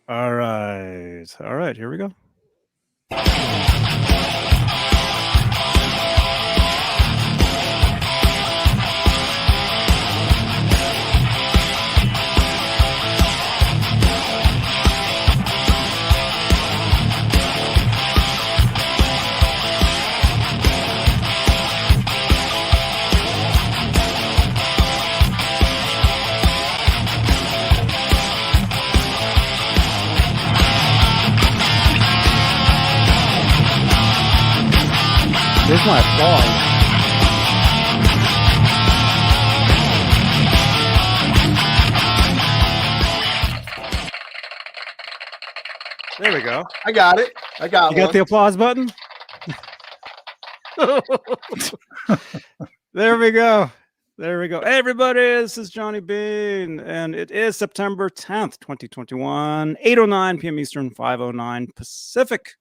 All right. All right. Here we go. There's my applause. There we go. I got it. I got You got the applause button? There we go. There we go. Hey, everybody, this is Johnny Beane, and it is September 10th, 2021, 8:09 p.m. Eastern, 5:09 Pacific.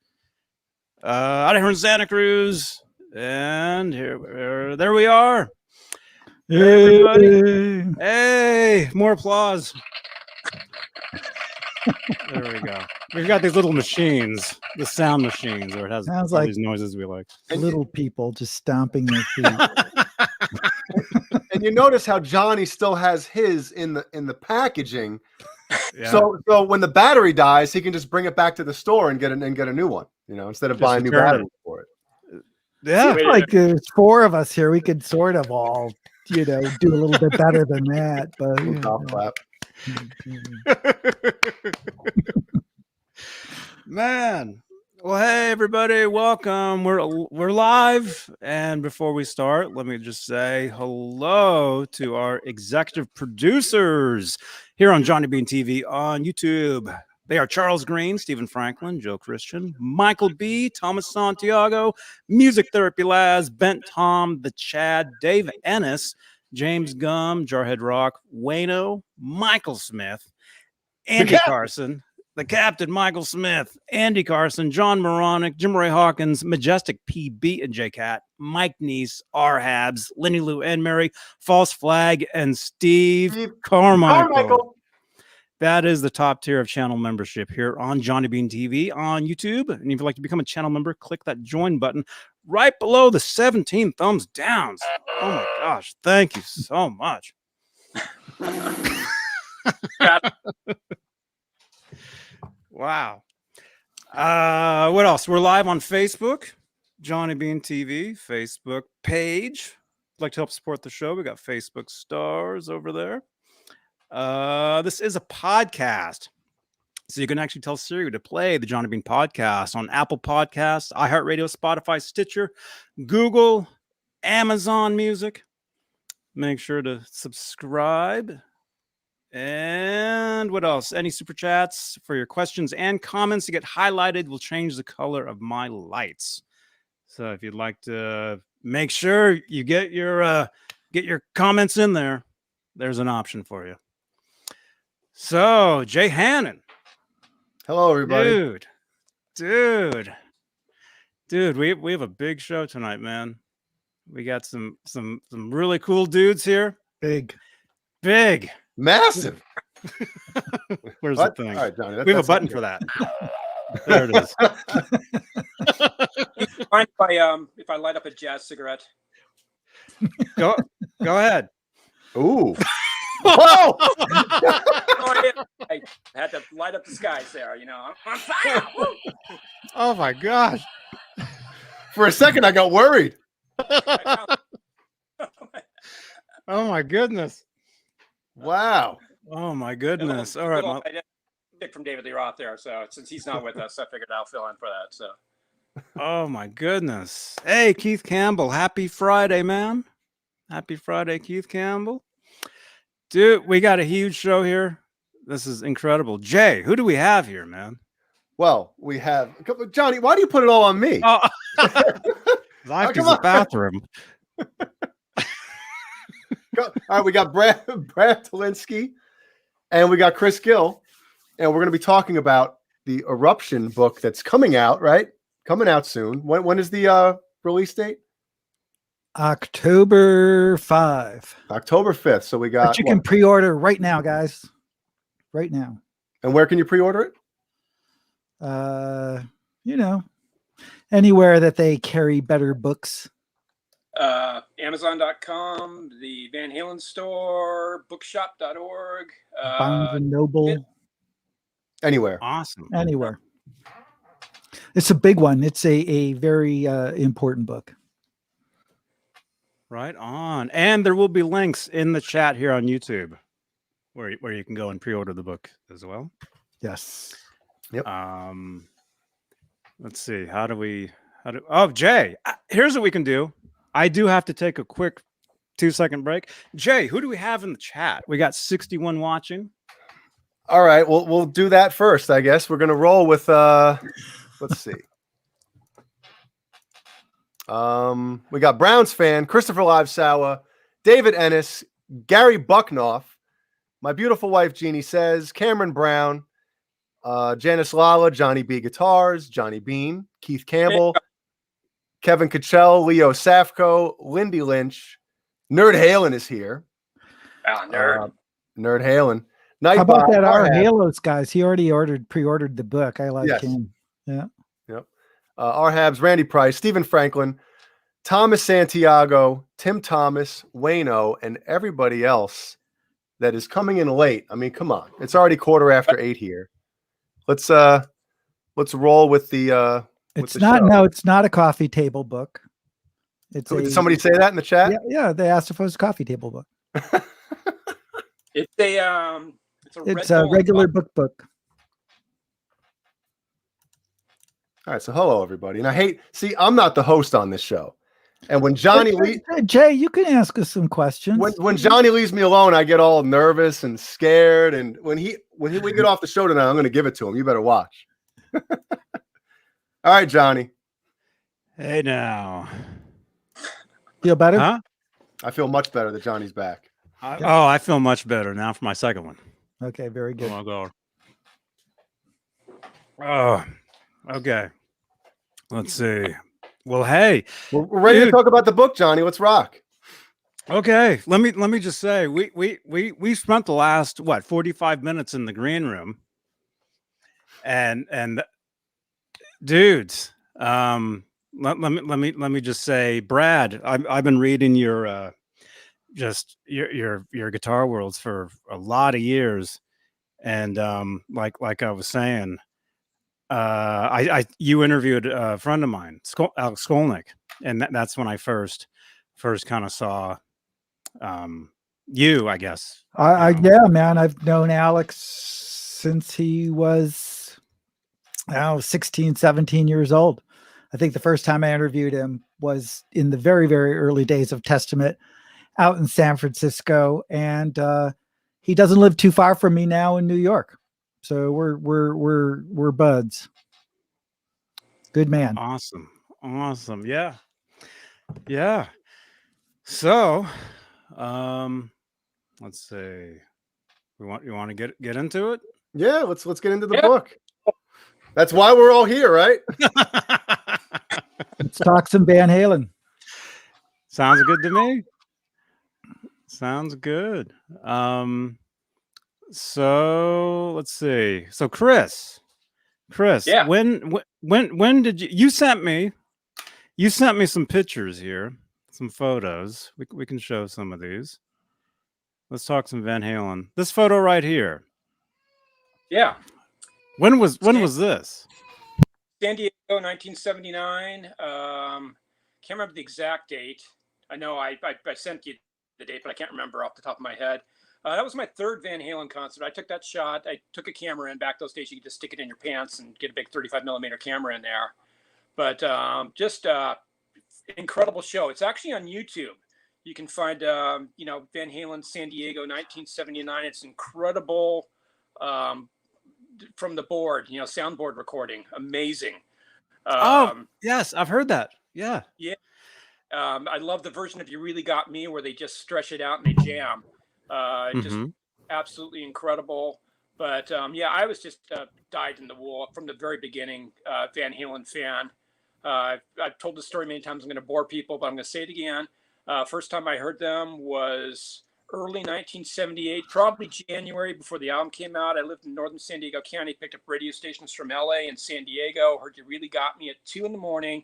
Out here in Santa Cruz, and there we are. Hey, everybody. Hey, more applause. There we go. We've got these little machines, the sound machines, where it has Sounds all like these noises we like. little people just stomping their feet. And you notice how Johnny still has his in the packaging. Yeah. So when the battery dies, he can just bring it back to the store and get a new one. You know, instead of Just buying new return it. batteries for it. Yeah. Seems like there's four of us here. We could sort of all, do a little bit better than that. But Little golf clap. Man. Well, hey everybody, welcome. We're live, and before we start, let me just say hello to our executive producers here on Johnny Beane TV on YouTube. They are Charles Green, Stephen Franklin, Joe Christian, Michael B, Thomas Santiago, Music Therapy Laz, Bent Tom, the Chad, Dave Ennis, James Gum, Jarhead Rock, Wayno, Michael Smith, Andy Carson, the Captain, Michael Smith, Andy Carson, John Moronic, Jim Ray Hawkins, Majestic PB and J-Cat, Mike Neese, R. Habs, Lenny Lou and Mary, False Flag, and Steve Carmichael. That is the top tier of channel membership here on Johnny Beane TV on YouTube. And if you'd like to become a channel member, click that join button right below the 17 thumbs downs. Oh my gosh. Thank you so much. Wow. What else? We're live on Facebook, Johnny Beane TV, Facebook page. If you'd like to help support the show, we got Facebook stars over there. This is a podcast, so you can actually tell Siri to play the Johnny Beane podcast on Apple Podcasts, iHeartRadio, Spotify, Stitcher, Google, Amazon Music. Make sure to subscribe. And what else? Any super chats for your questions and comments to get highlighted will change the color of my lights. So if you'd like to make sure you get your comments in there, there's an option for you. So Jay Hannon. Hello, everybody. Dude, we have a big show tonight, man. We got some really cool dudes here. Big. Massive. Where's What? the thing? All right, Johnny, We have a button for that. There it is. Mind if I light up a jazz cigarette? Go ahead. Ooh. Whoa! I had to light up the skies there, I'm on fire. Woo! Oh my gosh. For a second, I got worried. Oh my goodness. Wow. Oh my goodness. All right. I did pick from David Lee Roth there, so since he's not with us, I figured I'll fill in for that. So. Oh my goodness. Hey, Keith Campbell. Happy Friday, man. Happy Friday, Keith Campbell. Dude, we got a huge show here. This is incredible. Jay, who do we have here, man? Well, we have Johnny. Why do you put it all on me? Oh, I have to use the bathroom. All right, we got Brad Tolinski, and we got Chris Gill, and we're going to be talking about the Eruption book that's coming out, right? Coming out soon. When is the release date? October 5. October 5th. So we got. But you can pre-order right now, guys. Right now. And where can you pre-order it? You know, anywhere that they carry better books. Amazon.com, the Van Halen store, bookshop.org. Barnes and Noble. Anywhere. Awesome. Anywhere. It's a big one. It's a very important book. Right on. And there will be links in the chat here on YouTube where you can go and pre-order the book as well. Yes. Yep. Let's see. Oh, Jay, here's what we can do. I do have to take a quick 2-second break. Jay, who do we have in the chat? We got 61 watching. All right, we'll do that first, I guess. We're gonna roll with let's see. We got Browns fan, Christopher Livesour, David Ennis, Gary Bucknoff, my beautiful wife Jeannie says, Cameron Brown, Janice Lala, Johnny B Guitars, Johnny Beane, Keith Campbell, Kevin Kachel, Leo Safko, Lindy Lynch, Nerd Halen is here. Nerd. Nerd Halen. How about that? Our Arhab. Halos guys. He already pre-ordered the book. I like Yes. him. Yeah. Yep. Arhabs, Randy Price, Stephen Franklin, Thomas Santiago, Tim Thomas, Wayno, and everybody else that is coming in late. I mean, come on. It's already 8:15 here. Let's roll with the It's not. show. No, it's not a coffee table book. Did somebody say that in the chat? Yeah. They asked if it was a coffee table book. It's a regular book. All right, so hello everybody. And I'm not the host on this show. And when Johnny Jay, you can ask us some questions. when Johnny leaves me alone, I get all nervous and scared. And when we get off the show tonight, I'm going to give it to him. You better watch. All right, Johnny. Hey now. Feel better? Huh? I feel much better that Johnny's back. I feel much better now for my second one. Okay, very good. Oh my God. Oh, okay. Let's see. Well, hey, We're ready to talk about the book, Johnny. Let's rock. okay. Let me just say we spent the last 45 minutes in the green room, and dudes, let me just say, Brad, I've been reading your your Guitar Worlds for a lot of years, and like I was saying, you interviewed a friend of mine, Alex Skolnick, and that's when I first kind of saw you, I guess. Yeah, man, I've known Alex since he was 16, 17 years old. I think the first time I interviewed him was in the very, very early days of Testament out in San Francisco. And he doesn't live too far from me now in New York. So we're buds. Good man. Awesome. Yeah. So, let's see. You want to get into it? Yeah, let's get into the book. That's why we're all here, right? Let's talk some Van Halen. Sounds good to me. Sounds good. So let's see. So Chris, yeah. when did you sent me some pictures here, some photos. We can show some of these. Let's talk some Van Halen. This photo right here. Yeah. When was this? San Diego, 1979. Can't remember the exact date. I know I sent you the date, but I can't remember off the top of my head. That was my third Van Halen concert. I took that shot. I took a camera in. Back those days, you could just stick it in your pants and get a big 35 millimeter camera in there. But just incredible show. It's actually on YouTube. You can find, Van Halen San Diego 1979. It's incredible from the board, soundboard recording. Amazing. Yes, I've heard that. Yeah. Yeah. I love the version of You Really Got Me where they just stretch it out and they jam. Just absolutely incredible. But I was just dyed in the wool from the very beginning, Van Halen fan. I've told the story many times. I'm going to bore people, but I'm going to say it again. First time I heard them was early 1978, probably January before the album came out. I lived in northern San Diego County, picked up radio stations from LA and San Diego. Heard You Really Got Me at 2 a.m.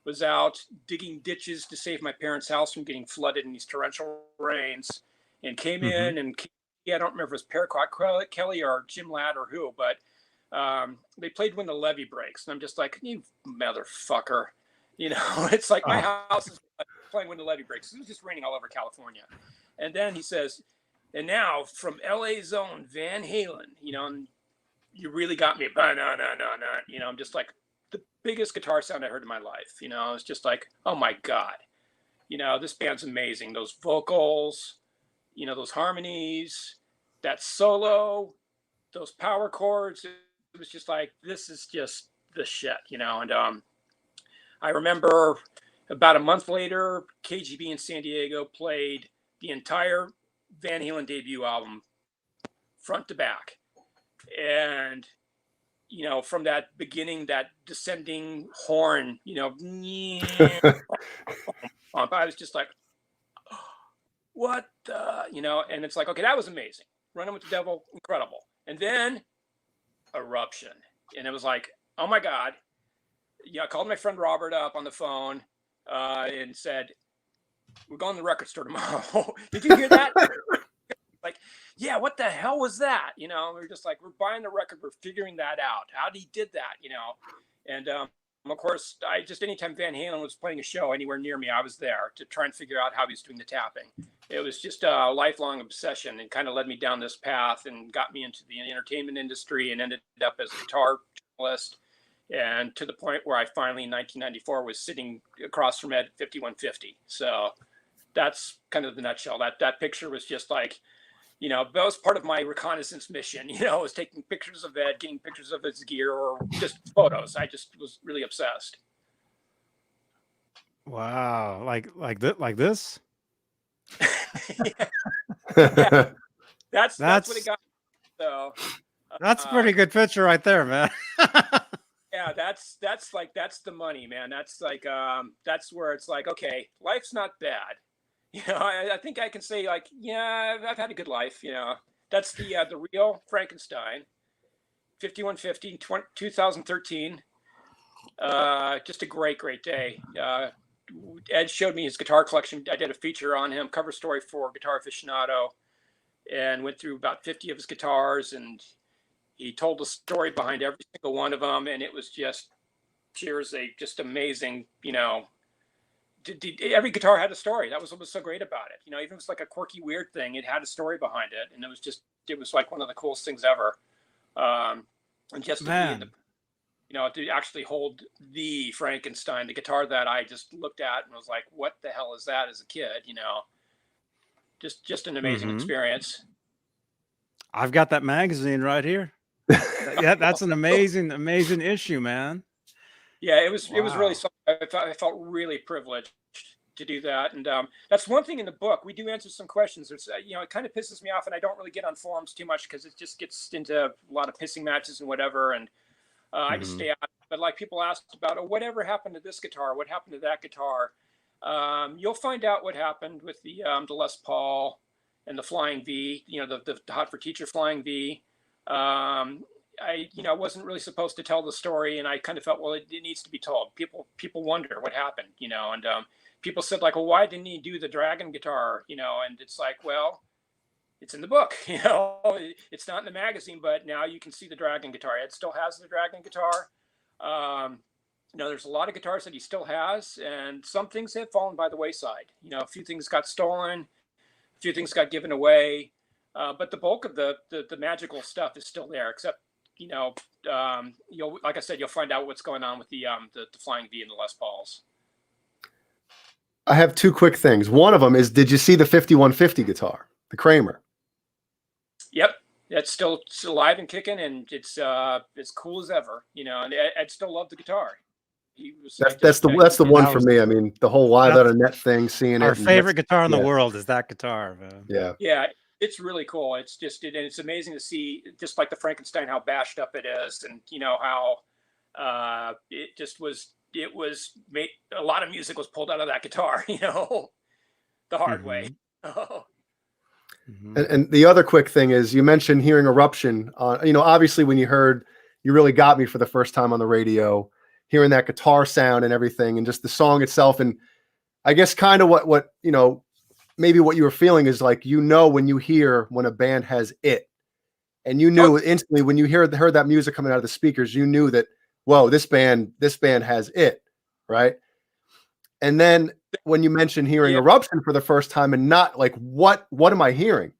Was out digging ditches to save my parents' house from getting flooded in these torrential rains, and came in and I don't remember if it was Paraquat Kelly or Jim Ladd or who, but they played When the Levee Breaks. And I'm just like, you motherfucker. You know, it's like my house is playing When the Levee Breaks. It was just raining all over California. And then he says, and now from LA's own Van Halen, you know, and You Really Got Me. No. You know, I'm just like, the biggest guitar sound I heard in my life. You know, it's just like, oh my God, you know, this band's amazing. Those vocals, you know, those harmonies, that solo, those power chords. It was just like, this is just the shit, you know. And I remember about a month later, KGB in San Diego played the entire Van Halen debut album front to back. And, you know, from that beginning, that descending horn, you know, I was just like, what the, you know, and it's like, okay, that was amazing. Running with the Devil, incredible. And then Eruption. And it was like, oh my God. Yeah, I called my friend Robert up on the phone and said, we're going to the record store tomorrow. Did you hear that? Like, yeah, what the hell was that? You know, we're just like, we're buying the record, we're figuring that out. How he did that, you know? And of course, anytime Van Halen was playing a show anywhere near me, I was there to try and figure out how he was doing the tapping. It was just a lifelong obsession and kind of led me down this path and got me into the entertainment industry and ended up as a guitar journalist. And to the point where I finally, in 1994, was sitting across from Ed at 5150. So that's kind of the nutshell. That picture was just like, you know, that was part of my reconnaissance mission, you know, was taking pictures of Ed, getting pictures of his gear or just photos. I just was really obsessed. Wow. Like this? Yeah. That's what it got. So that's a pretty good picture right there, man. Yeah, that's the money, man. That's like that's where it's like, okay, life's not bad. You know, I think I can say like, yeah, I've had a good life. You know, that's the real Frankenstein, 5150, 2013. Just a great day. Ed showed me his guitar collection. I did a feature on him, cover story for Guitar Aficionado, and went through about 50 of his guitars, and he told the story behind every single one of them, and it was just just amazing, you know. Every guitar had a story. That was what was so great about it. You know, even if it's like a quirky, weird thing, it had a story behind it, and it was like one of the coolest things ever. And just to be in the, you know, to actually hold the Frankenstein, the guitar that I just looked at and was like, what the hell is that as a kid? You know, just an amazing experience. I've got that magazine right here. Yeah, that's an amazing issue, man. Yeah, it was really something. I felt really privileged to do that, and that's one thing in the book. We do answer some questions. It's you know, it kind of pisses me off, and I don't really get on forums too much because it just gets into a lot of pissing matches and whatever, and I just stay out. But like people asked about, oh, whatever happened to this guitar? What happened to that guitar? You'll find out what happened with the Les Paul and the Flying V. You know, the Hot for Teacher Flying V. I wasn't really supposed to tell the story, and I kind of felt, well, it needs to be told. People wonder what happened, you know, and people said like, well, why didn't he do the Dragon guitar, you know? And it's like, well, it's in the book, you know, it's not in the magazine, but now you can see the Dragon guitar. Ed still has the Dragon guitar. You know, there's a lot of guitars that he still has, and some things have fallen by the wayside. You know, a few things got stolen, a few things got given away, but the bulk of the magical stuff is still there, except, you know, like I said, you'll find out what's going on with the Flying V and the Les Pauls. I have two quick things. One of them is, did you see the 5150 guitar, the Kramer? Yep, it's still alive and kicking, and it's as cool as ever. You know, and Ed still loved the guitar. He was that's the one for me. I mean, the whole Live Out of Net thing, seeing our it. favorite guitar in the world is that guitar, man. Yeah. Yeah. It's really cool. It's just, and it's amazing to see, just like the Frankenstein, how bashed up it is, and you know how it just was. It was made. A lot of music was pulled out of that guitar, you know, the hard way. And the other quick thing is you mentioned hearing Eruption. Obviously when you really got me for the first time on the radio, hearing that guitar sound and everything, and just the song itself. And I guess kind of what maybe what you were feeling is like, when you hear when a band has it, and you knew instantly when you heard that music coming out of the speakers, you knew that, whoa, this band has it, right? And then when you mentioned hearing Eruption for the first time and not like, what am I hearing?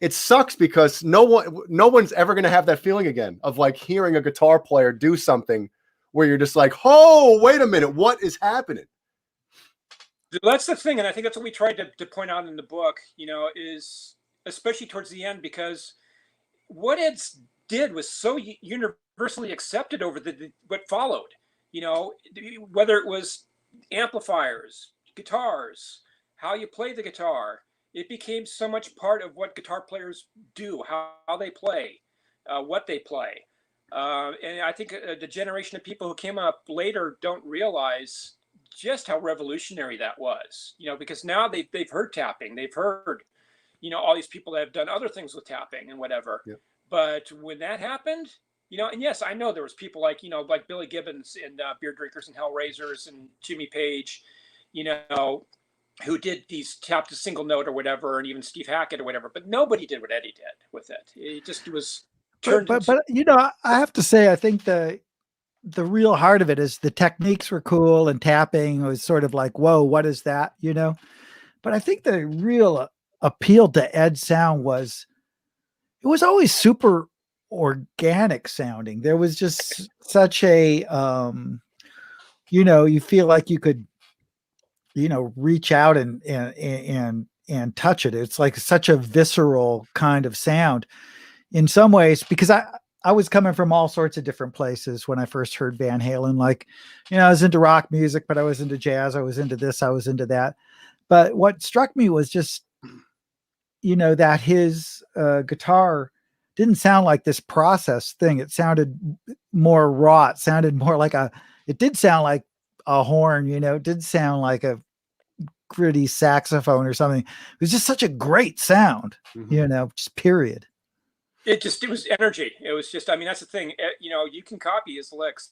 It sucks because no one's ever going to have that feeling again of like hearing a guitar player do something where you're just like, oh, wait a minute, what is happening? That's the thing. And I think that's what we tried to point out in the book, is especially towards the end, because what Ed did was so universally accepted over what followed, whether it was amplifiers, guitars, how you play the guitar. It became so much part of what guitar players do, how they play, what they play. And I think the generation of people who came up later don't realize just how revolutionary that was, because now they've heard tapping, they've heard, all these people that have done other things with tapping and whatever. Yep. But when that happened, and yes, I know there was people like Billy Gibbons and Beer Drinkers and Hellraisers and Jimmy Page, who did these tapped a single note or whatever, and even Steve Hackett or whatever, but nobody did what Eddie did with it. It just was turned. But I have to say, I think the real heart of it is the techniques were cool, and tapping was sort of like, whoa, what is that? But I think the real appeal to Ed's sound was, it was always super organic sounding. There was just such a, you feel like you could, reach out and touch it. It's like such a visceral kind of sound in some ways, because I was coming from all sorts of different places when I first heard Van Halen. Like, I was into rock music, but I was into jazz. I was into this, I was into that. But what struck me was just, that his guitar didn't sound like this processed thing. It sounded more raw. It sounded more like it did sound like a horn, it did sound like a gritty saxophone or something. It was just such a great sound, just period. It was energy. It was just, that's the thing. You can copy his licks,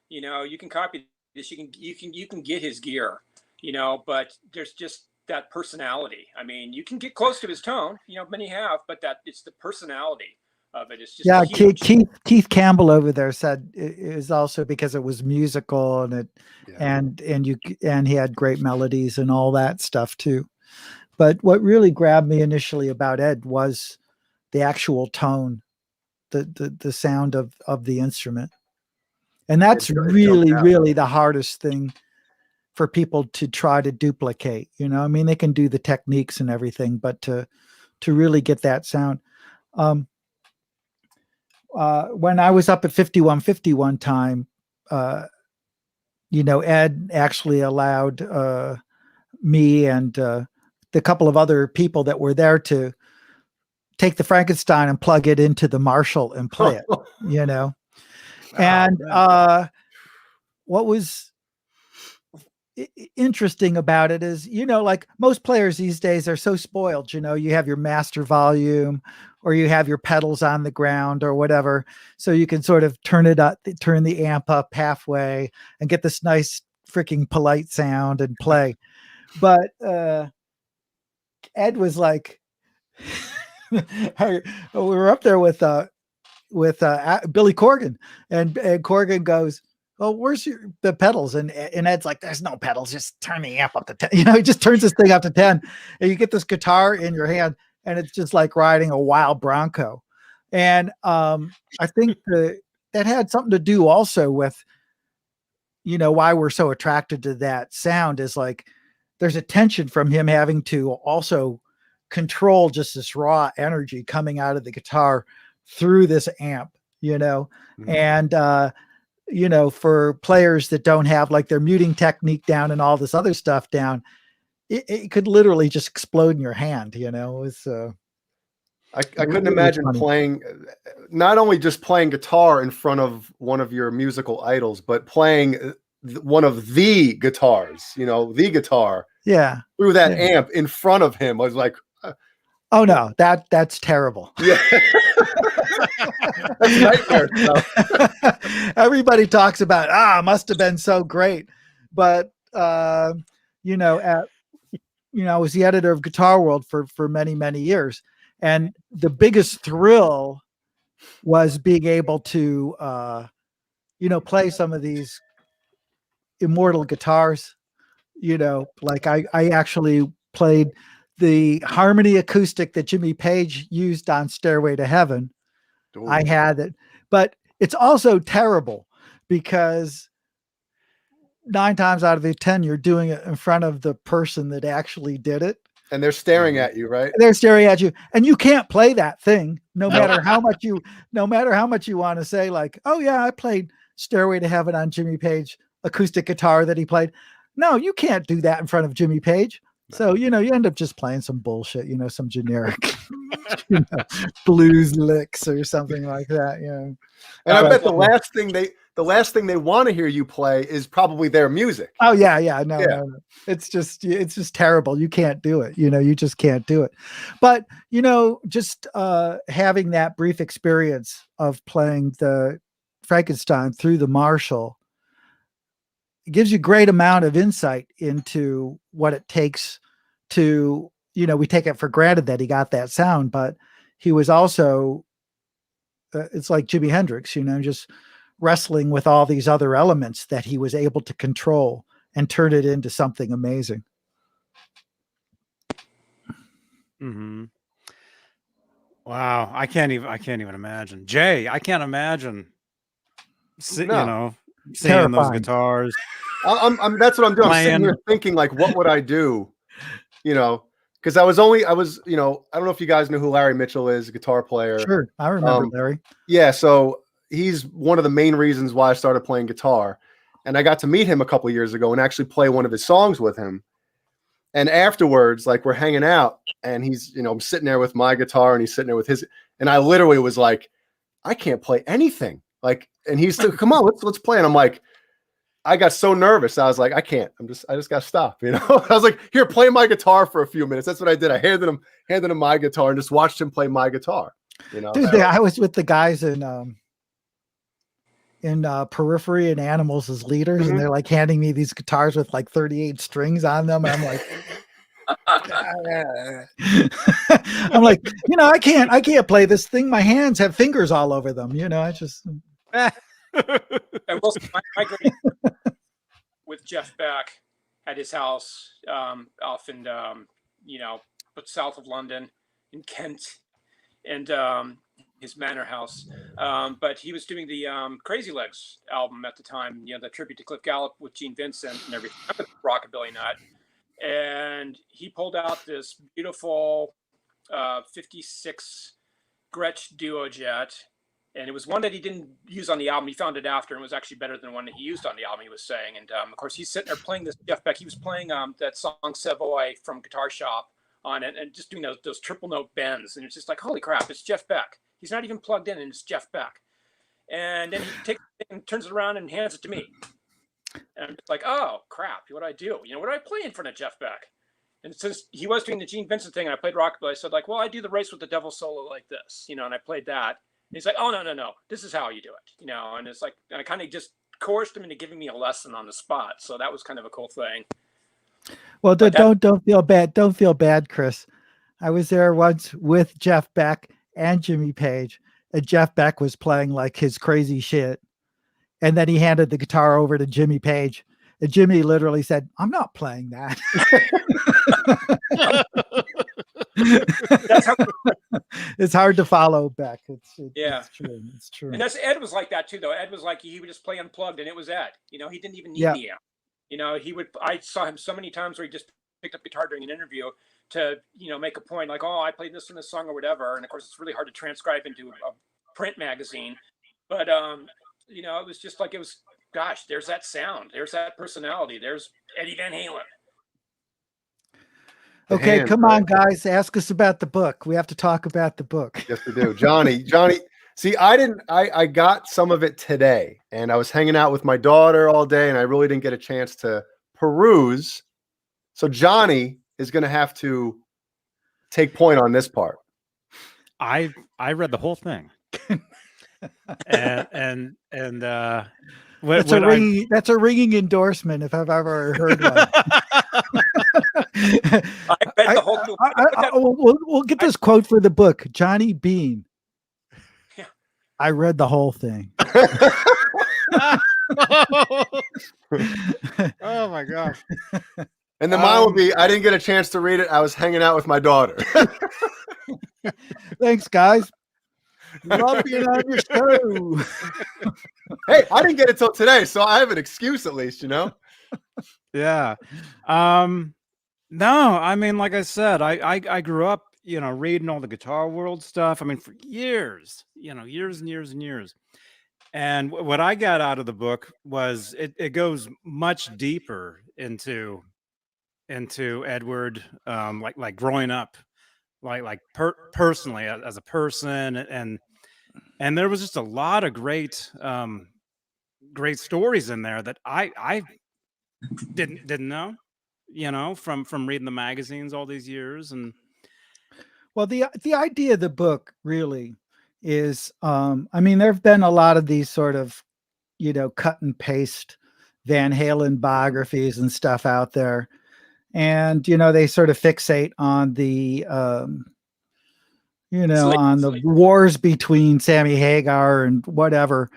you can copy this, you can get his gear, but there's just that personality. You can get close to his tone, many have, but it's the personality of it. It's just Keith Campbell over there said it is also because it was musical, and and he had great melodies and all that stuff too. But what really grabbed me initially about Ed was the actual tone, the sound of the instrument. And that's really the hardest thing for people to try to duplicate. They can do the techniques and everything, but to really get that sound. When I was up at 5150 one time, Ed actually allowed me and the couple of other people that were there to take the Frankenstein and plug it into the Marshall and play it, And what was interesting about it is, like most players these days are so spoiled, you have your master volume or you have your pedals on the ground or whatever. So you can sort of turn the amp up halfway and get this nice freaking polite sound and play. But Ed was like, we were up there with Billy Corgan, and Corgan goes, "Oh, where's the pedals?" And Ed's like, "There's no pedals. Just turn the amp up to 10." He just turns this thing up to 10, and you get this guitar in your hand, and it's just like riding a wild bronco. And I think that had something to do also with, why we're so attracted to that sound is like there's a tension from him having to also control just this raw energy coming out of the guitar through this amp, and for players that don't have like their muting technique down and all this other stuff down, it could literally just explode in your hand. It was I couldn't imagine playing, not only just playing guitar in front of one of your musical idols, but playing one of the guitars, the guitar, through that amp in front of him. I was like, Oh no, that's terrible. Yeah. That's nightmare stuff. Everybody talks about, must have been so great. But, I was the editor of Guitar World for many, many years. And the biggest thrill was being able to, play some of these immortal guitars, like I actually played the harmony acoustic that Jimmy Page used on Stairway to Heaven. Ooh. I had it, but it's also terrible because 9 times out of the 10, you're doing it in front of the person that actually did it. And they're staring at you, right? They're staring at you, and you can't play that thing no matter how much you want to say, like, oh yeah, I played Stairway to Heaven on Jimmy Page acoustic guitar that he played. No, you can't do that in front of Jimmy Page. So, you end up just playing some bullshit, some generic blues licks or something like that. And I bet the last thing they want to hear you play is probably their music. Oh yeah. No. It's just terrible. You can't do it. You just can't do it. But, just having that brief experience of playing the Frankenstein through the Marshall, it gives you a great amount of insight into what it takes to, we take it for granted that he got that sound, but he was also, it's like Jimi Hendrix, just wrestling with all these other elements that he was able to control and turn it into something amazing. Mm-hmm. Wow. I can't even imagine. Jay, I can't imagine, seeing Terrifying. those guitars. That's what I'm doing. I'm sitting here thinking, like, what would I do? Because I was, I don't know if you guys know who Larry Mitchell is, a guitar player. Sure. I remember Larry. Yeah. So he's one of the main reasons why I started playing guitar. And I got to meet him a couple of years ago and actually play one of his songs with him. And afterwards, like, we're hanging out and he's, I'm sitting there with my guitar and he's sitting there with his, and I literally was like, I can't play anything. Like, and he's like, come on, let's play. And I'm like, I got so nervous. I was like, I can't. I just got to stop. I was like, here, play my guitar for a few minutes. That's what I did. I handed him my guitar and just watched him play my guitar. Dude, I was with the guys in Periphery and Animals as leaders, Mm-hmm. and they're like handing me these guitars with like 38 strings on them, and I'm like, I can't play this thing. My hands have fingers all over them. I just. I will say my great with Jeff Beck at his house off in but south of London in Kent, and his manor house. But he was doing the Crazy Legs album at the time, the tribute to Cliff Gallup with Gene Vincent and everything. I'm a rockabilly nut, and he pulled out this beautiful 56 Gretsch Duo Jet. And it was one that he didn't use on the album. He found it after and was actually better than the one that he used on the album, he was saying. And of course, he's sitting there playing this Jeff Beck. He was playing that song Savoy from Guitar Shop on it and just doing those triple note bends. And it's just like, holy crap, it's Jeff Beck. He's not even plugged in and it's Jeff Beck. And then he takes it and turns it around and hands it to me. And I'm just like, oh, crap, what do I do? What do I play in front of Jeff Beck? And since he was doing the Gene Vincent thing and I played rockabilly, I said, like, well, I do the Race with the Devil solo like this, and I played that. And he's like, oh, no. This is how you do it, and it's like, and I kind of just coerced him into giving me a lesson on the spot. So that was kind of a cool thing. Well, don't feel bad. Don't feel bad, Chris. I was there once with Jeff Beck and Jimmy Page, and Jeff Beck was playing like his crazy shit. And then he handed the guitar over to Jimmy Page. And Jimmy literally said, I'm not playing that. That's how it's hard to follow Beck. Yeah. It's true. And Ed was like that too, though. Ed was like, he would just play unplugged and it was Ed. He didn't even need the amp. I saw him so many times where he just picked up guitar during an interview to, make a point like, oh, I played this in this song or whatever. And of course, it's really hard to transcribe into a print magazine. But, it was just like, gosh, there's that sound. There's that personality. There's Eddie Van Halen. Okay, come on, guys. Ask us about the book. We have to talk about the book. Yes, we do. Johnny. See, I got some of it today and I was hanging out with my daughter all day and I really didn't get a chance to peruse. So Johnny is going to have to take point on this part. I read the whole thing. and That's a ringing endorsement if I've ever heard one. I read the whole book. We'll get this quote for the book. Johnny Beane. Yeah. I read the whole thing. Oh my gosh. And then mine would be, I didn't get a chance to read it. I was hanging out with my daughter. Thanks, guys. Love being on your show. Hey, I didn't get it till today, so I have an excuse at least, you know? Yeah. No, I mean, like I said, I grew up, reading all the Guitar World stuff. I mean, for years, years and years and years. And what I got out of the book was it goes much deeper into Edward, like growing up, personally as a person, and there was just a lot of great stories in there that I didn't know, from reading the magazines all these years. And well, the idea of the book really is, I mean, there have been a lot of these sort of, cut and paste Van Halen biographies and stuff out there. And, they sort of fixate on the, on the wars between Sammy Hagar and whatever.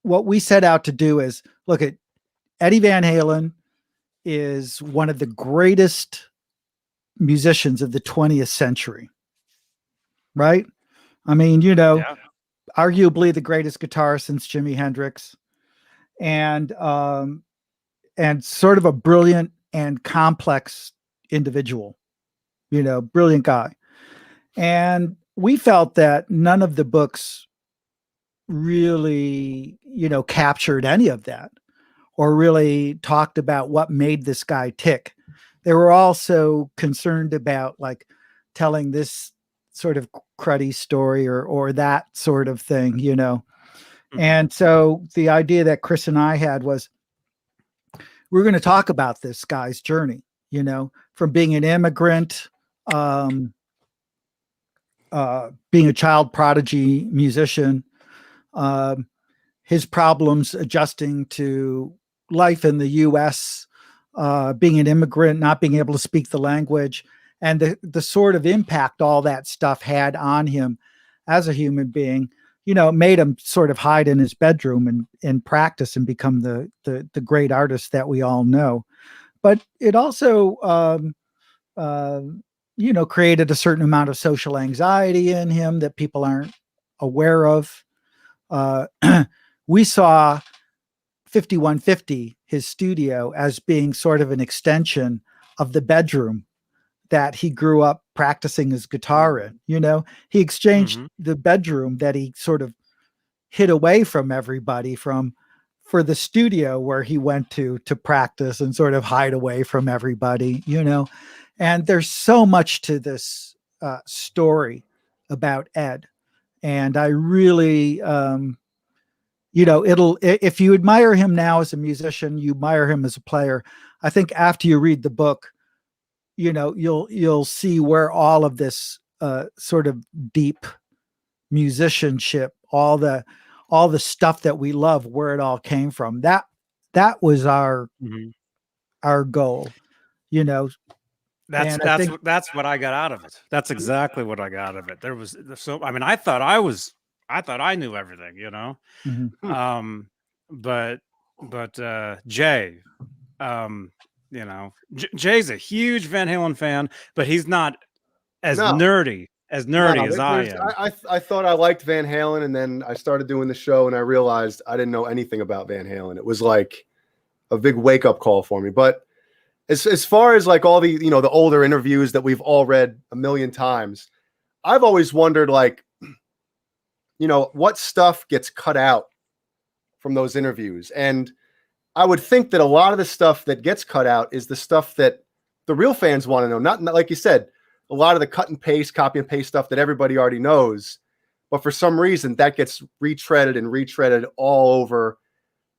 What we set out to do is look at Eddie Van Halen is one of the greatest musicians of the 20th century, right? I mean, arguably the greatest guitarist since Jimi Hendrix, and sort of a brilliant and complex individual, brilliant guy. And we felt that none of the books really, captured any of that or really talked about what made this guy tick. They were also concerned about like telling this sort of cruddy story or that sort of thing, Mm-hmm. And so the idea that Chris and I had was we're going to talk about this guy's journey, from being an immigrant, being a child prodigy musician, his problems adjusting to life in the U.S., being an immigrant, not being able to speak the language, and the sort of impact all that stuff had on him as a human being, made him sort of hide in his bedroom and practice and become the great artist that we all know. But it also, created a certain amount of social anxiety in him that people aren't aware of. We saw 5150, his studio, as being sort of an extension of the bedroom that he grew up practicing his guitar in. He exchanged the bedroom that he sort of hid away from everybody for the studio where he went to practice and sort of hide away from everybody, and there's so much to this story about Ed. And I really, if you admire him now as a musician, you admire him as a player. I think after you read the book, you'll see where all of this sort of deep musicianship, all the stuff that we love, where it all came from. That was our goal, That's what I got out of it. That's exactly what I got out of it. I thought I knew everything, Mm-hmm. But Jay, Jay's a huge Van Halen fan, but he's not as nerdy as I am. I thought I liked Van Halen, and then I started doing the show and I realized I didn't know anything about Van Halen. It was like a big wake up call for me. But as far as like all the, the older interviews that we've all read a million times, I've always wondered, like, what stuff gets cut out from those interviews. And I would think that a lot of the stuff that gets cut out is the stuff that the real fans want to know. Not like you said, a lot of the cut and paste, copy and paste stuff that everybody already knows. But for some reason that gets retreaded all over.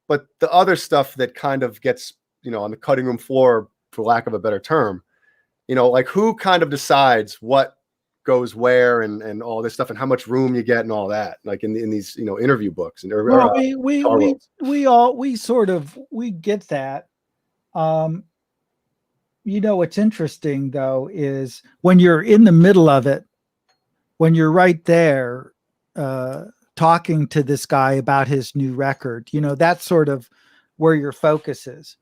But the other stuff that kind of gets, on the cutting room floor, for lack of a better term, you know, like who kind of decides what goes where and all this stuff and how much room you get and all that, like in these, you know, interview books and Well, we get that. You know, what's interesting though is when you're in the middle of it, when you're right there, talking to this guy about his new record, you know, that's sort of where your focus is.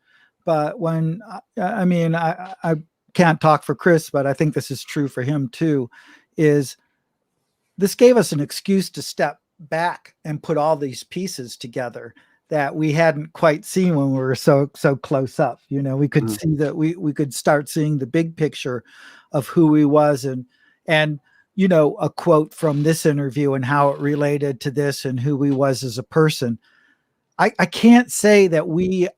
But when, I mean, I can't talk for Chris, but I think this is true for him too, is this gave us an excuse to step back and put all these pieces together that we hadn't quite seen when we were so close up. You know, we could see that we could start seeing the big picture of who he was, and you know, a quote from this interview and how it related to this and who he was as a person. I can't say that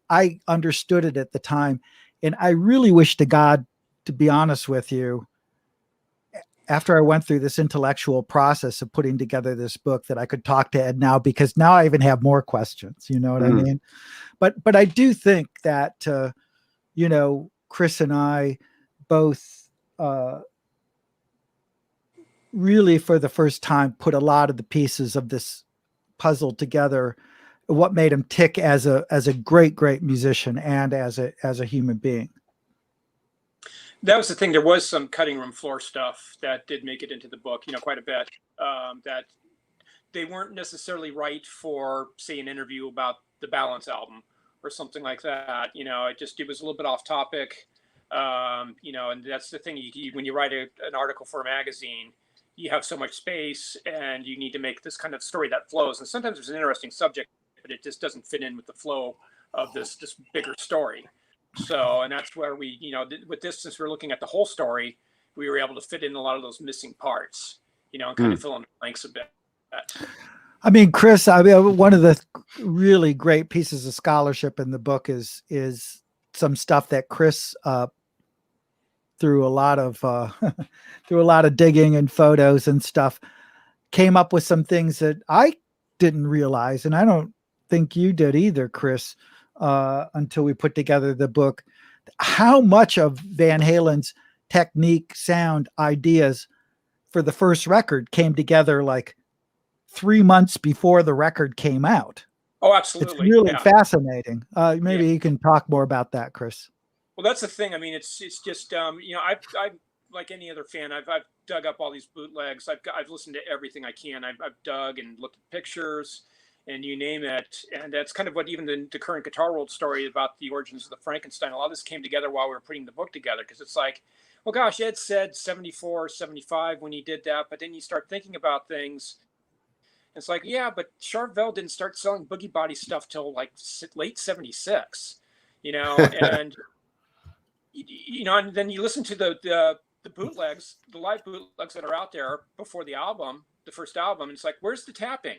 I understood it at the time, and I really wish to God, to be honest with you, after I went through this intellectual process of putting together this book, that I could talk to Ed now, because now I even have more questions, you know what I mean? But I do think that, you know, Chris and I both really for the first time put a lot of the pieces of this puzzle together, what made him tick as a great musician and as a human being. That was the thing. There was some cutting room floor stuff that did make it into the book, you know, quite a bit, that they weren't necessarily right for, say, an interview about the Balance album or something like that. You know, it was a little bit off topic, you know, and that's the thing. When you write an article for a magazine, you have so much space and you need to make this kind of story that flows. And sometimes there's an interesting subject, but it just doesn't fit in with the flow of this bigger story. So, and that's where we, you know, with this, since we're looking at the whole story, we were able to fit in a lot of those missing parts, you know, and kind of fill in the blanks a bit. I mean, Chris, one of the really great pieces of scholarship in the book is some stuff that Chris, through a lot of digging and photos and stuff, came up with some things that I didn't realize. And I don't think you did either, Chris. Until we put together the book, how much of Van Halen's technique, sound, ideas for the first record came together like 3 months before the record came out. Oh, absolutely. It's really fascinating. Maybe you can talk more about that, Chris. Well, that's the thing. I mean, it's just, you know, I've like any other fan, I've dug up all these bootlegs. I've listened to everything I can. I've dug and looked at pictures and you name it. And that's kind of what even the current Guitar World story about the origins of the Frankenstein, a lot of this came together while we were putting the book together. Because it's like, well, gosh, Ed said 74, 75 when he did that. But then you start thinking about things. It's like, yeah, but Charvel didn't start selling Boogie Body stuff till like late 76, you know, and, you know, and then you listen to the bootlegs, the live bootlegs that are out there before the album, the first album. And it's like, where's the tapping?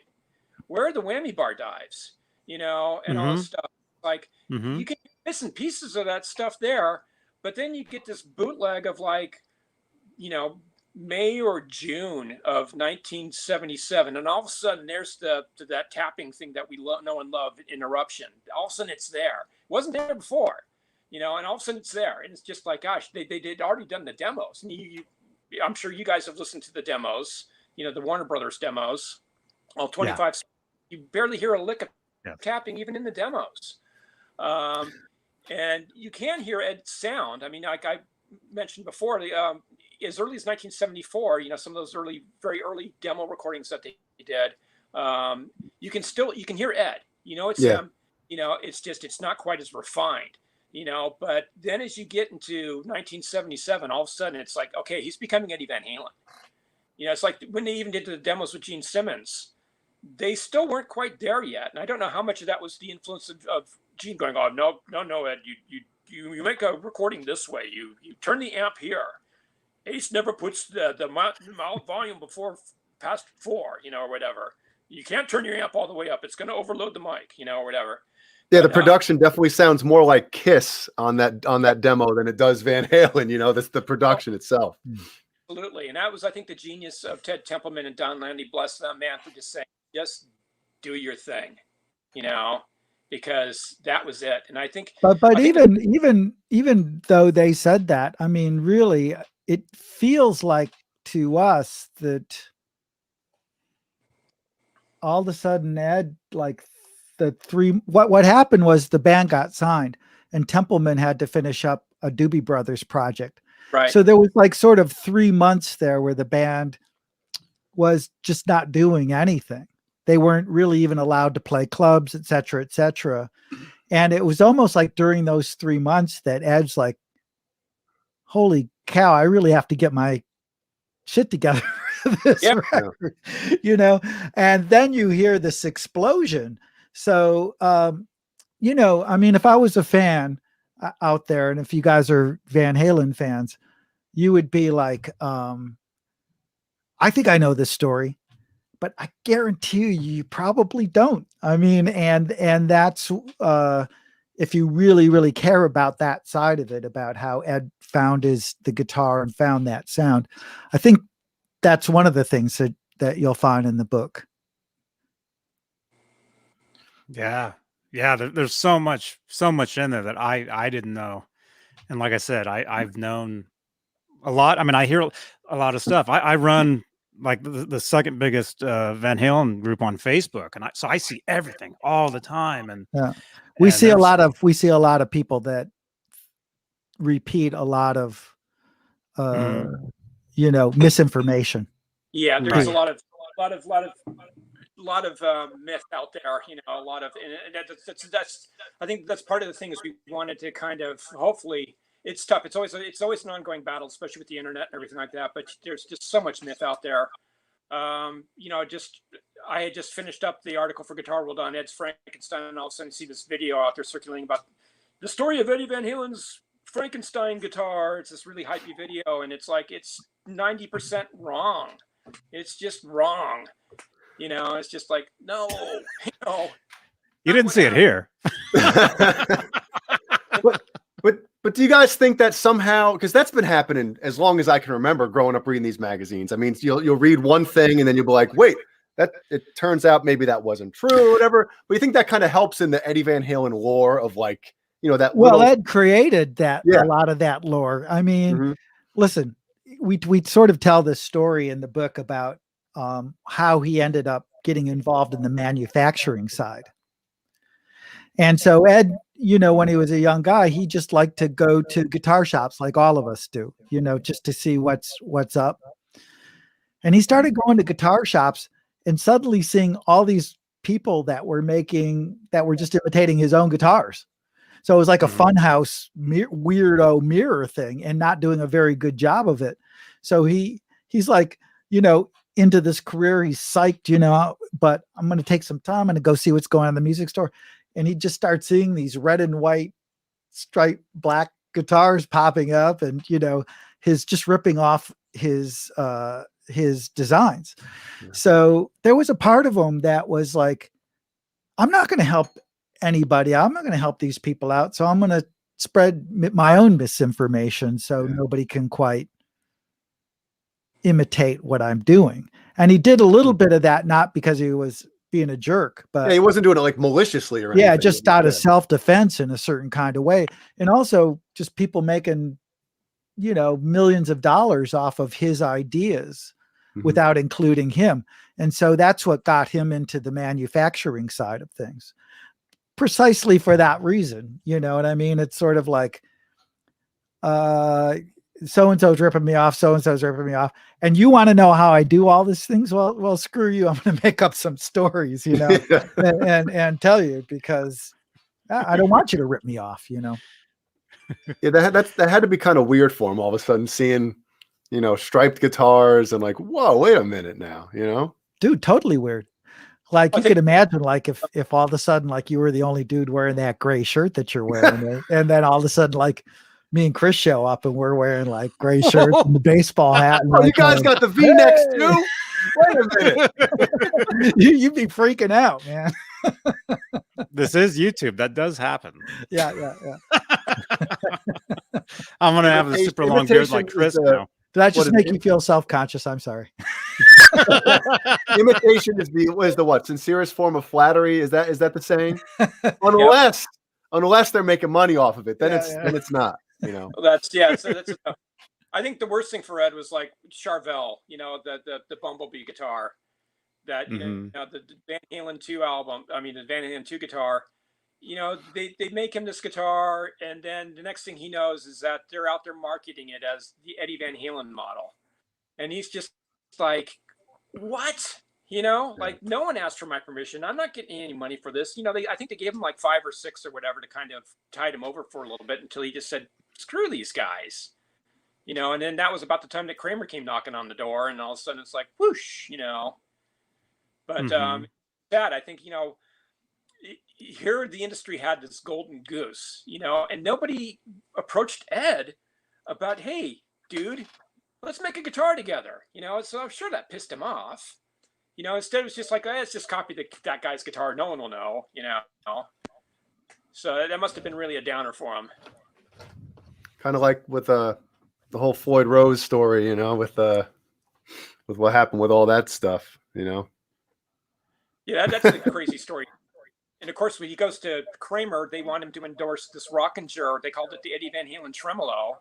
Where are the whammy bar dives, you know, and all this stuff? Like you can miss pieces of that stuff there, but then you get this bootleg of like, you know, May or June of 1977, and all of a sudden there's that tapping thing that we know and love in Eruption. All of a sudden it's there. It wasn't there before, you know, and all of a sudden it's there, and it's just like, gosh, they did already done the demos, and I'm sure you guys have listened to the demos, you know, the Warner Brothers demos, all 25. Yeah. You barely hear a lick of tapping even in the demos, and you can hear Ed's sound. I mean, like I mentioned before, as early as 1974, you know, some of those very early demo recordings that they did, you can hear Ed, you know, it's you know, it's not quite as refined, you know, but then as you get into 1977, all of a sudden it's like, okay, he's becoming Eddie Van Halen. You know, it's like when they even did the demos with Gene Simmons, they still weren't quite there yet. And I don't know how much of that was the influence of Gene going, oh, no, Ed, you make a recording this way. You turn the amp here. Ace never puts the volume past 4, you know, or whatever. You can't turn your amp all the way up. It's going to overload the mic, you know, or whatever. Yeah, the production definitely sounds more like Kiss on that demo than it does Van Halen. You know, that's the production itself. Absolutely, and that was, I think, the genius of Ted Templeman and Don Landry, bless them, man, for just saying, just do your thing, you know. because that was it. And I think, But I think even though they said that, I mean, really, it feels like to us that all of a sudden, Ed, like what happened was the band got signed, and Templeman had to finish up a Doobie Brothers project. right. So there was like sort of 3 months there where the band was just not doing anything. They weren't really even allowed to play clubs, et cetera, et cetera. And it was almost like during those 3 months that Ed's like, holy cow, I really have to get my shit together for this record, you know? And then you hear this explosion. So, you know, I mean, if I was a fan out there, and if you guys are Van Halen fans, you would be like, I think I know this story, but I guarantee you probably don't. I mean, and that's, if you really, really care about that side of it, about how Ed found the guitar and found that sound, I think that's one of the things that you'll find in the book. Yeah. Yeah. There's so much in there that I didn't know. And like I said, I've known a lot. I mean, I hear a lot of stuff. I run like the second biggest Van Halen group on Facebook. And so I see everything all the time. And yeah, we see a lot of people that repeat a lot of, you know, misinformation. Yeah. There's a lot of myth out there, you know, a lot of, and that's, I think that's part of the thing is we wanted to kind of, hopefully, it's tough. It's always an ongoing battle, especially with the internet and everything like that. But there's just so much myth out there. You know, I had just finished up the article for Guitar World on Ed's Frankenstein, and all of a sudden see this video out there circulating about the story of Eddie Van Halen's Frankenstein guitar. It's this really hypey video, and it's like it's 90% wrong. It's just wrong. You know, it's just like, no, you know. You didn't see it here. But do you guys think that somehow, because that's been happening as long as I can remember growing up reading these magazines. I mean, you'll read one thing and then you'll be like, wait, that it turns out maybe that wasn't true or whatever. But you think that kind of helps in the Eddie Van Halen lore of like, you know, that. Well, Ed created that, a lot of that lore. I mean, listen, we sort of tell this story in the book about how he ended up getting involved in the manufacturing side. And so Ed, you know, when he was a young guy, he just liked to go to guitar shops like all of us do, you know, just to see what's up. And he started going to guitar shops and suddenly seeing all these people that were just imitating his own guitars. So it was like a funhouse weirdo mirror thing and not doing a very good job of it. So he's like, you know, into this career, he's psyched, you know, but I'm going to take some time and go see what's going on in the music store. And he just starts seeing these red and white striped black guitars popping up, and, you know, his just ripping off his designs. Yeah. So there was a part of him that was like, I'm not going to help anybody. I'm not going to help these people out. So I'm going to spread my own misinformation so nobody can quite imitate what I'm doing. And he did a little bit of that, not because he was being a jerk, but he wasn't doing it like maliciously or anything. Just out of self-defense in a certain kind of way. And also just people making, you know, millions of dollars off of his ideas without including him. And so that's what got him into the manufacturing side of things, precisely for that reason. You know what I mean? It's sort of like, so-and-so's ripping me off, so-and-so's ripping me off. And you want to know how I do all these things? Well, screw you. I'm going to make up some stories, you know, and tell you, because I don't want you to rip me off, you know? Yeah. That had to be kind of weird for him all of a sudden seeing, you know, striped guitars and like, whoa, wait a minute now, you know? Dude, totally weird. Like you could imagine, like if all of a sudden, like you were the only dude wearing that gray shirt that you're wearing, and then all of a sudden, like me and Chris show up and we're wearing like gray shirts and the baseball hat. And like, you guys got the V-necks too? Wait a minute. You'd be freaking out, man. This is YouTube. That does happen. Yeah. I'm going to have a super long beard like Chris now. Did that just make you feel self-conscious? I'm sorry. Imitation is the what? Sincerest form of flattery. Is that the saying? Unless they're making money off of it, then it's not. You know. Well, that's. I think the worst thing for Ed was like Charvel, the Bumblebee guitar, that the Van Halen 2 album. I mean, the Van Halen 2 guitar. They make him this guitar, and then the next thing he knows is that they're out there marketing it as the Eddie Van Halen model, and he's just like, what? Like, no one asked for my permission. I'm not getting any money for this. I think they gave him like 5 or 6 or whatever to kind of tide him over for a little bit until he just said, screw these guys. And then that was about the time that Kramer came knocking on the door, and all of a sudden it's like, whoosh, But that, I think, here the industry had this golden goose, and nobody approached Ed about, hey, dude, let's make a guitar together, So I'm sure that pissed him off. Instead it was just like, let's just copy that guy's guitar. No one will know, So that must have been really a downer for him. Kind of like with the whole Floyd Rose story, with what happened with all that stuff, Yeah, that's a crazy story. And of course, when he goes to Kramer, they want him to endorse this Rockinger. They called it the Eddie Van Halen Tremolo.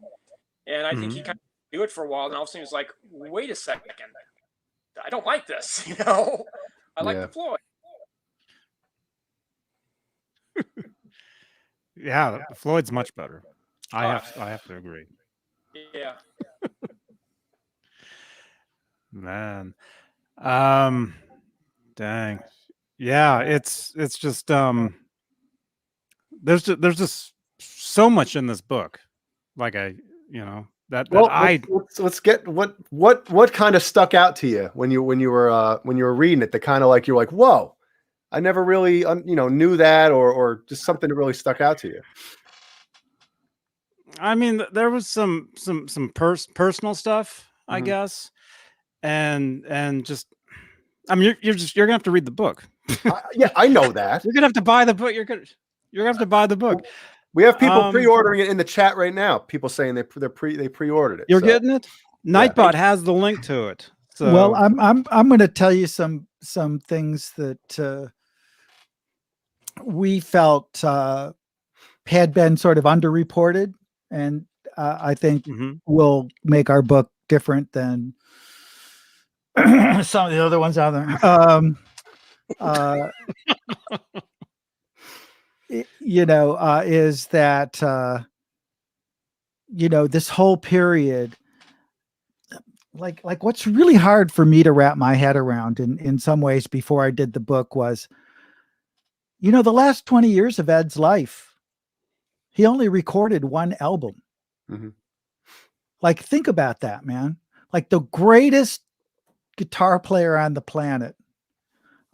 And I think he kind of do it for a while. And all of a sudden he was like, wait a second. I don't like this, I like the Floyd. Yeah, Floyd's much better. I have to agree. Yeah. Man. Dang. Yeah, it's just there's just so much in this book. Like let's get what kind of stuck out to you when you were reading it, that kind of like you're like, whoa, I never really knew that, or just something that really stuck out to you. I mean, there was some personal stuff, I guess, and just, I mean, you're gonna have to read the book. Yeah, I know that. You're gonna have to buy the book. You're gonna have to buy the book. We have people pre-ordering it in the chat right now. People saying they pre-ordered it. You're getting it. Nightbot has the link to it. So. Well, I'm going to tell you some things that we felt had been sort of underreported, and I think will make our book different than some of the other ones out there. Is that this whole period, like what's really hard for me to wrap my head around in some ways before I did the book was, the last 20 years of Ed's life, he only recorded 1 album. Like, think about that, man. Like, the greatest guitar player on the planet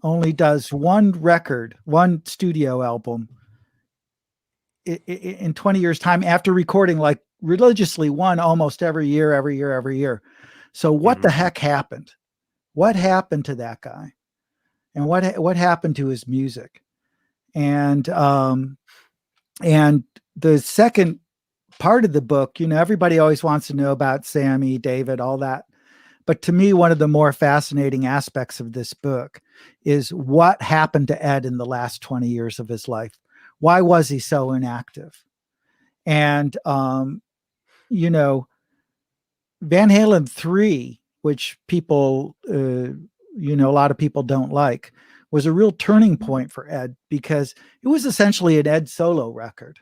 only does 1 record, 1 studio album in 20 years time, after recording like religiously 1 almost every year. So what the heck happened? What happened to that guy? And what happened to his music? And the second part of the book, everybody always wants to know about Sammy, David, all that. But to me, one of the more fascinating aspects of this book is what happened to Ed in the last 20 years of his life. Why was he so inactive? And, Van Halen 3, which people, a lot of people don't like, was a real turning point for Ed, because it was essentially an Ed solo record.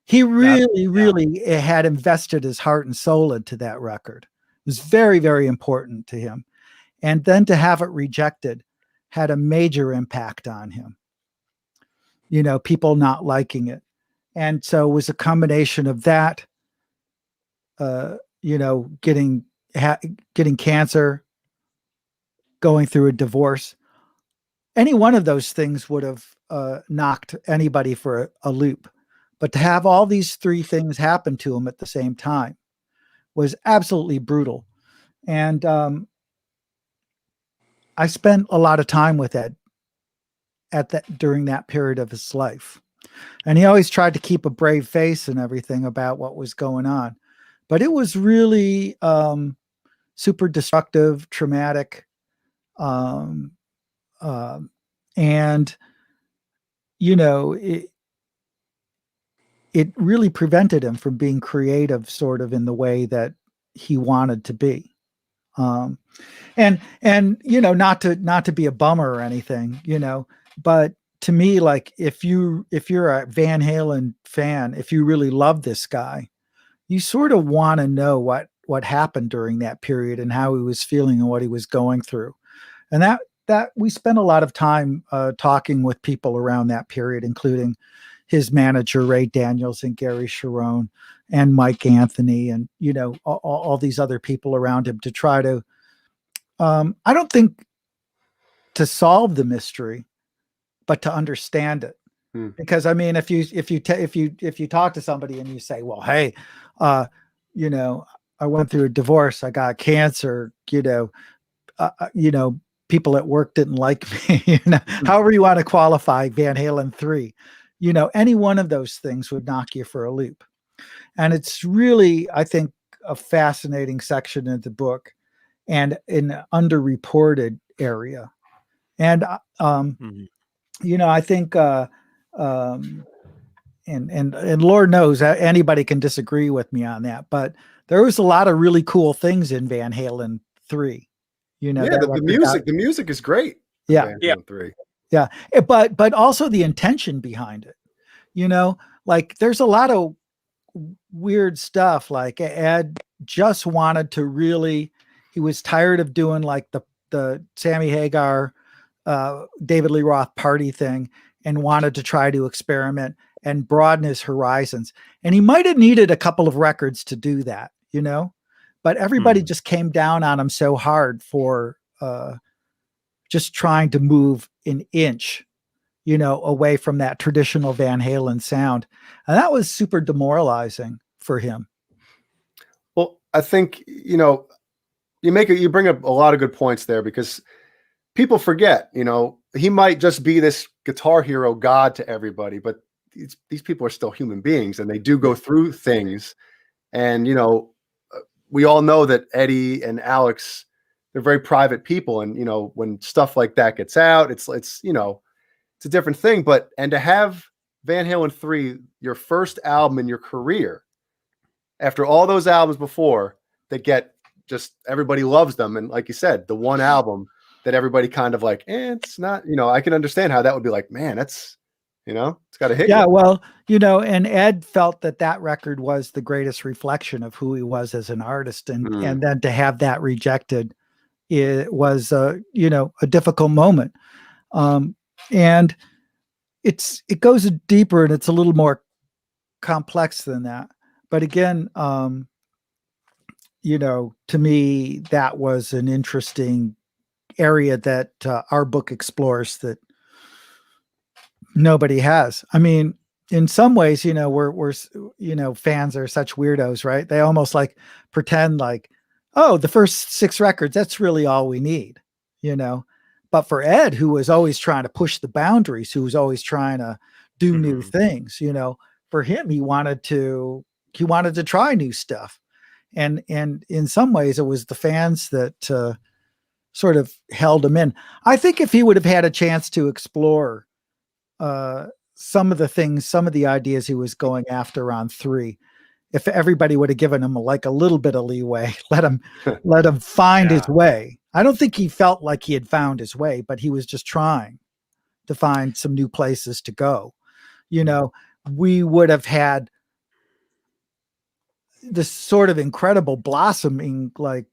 He really had invested his heart and soul into that record. It was very, very important to him. And then to have it rejected had a major impact on him. People not liking it. And so it was a combination of that, getting cancer, going through a divorce. Any one of those things would have knocked anybody for a loop. But to have all these 3 things happen to him at the same time was absolutely brutal. And I spent a lot of time with Ed during that period of his life. And he always tried to keep a brave face and everything about what was going on. But it was really super destructive, traumatic, and it really prevented him from being creative, sort of in the way that he wanted to be. And not to be a bummer or anything, but to me, like if you're a Van Halen fan, if you really love this guy, you sort of want to know what happened during that period and how he was feeling and what he was going through. And that we spent a lot of time talking with people around that period, including his manager, Ray Daniels, and Gary Sharon, and Mike Anthony, and, all these other people around him to try to, I don't think to solve the mystery, but to understand it. Because I mean, if you talk to somebody and you say, well, hey, I went through a divorce, I got cancer, people at work didn't like me, however you want to qualify Van Halen 3, any one of those things would knock you for a loop. And it's really, I think, a fascinating section of the book and an underreported area. And, I think, and Lord knows anybody can disagree with me on that, but there was a lot of really cool things in Van Halen 3. The music is great. Yeah. Van Halen 3. Yeah. But also the intention behind it, like there's a lot of weird stuff. Like Ed just wanted to he was tired of doing like the Sammy Hagar, David Lee Roth party thing, and wanted to try to experiment and broaden his horizons. And he might've needed a couple of records to do that, but everybody just came down on him so hard for just trying to move an inch, away from that traditional Van Halen sound. And that was super demoralizing for him. Well, I think, you bring up a lot of good points there, because people forget, he might just be this guitar hero god to everybody, but these people are still human beings and they do go through things. And, we all know that Eddie and Alex, they're very private people. And, when stuff like that gets out, it's a different thing. And to have Van Halen 3, your first album in your career, after all those albums before that get just, everybody loves them. And like you said, the one album that everybody kind of like, it's not, I can understand how that would be like, man, that's, it's got to hit. Yeah. you. Well, and Ed felt that record was the greatest reflection of who he was as an artist. And then to have that rejected, it was, a difficult moment. And it goes deeper and it's a little more complex than that. But again, to me, that was an interesting area that our book explores that nobody has. I mean, in some ways, we're fans are such weirdos, right? They almost like pretend like, oh, the first 6 records, that's really all we need, But for Ed, who was always trying to push the boundaries, who was always trying to do new things, for him, he wanted to try new stuff. And in some ways it was the fans that sort of held him in. I think if he would have had a chance to explore some of the ideas he was going after on 3, if everybody would have given him like a little bit of leeway, let him find his way. I don't think he felt like he had found his way, but he was just trying to find some new places to go. We would have had this sort of incredible blossoming, like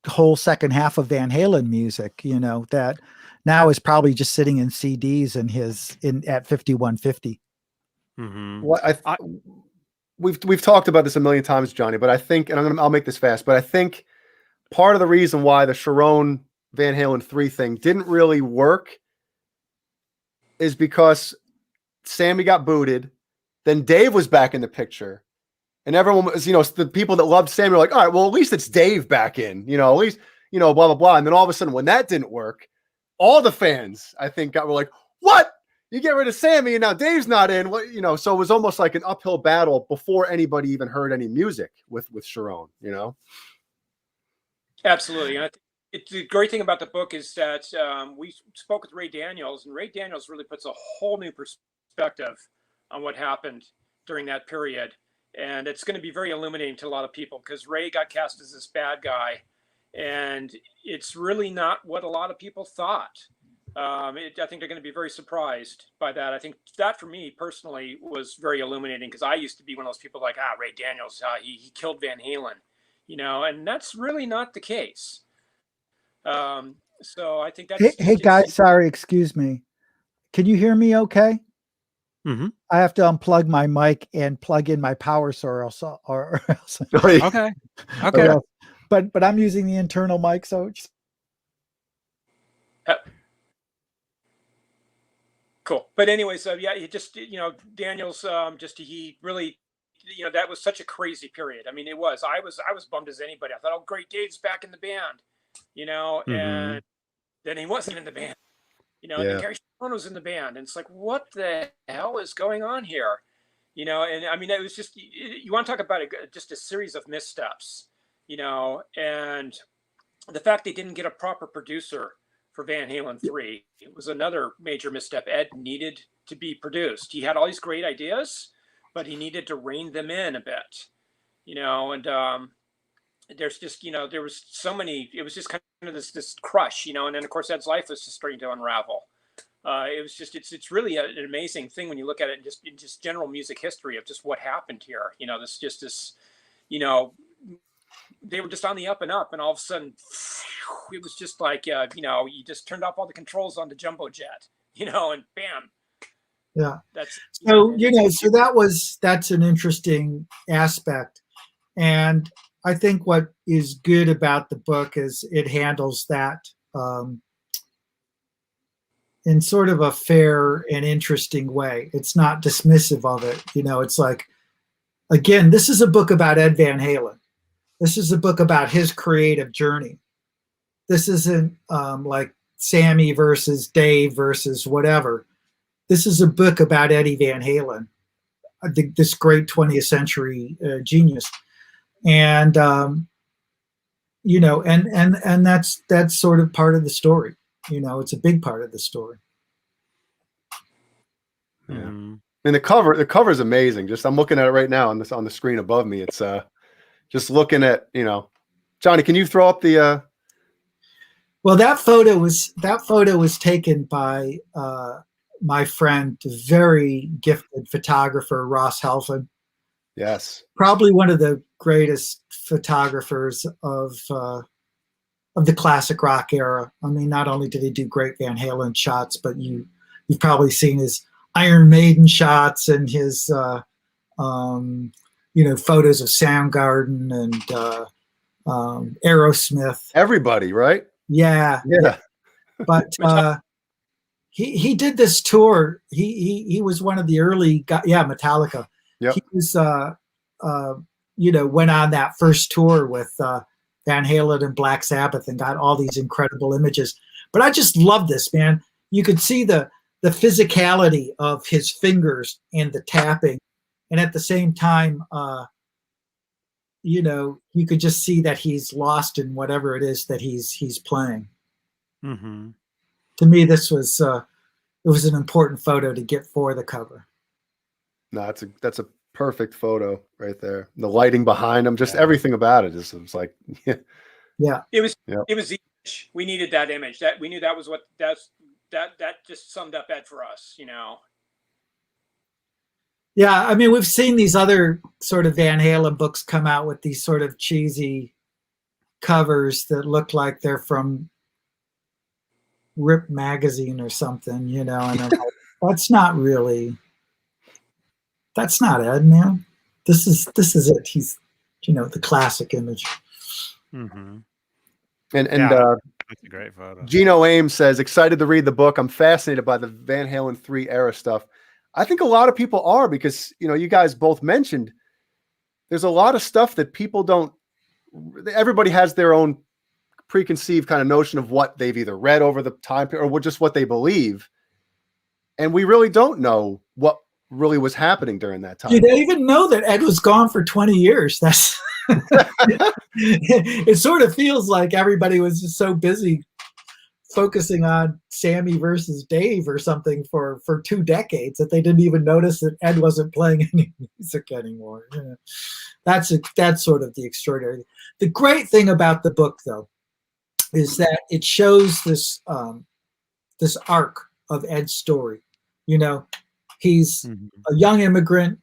whole second half of Van Halen music, that now is probably just sitting in CDs at 5150. Well, we've talked about this a million times, Johnny, but I think, and I'll make this fast, but I think part of the reason why the Sharon Van Halen 3 thing didn't really work is because Sammy got booted, then Dave was back in the picture, and everyone was, the people that loved Sammy were like, all right, well, at least it's Dave back in, at least, blah, blah, blah. And then all of a sudden, when that didn't work, all the fans, I think, were like, what? You get rid of Sammy and now Dave's not in. What, so it was almost like an uphill battle before anybody even heard any music with Sharon, Absolutely. And the great thing about the book is that we spoke with Ray Daniels, and Ray Daniels really puts a whole new perspective on what happened during that period. And it's going to be very illuminating to a lot of people, because Ray got cast as this bad guy, and it's really not what a lot of people thought. I think they're going to be very surprised by that. I think that, for me personally, was very illuminating, because I used to be one of those people like, Ray Daniels, he killed Van Halen, and that's really not the case. So I think that's. Hey guys, sorry, excuse me. Can you hear me okay? Mm-hmm. I have to unplug my mic and plug in my power source or else. Okay. But I'm using the internal mic, so just... Cool. But anyway, so yeah, he just, Daniels, he really, that was such a crazy period. I mean, it was. I was bummed as anybody. I thought, oh, great, Dave's back in the band, and then he wasn't in the band, and then Gary Sharon was in the band, and it's like, what the hell is going on here, and I mean, it was just, you want to talk about just a series of missteps, and the fact they didn't get a proper producer for Van Halen 3, it was another major misstep. Ed needed to be produced. He had all these great ideas, but he needed to rein them in a bit, and there's just, there was so many, it was just kind of this crush, and then of course Ed's life was just starting to unravel. It was just, it's really an amazing thing when you look at it in just general music history of just what happened here. They were just on the up and up, and all of a sudden it was just like, you just turned off all the controls on the jumbo jet, and bam. Yeah. That's that's an interesting aspect. And I think what is good about the book is it handles that in sort of a fair and interesting way. It's not dismissive of it. It's like, again, this is a book about Ed Van Halen. This is a book about his creative journey. This isn't like Sammy versus Dave versus whatever. This is a book about Eddie Van Halen, I think this great 20th century genius. And, and that's sort of part of the story. It's a big part of the story. Yeah. And the cover is amazing. Just, I'm looking at it right now on the screen above me. It's just looking at, Johnny, can you throw up the Well, that photo was taken by my friend, very gifted photographer, Ross Helfand. Yes. Probably one of the greatest photographers of the classic rock era. I mean, not only did he do great Van Halen shots, but you've probably seen his Iron Maiden shots and his photos of Soundgarden and Aerosmith. Everybody, right? Yeah. But he did this tour. He was one of the early guys. Yeah, Metallica. Yep. He was went on that first tour with Van Halen and Black Sabbath and got all these incredible images. But I just love this, man. You could see the physicality of his fingers and the tapping, and at the same time, you could just see that he's lost in whatever it is that he's playing. Mm-hmm. To me, this was it was an important photo to get for the cover. No, that's a perfect photo right there. The lighting behind him, just everything about it. It was like, yeah. It was the image. We needed that image. That we knew that was that just summed up Ed for us, Yeah, I mean, we've seen these other sort of Van Halen books come out with these sort of cheesy covers that look like they're from Rip magazine or something, and I'm like, that's not Ed, man. This is it. He's, the classic image. Mm-hmm. And that's a great photo. Gino Ames says, excited to read the book. I'm fascinated by the Van Halen 3 era stuff. I think a lot of people are, because, you guys both mentioned there's a lot of stuff that people don't, everybody has their own preconceived kind of notion of what they've either read over the time period or just what they believe. And we really don't know what really was happening during that time. You didn't even know that Ed was gone for 20 years. That's It sort of feels like everybody was just so busy focusing on Sammy versus Dave or something for 2 decades that they didn't even notice that Ed wasn't playing any music anymore. That's sort of the extraordinary. The great thing about the book, though, is that it shows this this arc of Ed's story. He's a young immigrant,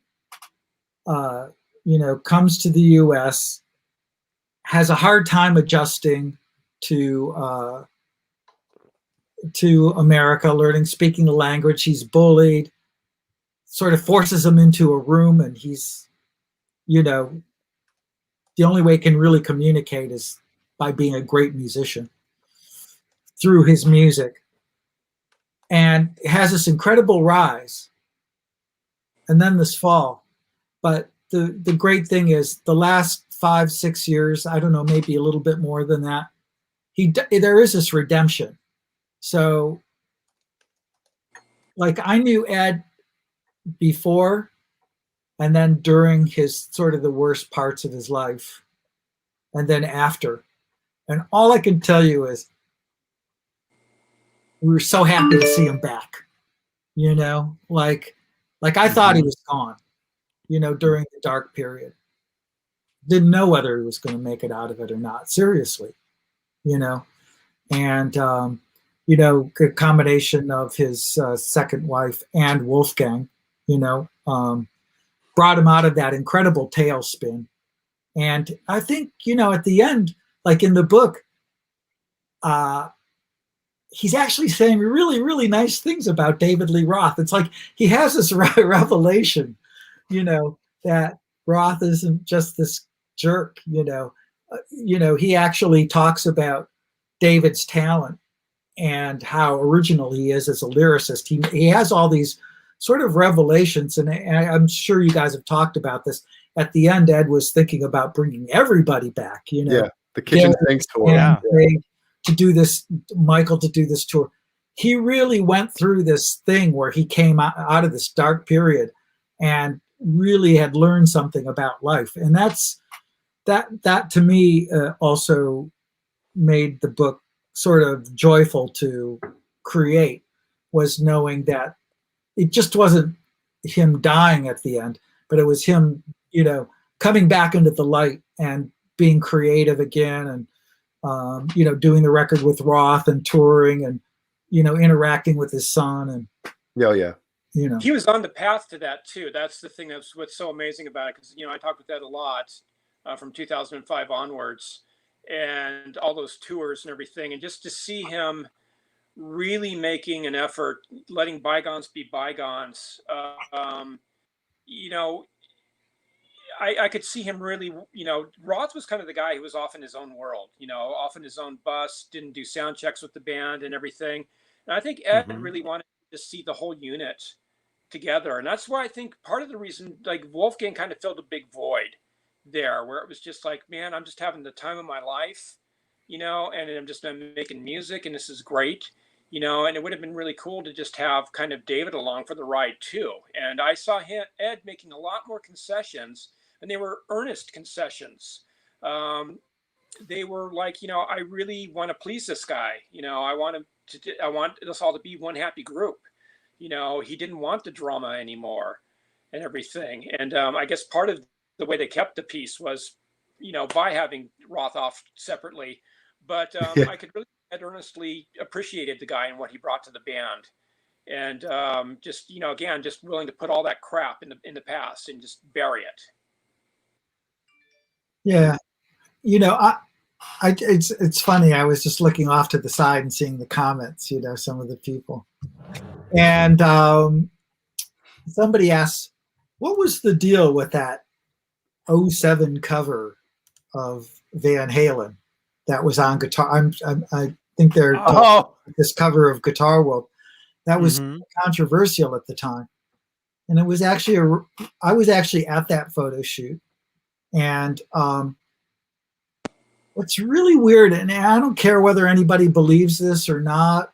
comes to the U.S., has a hard time adjusting to America, speaking the language. He's bullied, sort of forces him into a room, and he's, the only way he can really communicate is by being a great musician through his music, and has this incredible rise, and then this fall. But the great thing is the last 5-6 years, I don't know, maybe a little bit more than that, there is this redemption. So, like, I knew Ed before and then during his sort of the worst parts of his life, and then after. And all I can tell you is we were so happy to see him back. Like I thought he was gone, during the dark period. Didn't know whether he was going to make it out of it or not, seriously, and a combination of his second wife and Wolfgang, brought him out of that incredible tailspin. And I think, at the end, like in the book, he's actually saying really, really nice things about David Lee Roth. It's like he has this revelation, that Roth isn't just this jerk, he actually talks about David's talent and how original he is as a lyricist. He has all these sort of revelations, and I'm sure you guys have talked about this. At the end, Ed was thinking about bringing everybody back, Yeah, the Kitchen Sinks tour. To do this, Michael to do this tour. He really went through this thing where he came out of this dark period and really had learned something about life. And that to me also made the book sort of joyful to create, was knowing that it just wasn't him dying at the end, but it was him, coming back into the light and being creative again, and doing the record with Roth and touring and interacting with his son. And he was on the path to that too. That's the thing that's what's so amazing about it, because I talked with Ed a lot from 2005 onwards, and all those tours and everything, and just to see him really making an effort, letting bygones be bygones. I could see him really, Roth was kind of the guy who was off in his own world, off in his own bus, didn't do sound checks with the band and everything. And I think Ed really wanted to see the whole unit together. And that's why I think part of the reason, like, Wolfgang kind of filled a big void there, where it was just like, man, I'm just having the time of my life, and I'm just making music, and this is great, and it would have been really cool to just have kind of David along for the ride too. And I saw Ed making a lot more concessions, and they were earnest concessions. They were like, I really want to please this guy. I want us all to be one happy group. He didn't want the drama anymore and everything. And I guess part of the way they kept the peace was, by having Roth off separately. But I could really earnestly appreciated the guy and what he brought to the band. And just, again, just willing to put all that crap in the past and just bury it. Yeah. It's funny. I was just looking off to the side and seeing the comments, some of the people. And somebody asked, what was the deal with that 07 cover of Van Halen that was on Guitar? I think they're this cover of Guitar World that was controversial at the time. And it was actually I was actually at that photo shoot. And what's really weird, and I don't care whether anybody believes this or not,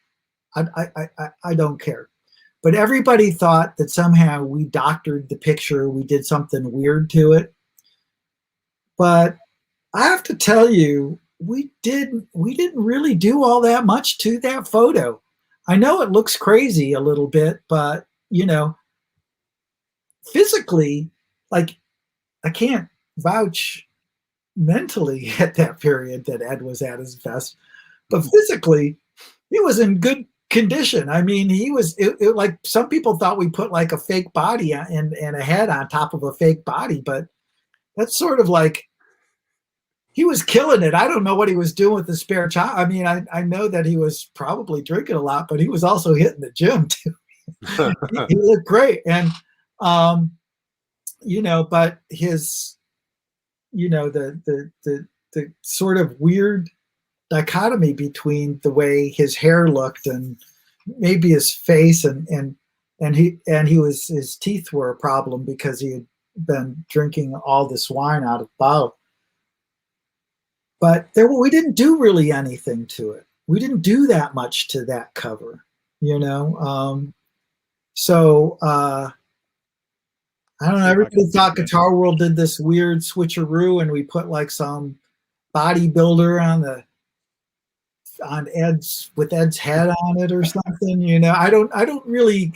I don't care. But everybody thought that somehow we doctored the picture, we did something weird to it. But I have to tell you, we didn't really do all that much to that photo. I know it looks crazy a little bit, but physically, like, I can't vouch mentally at that period that Ed was at his best, but physically, he was in good condition. I mean, he was like, some people thought we put like a fake body and a head on top of a fake body, but that's sort of like, he was killing it. I don't know what he was doing with the spare time. I mean, I know that he was probably drinking a lot, but he was also hitting the gym too. He looked great. And, but his, the sort of weird dichotomy between the way his hair looked and maybe his face and his teeth were a problem because he had been drinking all this wine out of bottle. But we didn't do really anything to it. We didn't do that much to that cover, So I don't know. Everybody thought Guitar World did this weird switcheroo, and we put like some bodybuilder on Ed's head on it or something.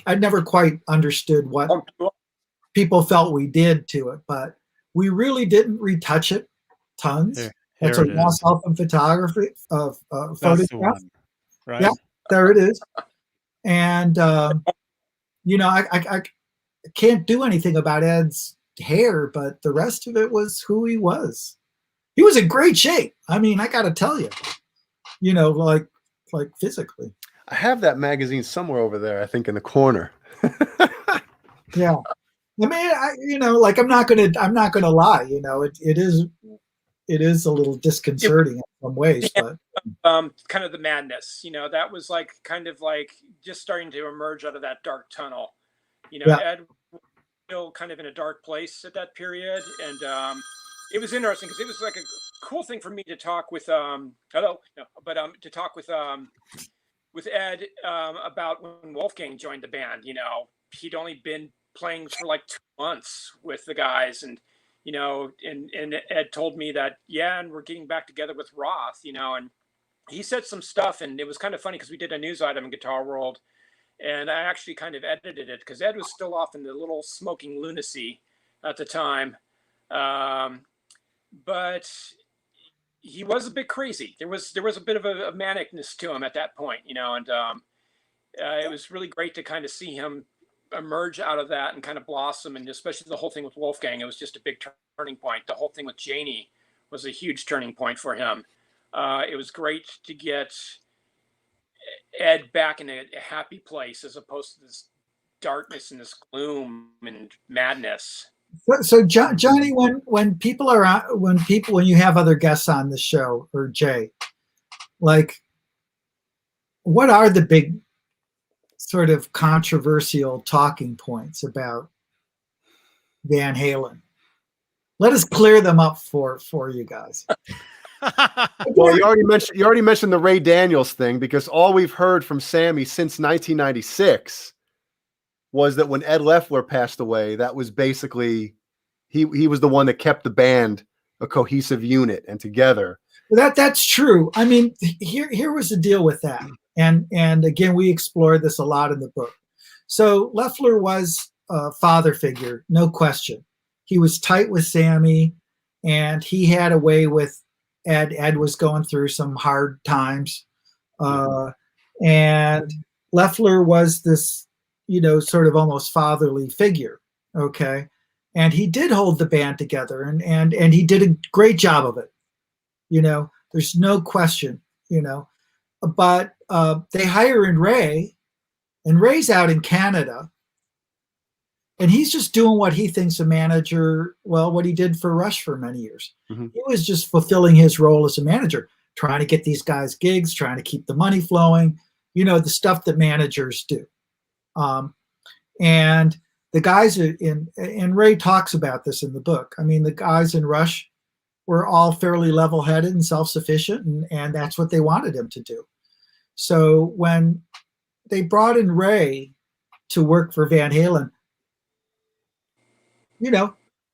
I never quite understood what people felt we did to it, but we really didn't retouch it tons. That's a raw self-and photography of photograph. Right? Yeah, there it is. And I can't do anything about Ed's hair, but the rest of it was who he was. He was in great shape. I mean, I got to tell you, like physically. I have that magazine somewhere over there, I think in the corner. Yeah. I mean, I'm not gonna lie, it is a little disconcerting in some ways, but kind of the madness, that was like kind of like just starting to emerge out of that dark tunnel. Ed was still kind of in a dark place at that period, and it was interesting because it was like a cool thing for me to talk with to talk with Ed about when Wolfgang joined the band. He'd only been playing for like 2 months with the guys, and and Ed told me that, and we're getting back together with Roth, and he said some stuff, and it was kind of funny because we did a news item in Guitar World, and I actually kind of edited it because Ed was still off in the little smoking lunacy at the time, but he was a bit crazy. There was a bit of a manicness to him at that point, and it was really great to kind of see him emerge out of that and kind of blossom, and especially the whole thing with Wolfgang, it was just a big turning point. The whole thing with Janie was a huge turning point for him. It was great to get Ed back in a happy place as opposed to this darkness and this gloom and madness. So Johnny, when you have other guests on the show, or Jay, like, what are the big sort of controversial talking points about Van Halen? Let us clear them up for you guys. Well, you already mentioned the Ray Daniels thing, because all we've heard from Sammy since 1996 was that when Ed Loeffler passed away, that was basically he was the one that kept the band a cohesive unit and together. That's true. I mean, here was the deal with that. And again, we explore this a lot in the book. So Loeffler was a father figure, no question. He was tight with Sammy, and he had a way with Ed. Ed was going through some hard times. And Loeffler was this, sort of almost fatherly figure. Okay. And he did hold the band together, and he did a great job of it. There's no question, but they hire in Ray, and Ray's out in Canada, and he's just doing what he thinks a manager, what he did for Rush for many years. Mm-hmm. He was just fulfilling his role as a manager, trying to get these guys gigs, trying to keep the money flowing, the stuff that managers do. And the guys and Ray talks about this in the book. I mean, the guys in Rush were all fairly level-headed and self-sufficient, and that's what they wanted him to do. So when they brought in Ray to work for Van Halen,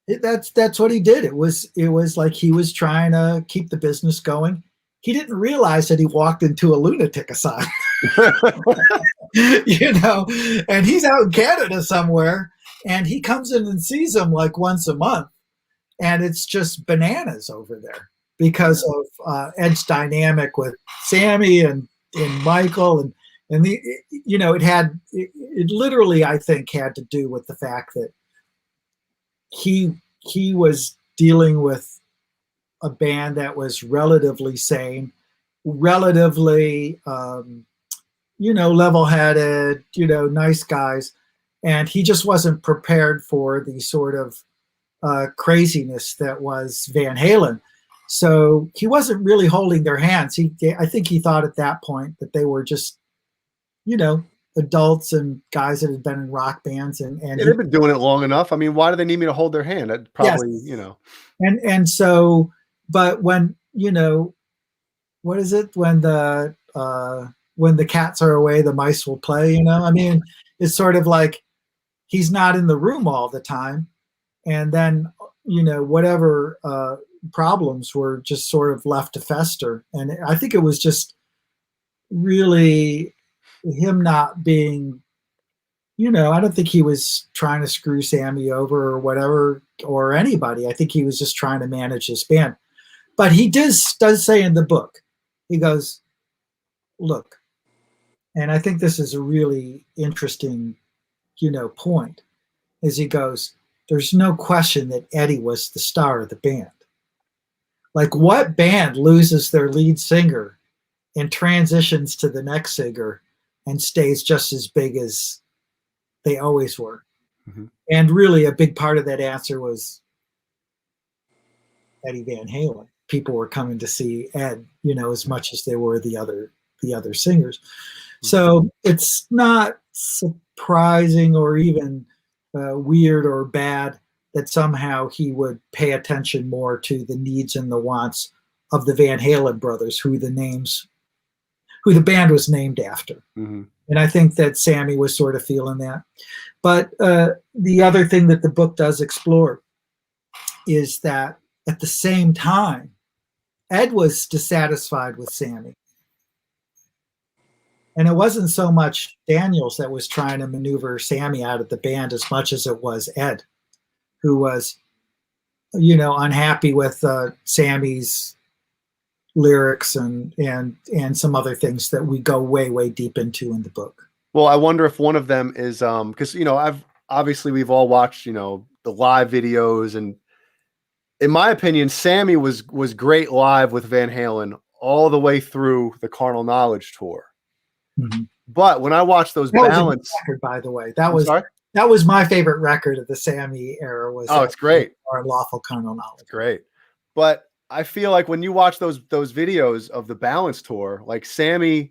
That's what he did. It was like he was trying to keep the business going. He didn't realize that he walked into a lunatic asylum. And he's out in Canada somewhere, and he comes in and sees him like once a month, and it's just bananas over there because of Ed's dynamic with Sammy and Michael, and it literally, I think, had to do with the fact that he was dealing with a band that was relatively sane, relatively level-headed, nice guys, and he just wasn't prepared for the sort of craziness that was Van Halen. So he wasn't really holding their hands. I think he thought at that point that they were just, adults and guys that had been in rock bands, and they've been doing it long enough. I mean, why do they need me to hold their hand? That probably, yes. And so, but when what is it when the cats are away, the mice will play. I mean, it's sort of like he's not in the room all the time, and then whatever problems were just sort of left to fester. And I think it was just really him not being, I don't think he was trying to screw Sammy over or whatever, or anybody. I think he was just trying to manage his band. But he does say in the book, he goes, look, and I think this is a really interesting, point, is he goes, there's no question that Eddie was the star of the band. Like, what band loses their lead singer and transitions to the next singer and stays just as big as they always were? Mm-hmm. And really a big part of that answer was Eddie Van Halen. People were coming to see Ed, as much as they were the other singers. Mm-hmm. So it's not surprising or even weird or bad that somehow he would pay attention more to the needs and the wants of the Van Halen brothers, who the band was named after. Mm-hmm. And I think that Sammy was sort of feeling that. But the other thing that the book does explore is that at the same time, Ed was dissatisfied with Sammy. And it wasn't so much Daniels that was trying to maneuver Sammy out of the band as much as it was Ed, who was, unhappy with Sammy's lyrics and some other things that we go way, way deep into in the book. Well, I wonder if one of them is because we've all watched the live videos, and in my opinion, Sammy was great live with Van Halen all the way through the Carnal Knowledge tour. Mm-hmm. But when I watched those balance record, by the way, that was my favorite record of the Sammy era. It's great. Or Lawful Carnal Knowledge. It's great. But I feel like when you watch those videos of the balance tour, like Sammy,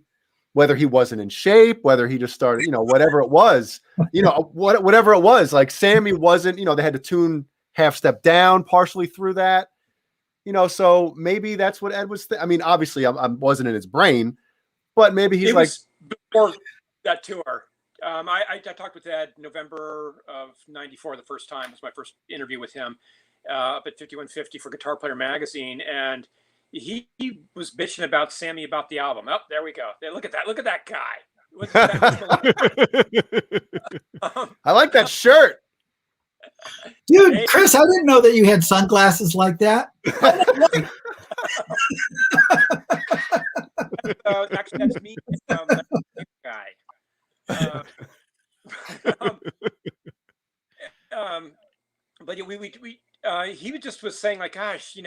whether he wasn't in shape, whether he just started, whatever it was, whatever it was, like Sammy wasn't, they had to tune half step down partially through that, so maybe that's what Ed was. I mean, obviously I wasn't in his brain, but maybe he's before that tour. I talked with Ed November of '94. The first time, it was my first interview with him up at 5150 for Guitar Player magazine, and he was bitching about Sammy about the album. Oh, there we go. Look at that guy. I like that shirt, dude. Hey, Chris, I didn't know that you had sunglasses like that. Actually, that's me. That guy. But he just was saying, like, gosh,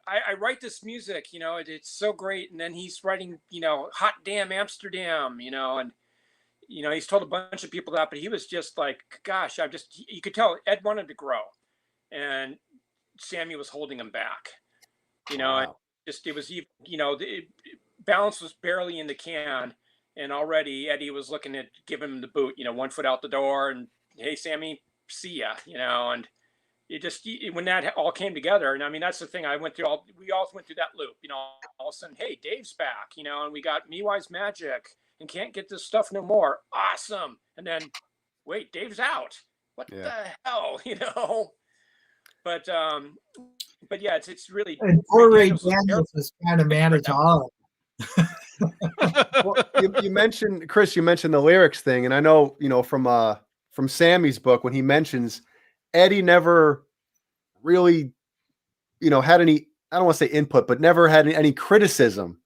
I write this music, it's so great, and then he's writing, Hot Damn Amsterdam, and he's told a bunch of people that, but he was just like, gosh, you could tell Ed wanted to grow, and Sammy was holding him back, Wow. it was, balance was barely in the can, and already Eddie was looking at give him the boot, 1 foot out the door, and hey, Sammy, see ya, and when that all came together, and I mean, that's the thing we all went through that loop, all of a sudden, hey, Dave's back, and we got Me-Wise Magic and Can't Get This Stuff No More. Awesome. And then, wait, Dave's out. What the hell, but yeah, it's really. And poor Ray Daniels Daniels was trying to manage all of Well, you mentioned, Chris, you mentioned the lyrics thing, and I know, from Sammy's book, when he mentions Eddie never really, had any, I don't want to say input, but never had any criticism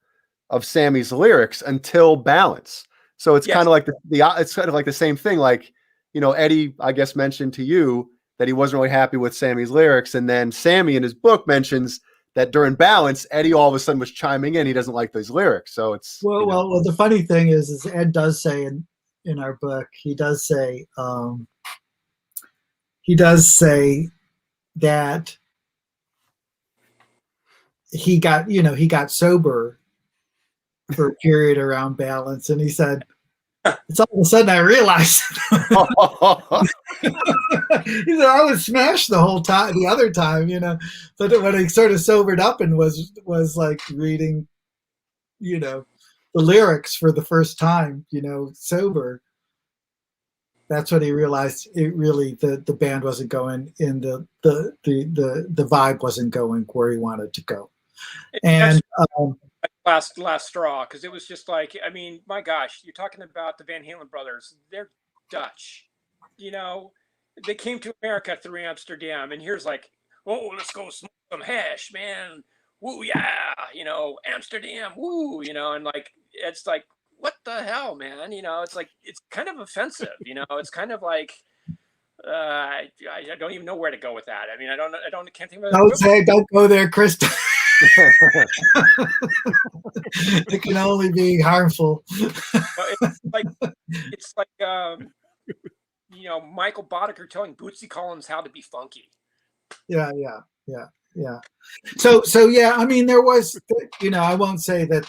of Sammy's lyrics until Balance. So it's kind of like it's kind of like the same thing. Like, Eddie, I guess, mentioned to you that he wasn't really happy with Sammy's lyrics. And then Sammy in his book mentions that during Balance, Eddie all of a sudden was chiming in. He doesn't like those lyrics. So it's well, the funny thing is Ed does say in our book, he does say that he got sober for a period around Balance, and he said, it's all of a sudden I realized. He said, I was smashed the whole time, the other time, but when he sort of sobered up and was like reading, the lyrics for the first time, sober, that's when he realized it really, the band wasn't going in the vibe wasn't going where he wanted to go. And last straw, because it was just like, I mean, my gosh, you're talking about the Van Halen brothers. They're Dutch, they came to America through Amsterdam, and here's like, oh, let's go smoke some hash, man. Woo, yeah, Amsterdam, woo, and like, it's like, what the hell, man? It's like, it's kind of offensive, it's kind of like, I don't even know where to go with that. I mean, can't think of it. Don't go there, Chris. It can only be harmful. It's like Michael Boddicker telling Bootsy Collins how to be funky. Yeah. So yeah, I mean, there was, I won't say that,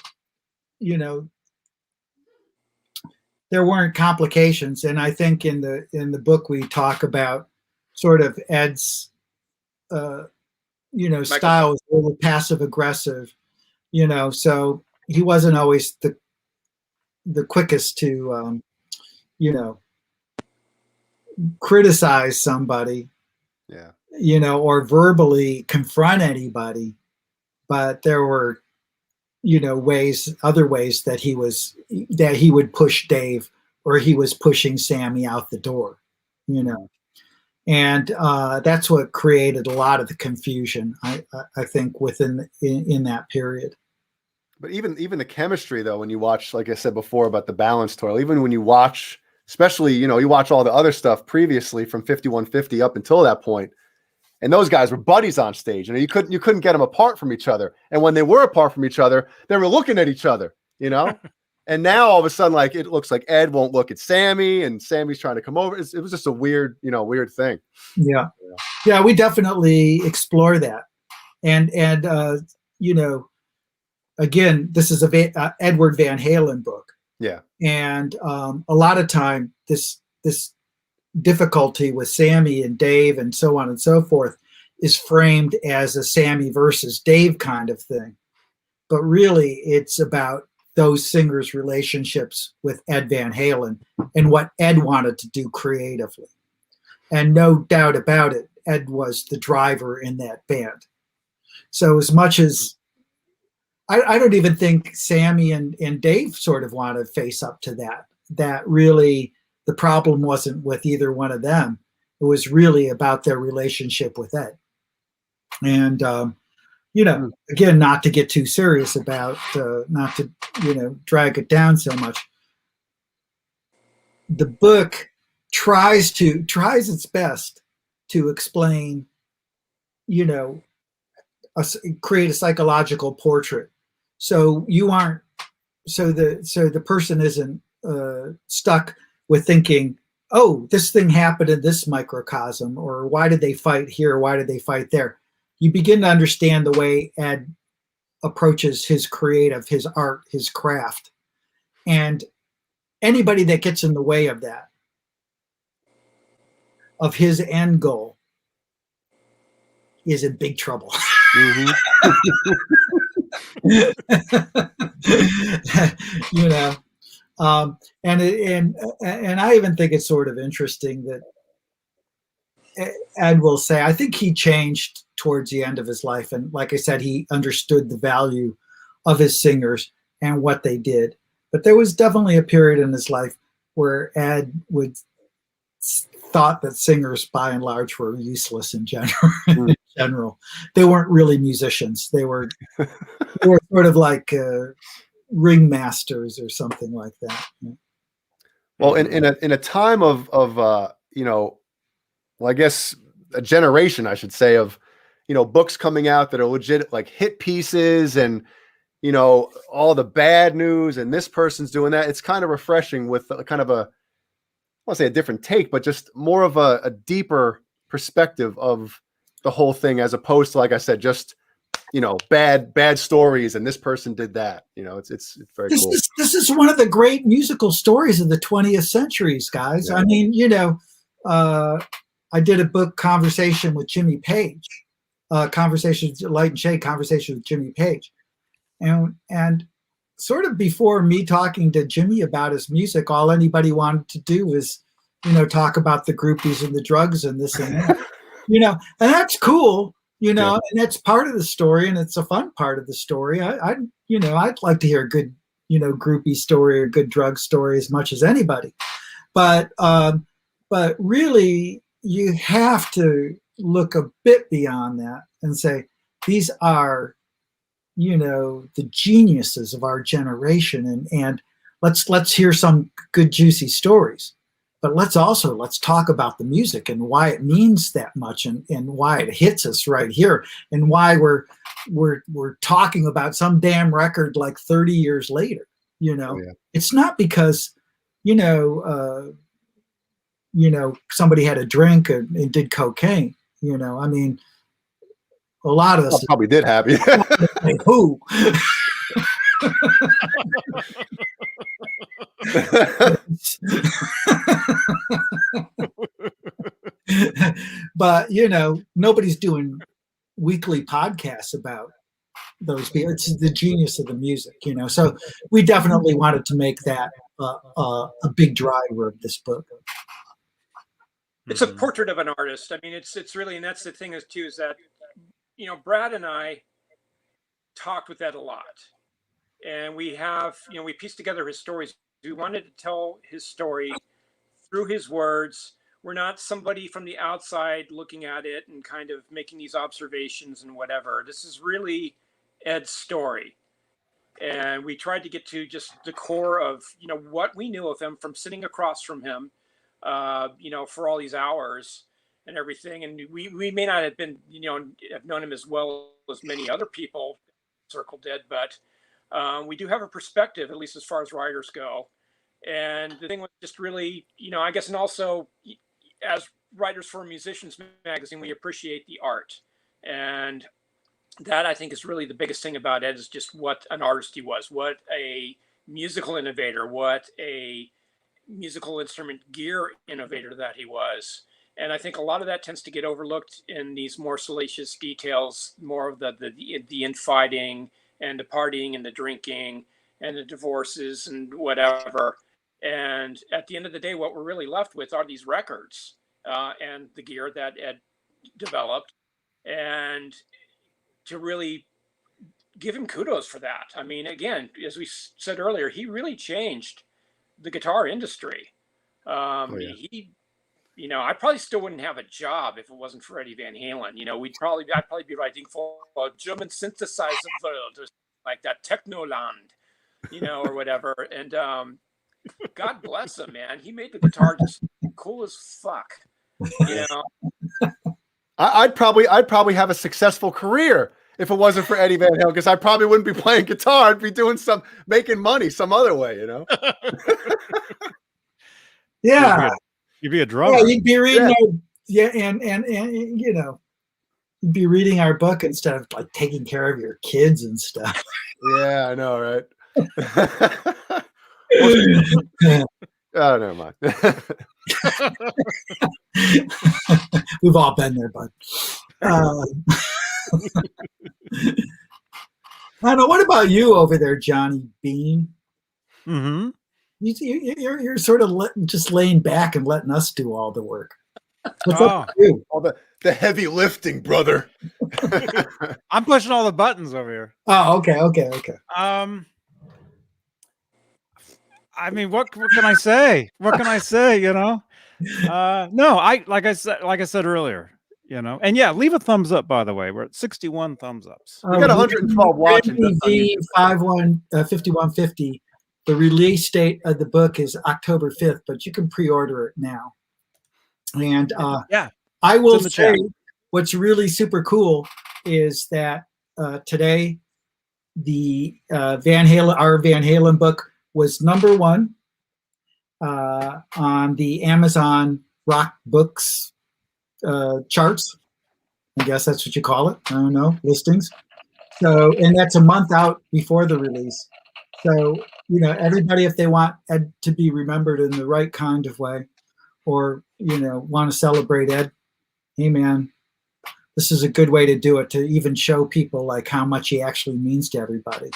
there weren't complications, and I think in the book we talk about sort of Ed's style was a little passive aggressive, so he wasn't always the quickest to criticize somebody, or verbally confront anybody, but there were other ways that he would push Dave, or he was pushing Sammy out the door, and that's what created a lot of the confusion, I think, in that period. But even the chemistry, though, when you watch, like I said before about the Balance tour, even when you watch, especially, you watch all the other stuff previously from 5150 up until that point, and those guys were buddies on stage. You couldn't get them apart from each other. And when they were apart from each other, they were looking at each other, And now all of a sudden, like, it looks like Ed won't look at Sammy, and Sammy's trying to come over. It was just a weird thing. Yeah, we definitely explore that. And again, this is a Edward Van Halen book. Yeah. And a lot of time, this difficulty with Sammy and Dave and so on and so forth is framed as a Sammy versus Dave kind of thing. But really, it's about those singers' relationships with Ed Van Halen and what Ed wanted to do creatively. And no doubt about it, Ed was the driver in that band. So as much as I don't even think Sammy and Dave sort of want to face up to that really the problem wasn't with either one of them. It was really about their relationship with Ed. And, again, not to get too serious about, not to, drag it down so much. The book tries its best to explain, create a psychological portrait. So the person isn't stuck with thinking, oh, this thing happened in this microcosm, or why did they fight here? Why did they fight there? You begin to understand the way Ed approaches his creative, his art, his craft. And anybody that gets in the way of that, of his end goal, is in big trouble. Mm-hmm. And I even think it's sort of interesting that Ed will say, I think he changed towards the end of his life. And like I said, he understood the value of his singers and what they did. But there was definitely a period in his life where Ed would thought that singers by and large were useless in general. They weren't really musicians. They were sort of like ringmasters or something like that. Well, in a time of you know, well, I guess a generation, I should say, of, you know, books coming out that are legit like hit pieces, and, you know, all the bad news and this person's doing that. It's kind of refreshing with a kind of a, I won't say a different take, but just more of a deeper perspective of the whole thing, as opposed to, like I said, just, you know, bad stories and this person did that. You know, it's very cool. This is one of the great musical stories of the 20th centuries, guys. Yeah. I mean, you know, I did a book conversation with Jimmy Page, Conversations, Light and Shade, Conversation with Jimmy Page. And sort of before me talking to Jimmy about his music, all anybody wanted to do was, you know, talk about the groupies and the drugs and this and that, you know, and that's cool, you know, yeah. And that's part of the story, and it's a fun part of the story. You know, I'd like to hear a good, you know, groupie story or good drug story as much as anybody, but really you have to look a bit beyond that and say, these are, you know, the geniuses of our generation, and let's hear some good juicy stories, but let's talk about the music and why it means that much, and why it hits us right here, and why we're talking about some damn record like 30 years later. You know, oh, yeah. It's not because, you know, somebody had a drink and did cocaine. You know, I mean, a lot of us probably did have you. Who? But, you know, nobody's doing weekly podcasts about those people. It's the genius of the music, you know. So we definitely wanted to make that a big driver of this book. It's a portrait of an artist. I mean, it's really, and that's the thing is too, is that, you know, Brad and I talked with Ed a lot, and we have, you know, we pieced together his stories. We wanted to tell his story through his words. We're not somebody from the outside looking at it and kind of making these observations and whatever. This is really Ed's story. And we tried to get to just the core of, you know, what we knew of him from sitting across from him, you know, for all these hours and everything. And we may not have been, you know, have known him as well as many other people Circle did, but we do have a perspective, at least as far as writers go. And the thing was just really, you know, I guess, and also as writers for Musicians Magazine, we appreciate the art. And that, I think, is really the biggest thing about Ed, is just what an artist he was, what a musical innovator, what a musical instrument gear innovator that he was. And I think a lot of that tends to get overlooked in these more salacious details, more of the infighting and the partying and the drinking and the divorces and whatever. And at the end of the day, what we're really left with are these records and the gear that Ed developed. And to really give him kudos for that. I mean, again, as we said earlier, he really changed the guitar industry. He, you know, I probably still wouldn't have a job if it wasn't for Eddie Van Halen. You know, I'd probably be writing for a German synthesizer world or like that, Technoland, you know, or whatever. And God bless him, man. He made the guitar just cool as fuck. You know, I'd probably have a successful career if it wasn't for Eddie Van Halen, because I probably wouldn't be playing guitar. I'd be doing making money some other way, you know. Yeah. You'd be a drummer. Yeah, you'd be reading and you know, you'd be reading our book instead of like taking care of your kids and stuff. Yeah, I know, right? Oh, never mind. We've all been there, bud. I don't know. What about you over there, Johnny Beane? Mm-hmm. You're sort of just laying back and letting us do all the work. What's Oh, up with you? All the heavy lifting, brother. I'm pushing all the buttons over here. Oh, okay. I mean, what can I say? What can I say? No, like I said earlier, and yeah, leave a thumbs up, by the way. We're at 61 thumbs ups. We got 112 watching. V 5150. The release date of the book is October 5th, but you can pre-order it now. And Yeah, I will the say chat. what's really super cool is that today the our Van Halen book was #1 on the Amazon Rock Books charts. I guess that's what you call it. I don't know, listings. So, and that's a month out before the release. So, everybody, if they want Ed to be remembered in the right kind of way, or, want to celebrate Ed, hey man, this is a good way to do it, to even show people like how much he actually means to everybody.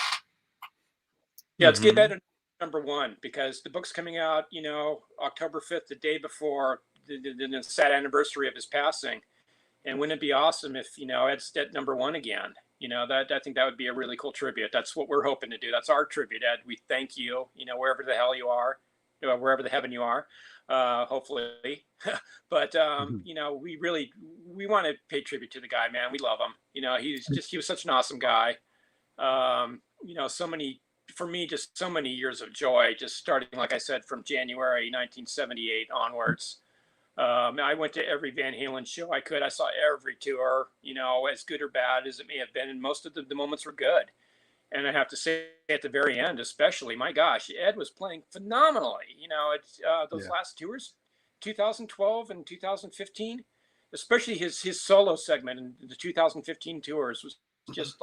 Yeah, it's get that #1 because the book's coming out, October 5th, the day before the sad anniversary of his passing. And wouldn't it be awesome if, Ed's at #1 again? I think that would be a really cool tribute. That's what we're hoping to do. That's our tribute, Ed. We thank you, wherever the hell you are, wherever the heaven you are, hopefully. But, we want to pay tribute to the guy, man. We love him. He was such an awesome guy. For me, just so many years of joy, just starting, like I said, from January 1978 onwards. I went to every Van Halen show I could. I saw every tour, as good or bad as it may have been. And most of the moments were good. And I have to say at the very end, especially, my gosh, Ed was playing phenomenally. Those last tours, 2012 and 2015, especially his solo segment in the 2015 tours was just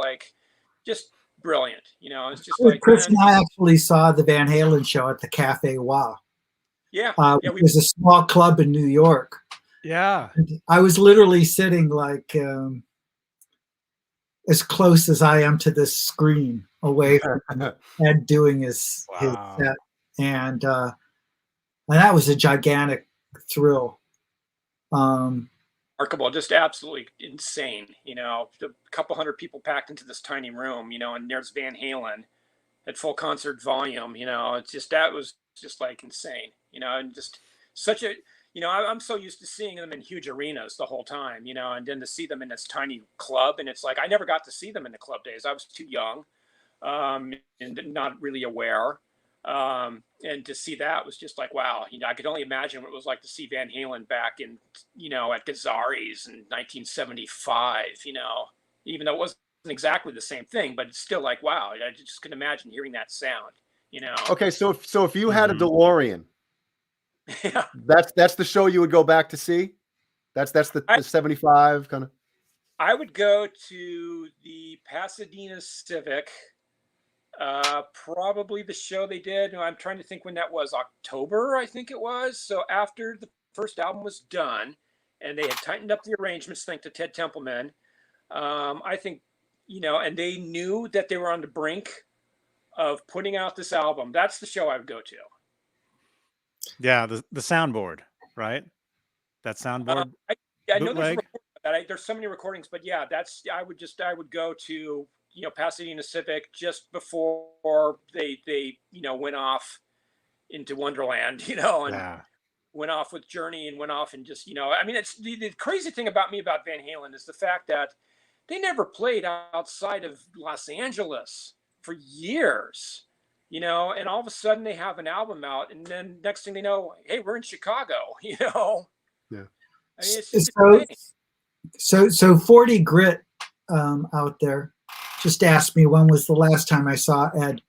brilliant. It's just like, Chris and I actually saw the Van Halen show at the Cafe Wah. Yeah. It was a small club in New York. Yeah. I was literally sitting like as close as I am to this screen away from Ed doing his set. And that was a gigantic thrill. Remarkable, just absolutely insane. A couple hundred people packed into this tiny room, and there's Van Halen at full concert volume. That was just like insane. And just such a, I'm so used to seeing them in huge arenas the whole time, and then to see them in this tiny club. And it's like, I never got to see them in the club days. I was too young and not really aware. And to see that was just like, wow, I could only imagine what it was like to see Van Halen back in, at Gazzari's in 1975, even though it wasn't exactly the same thing, but it's still like, wow, I just couldn't imagine hearing that sound, Okay. So if you had a DeLorean, yeah, that's the show you would go back to see. That's the 75 kind of. I would go to the Pasadena Civic. Probably the show they did. I'm trying to think when that was. October, I think it was. So after the first album was done, and they had tightened up the arrangements, thanks to Ted Templeman. I think, and they knew that they were on the brink of putting out this album. That's the show I would go to. Yeah, the soundboard, right? That soundboard. I know there's so many recordings, but yeah, I would go to Pasadena Civic just before they went off into Wonderland, and went off with Journey and went off and just it's the crazy thing about Van Halen is the fact that they never played outside of Los Angeles for years. And all of a sudden they have an album out, and then next thing they know, hey, we're in Chicago. Yeah. I mean, it's so 40 Grit out there just asked me when was the last time I saw Ed,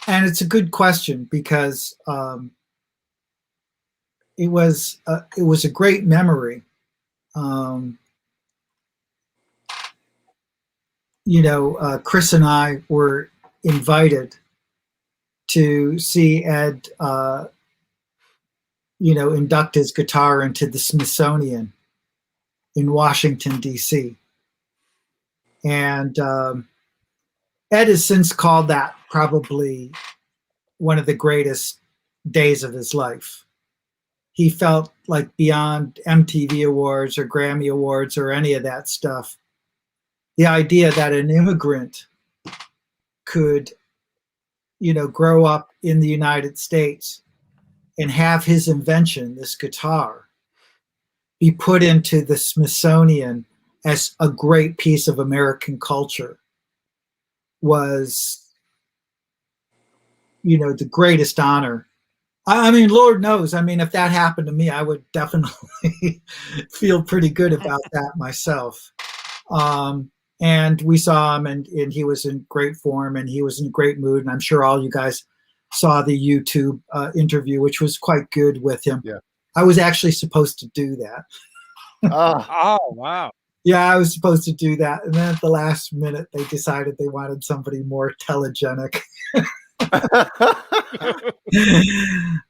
and it's a good question because it was a great memory. Chris and I were invited to see Ed, induct his guitar into the Smithsonian in Washington, D.C. And Ed has since called that probably one of the greatest days of his life. he felt like beyond MTV Awards or Grammy Awards or any of that stuff, the idea that an immigrant could, grow up in the United States and have his invention, this guitar, be put into the Smithsonian as a great piece of American culture was, the greatest honor. I mean, Lord knows. I mean, if that happened to me, I would definitely feel pretty good about that myself. And we saw him, and he was in great form, and he was in great mood. And I'm sure all you guys saw the YouTube interview, which was quite good with him. Yeah. I was actually supposed to do that. Oh, wow. Yeah, I was supposed to do that. And then at the last minute, they decided they wanted somebody more telegenic.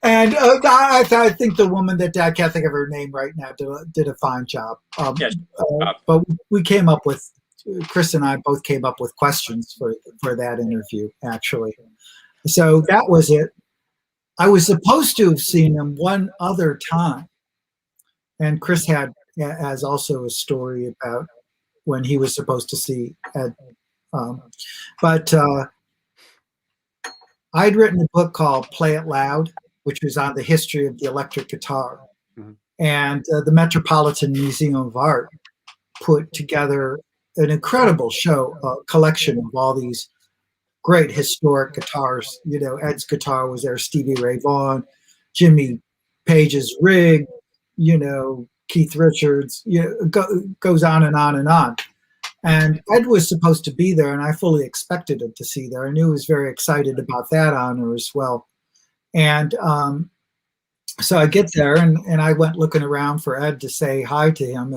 And I think the woman that I can't think of her name right now did a fine job. Yes. But we came up with, Chris and I both came up with questions for that interview, actually. So that was it. I was supposed to have seen him one other time. And Chris has also a story about when he was supposed to see Ed. But I'd written a book called Play It Loud, which was on the history of the electric guitar. Mm-hmm. And the Metropolitan Museum of Art put together an incredible show, collection of all these great historic guitars. Ed's guitar was there, Stevie Ray Vaughan, Jimmy Page's rig, Keith Richards, goes on and on and on. And Ed was supposed to be there, and I fully expected him to see there. I knew he was very excited about that honor as well. And so I get there, and I went looking around for Ed to say hi to him,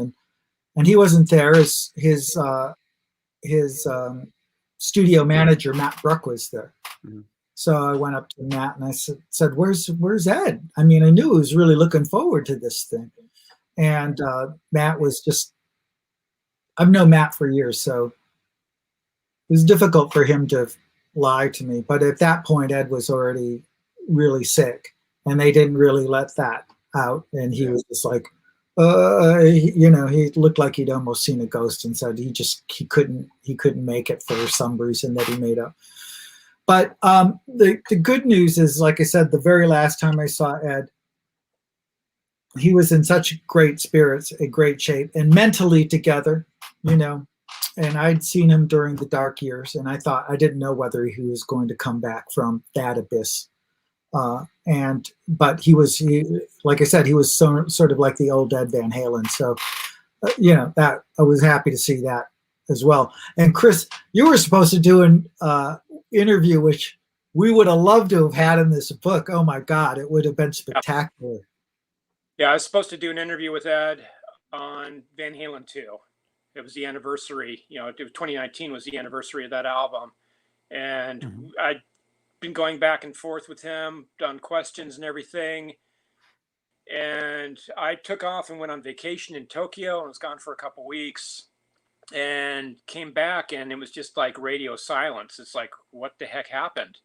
and he wasn't there. His studio manager, Matt Bruck, was there. Mm-hmm. So I went up to Matt and I said, "Where's Ed?" I mean, I knew he was really looking forward to this thing. And Matt was just, I've known Matt for years, so it was difficult for him to lie to me. But at that point, Ed was already really sick, and they didn't really let that out. And he was just like, he looked like he'd almost seen a ghost, and said he couldn't make it for some reason that he made up. But the good news is, like I said, the very last time I saw Ed, he was in such great spirits, a great shape, and mentally together, and I'd seen him during the dark years, and I didn't know whether he was going to come back from that abyss. But like I said, he was sort of like the old Ed Van Halen. So, that I was happy to see that as well. And Chris, you were supposed to do an interview, which we would have loved to have had in this book. Oh my God, it would have been spectacular. Yeah, I was supposed to do an interview with Ed on Van Halen 2. It was the anniversary, 2019 was the anniversary of that album. And I'd been going back and forth with him, done questions and everything. And I took off and went on vacation in Tokyo and was gone for a couple weeks and came back, and it was just like radio silence. It's like, what the heck happened?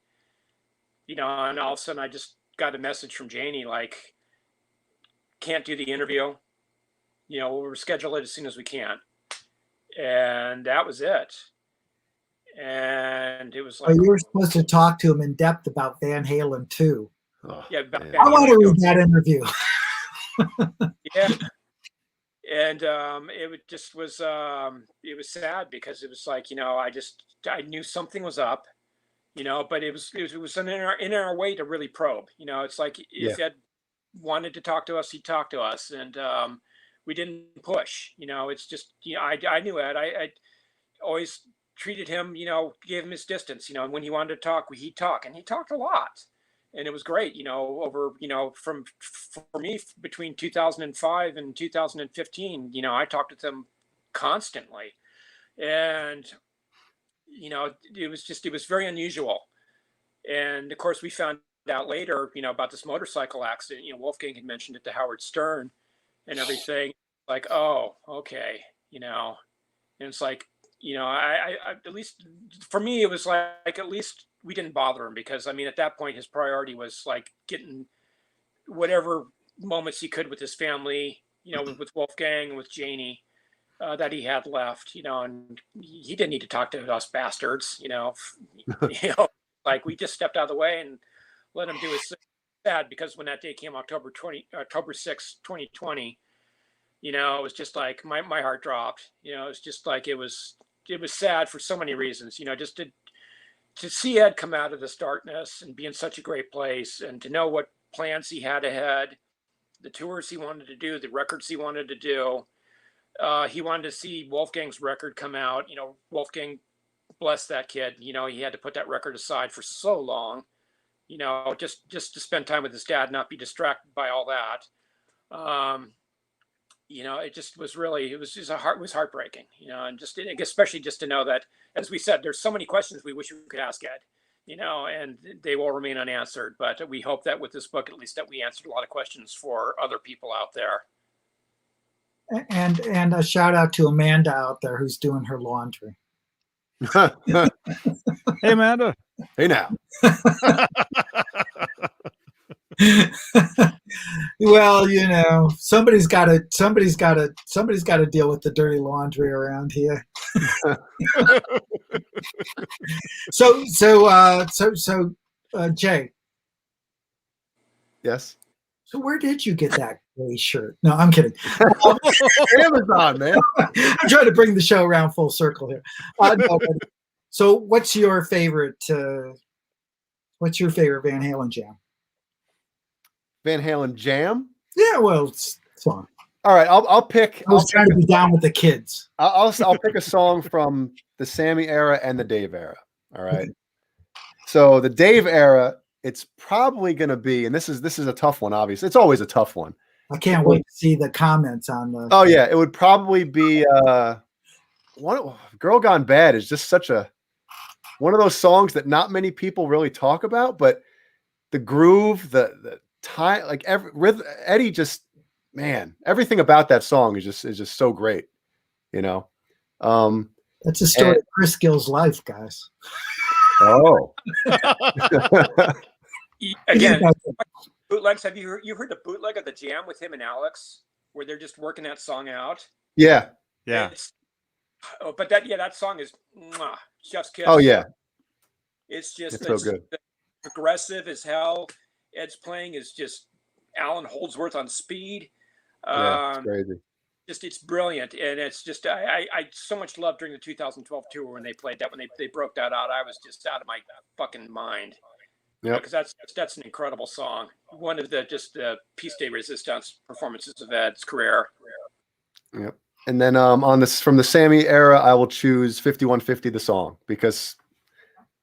And all of a sudden I just got a message from Janie, like, can't do the interview. We'll reschedule it as soon as we can. And that was it. And it was like, you were supposed to talk to him in depth about Van Halen too. Yeah, I want to read that interview. Yeah. And it just was it was sad, because it was like, I knew something was up, but it was in our way to really probe. It's like, if Ed wanted to talk to us, he'd talk to us, and we didn't push. It's just, I knew Ed. I always treated him, gave him his distance. And when he wanted to talk, he'd talk, and he talked a lot, and it was great. Over for me, between 2005 and 2015, I talked with him constantly, and it was very unusual. And of course, we found out later, about this motorcycle accident. Wolfgang had mentioned it to Howard Stern and everything. Like, oh, okay, and it's like, I at least for me, it was like, at least we didn't bother him, because at that point his priority was like getting whatever moments he could with his family, with Wolfgang and with Janie, that he had left, and he didn't need to talk to us bastards, like we just stepped out of the way and let him do his thing. Sad because when that day came, October 6th, 2020, it was just like my heart dropped. It was just like it was sad for so many reasons. Just to see Ed come out of this darkness and be in such a great place, and to know what plans he had ahead, the tours he wanted to do, the records he wanted to do. He wanted to see Wolfgang's record come out. Wolfgang, bless that kid. He had to put that record aside for so long. Just to spend time with his dad, not be distracted by all that. It just was really, it was heartbreaking, and especially just to know that, as we said, there's so many questions we wish we could ask Ed, and they will remain unanswered. But we hope that with this book, at least, that we answered a lot of questions for other people out there. And a shout out to Amanda out there who's doing her laundry. Hey, Amanda. Hey now. Well, somebody's got to deal with the dirty laundry around here. So, Jay. Yes. So where did you get that gray shirt? No, I'm kidding. Amazon, man. I'm trying to bring the show around full circle here. No, so what's your favorite Van Halen jam? Van Halen jam? Yeah, well, it's song. All right, I'll pick. I was trying to be down with the kids. I'll pick a song from the Sammy era and the Dave era. All right. So the Dave era, it's probably going to be, and this is a tough one. Obviously, it's always a tough one. I can't wait to see the comments on the. Oh yeah, it would probably be "Girl Gone Bad" is just such one of those songs that not many people really talk about, but the groove, the time, like Eddie just, man, everything about that song is just so great, That's the story of Chris Gill's life, guys. Oh. Again, bootlegs. Have you heard the bootleg of the jam with him and Alex, where they're just working that song out? Yeah. But that song is chef's kiss. Oh yeah. It's just so good. Progressive as hell. Ed's playing is just Alan Holdsworth on speed. Yeah, it's crazy. It's brilliant, and it's just I so much love during the 2012 tour when they played that, when they broke that out. I was just out of my fucking mind. Yeah, because that's an incredible song. One of the piece de resistance performances of Ed's career. Yep. And then from the Sammy era, I will choose 5150, the song, because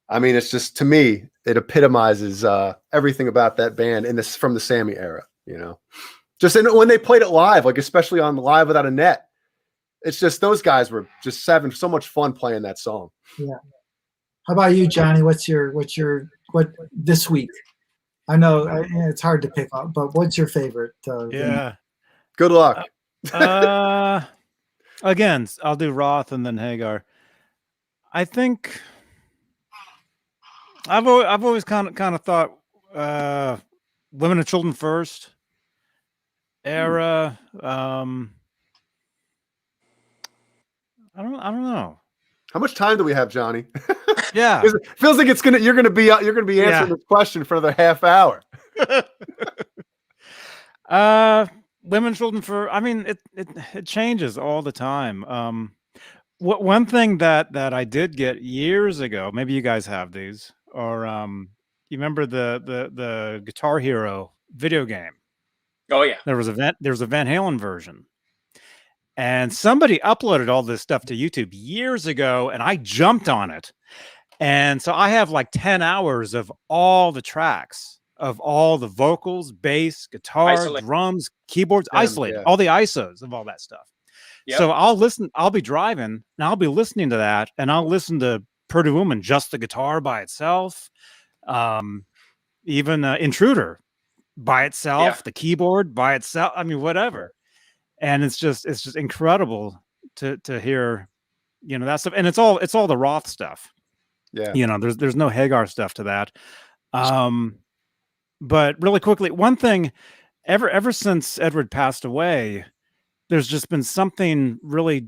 I mean, it's just, to me, it epitomizes everything about that band from the Sammy era, just when they played it live, like especially on Live Without a Net, it's just, those guys were just having so much fun playing that song. Yeah. How about you, Johnny? What this week? I know it's hard to pick up, but what's your favorite? Yeah. Good luck. Again, I'll do Roth and then Hagar. I think I've always kind of thought Women and Children First era. I don't know. How much time do we have, Johnny? Yeah, it feels like you're gonna be answering this question for another half hour. Women, Children for. I mean, it changes all the time. One thing that I did get years ago, maybe you guys have these, or you remember the Guitar Hero video game? Oh yeah, there was a Van Halen version. And somebody uploaded all this stuff to YouTube years ago, and I jumped on it. And so I have like 10 hours of all the tracks, of all the vocals, bass, guitar, drums, keyboards, isolated, all the ISOs of all that stuff. Yep. So I'll be driving, and I'll be listening to that, and I'll listen to Pretty Woman, just the guitar by itself, even Intruder by itself, the keyboard by itself, I mean, whatever. And it's just incredible to hear, that stuff. And it's all the Roth stuff. Yeah. There's no Hagar stuff to that. But really quickly, one thing ever since Edward passed away, there's just been something really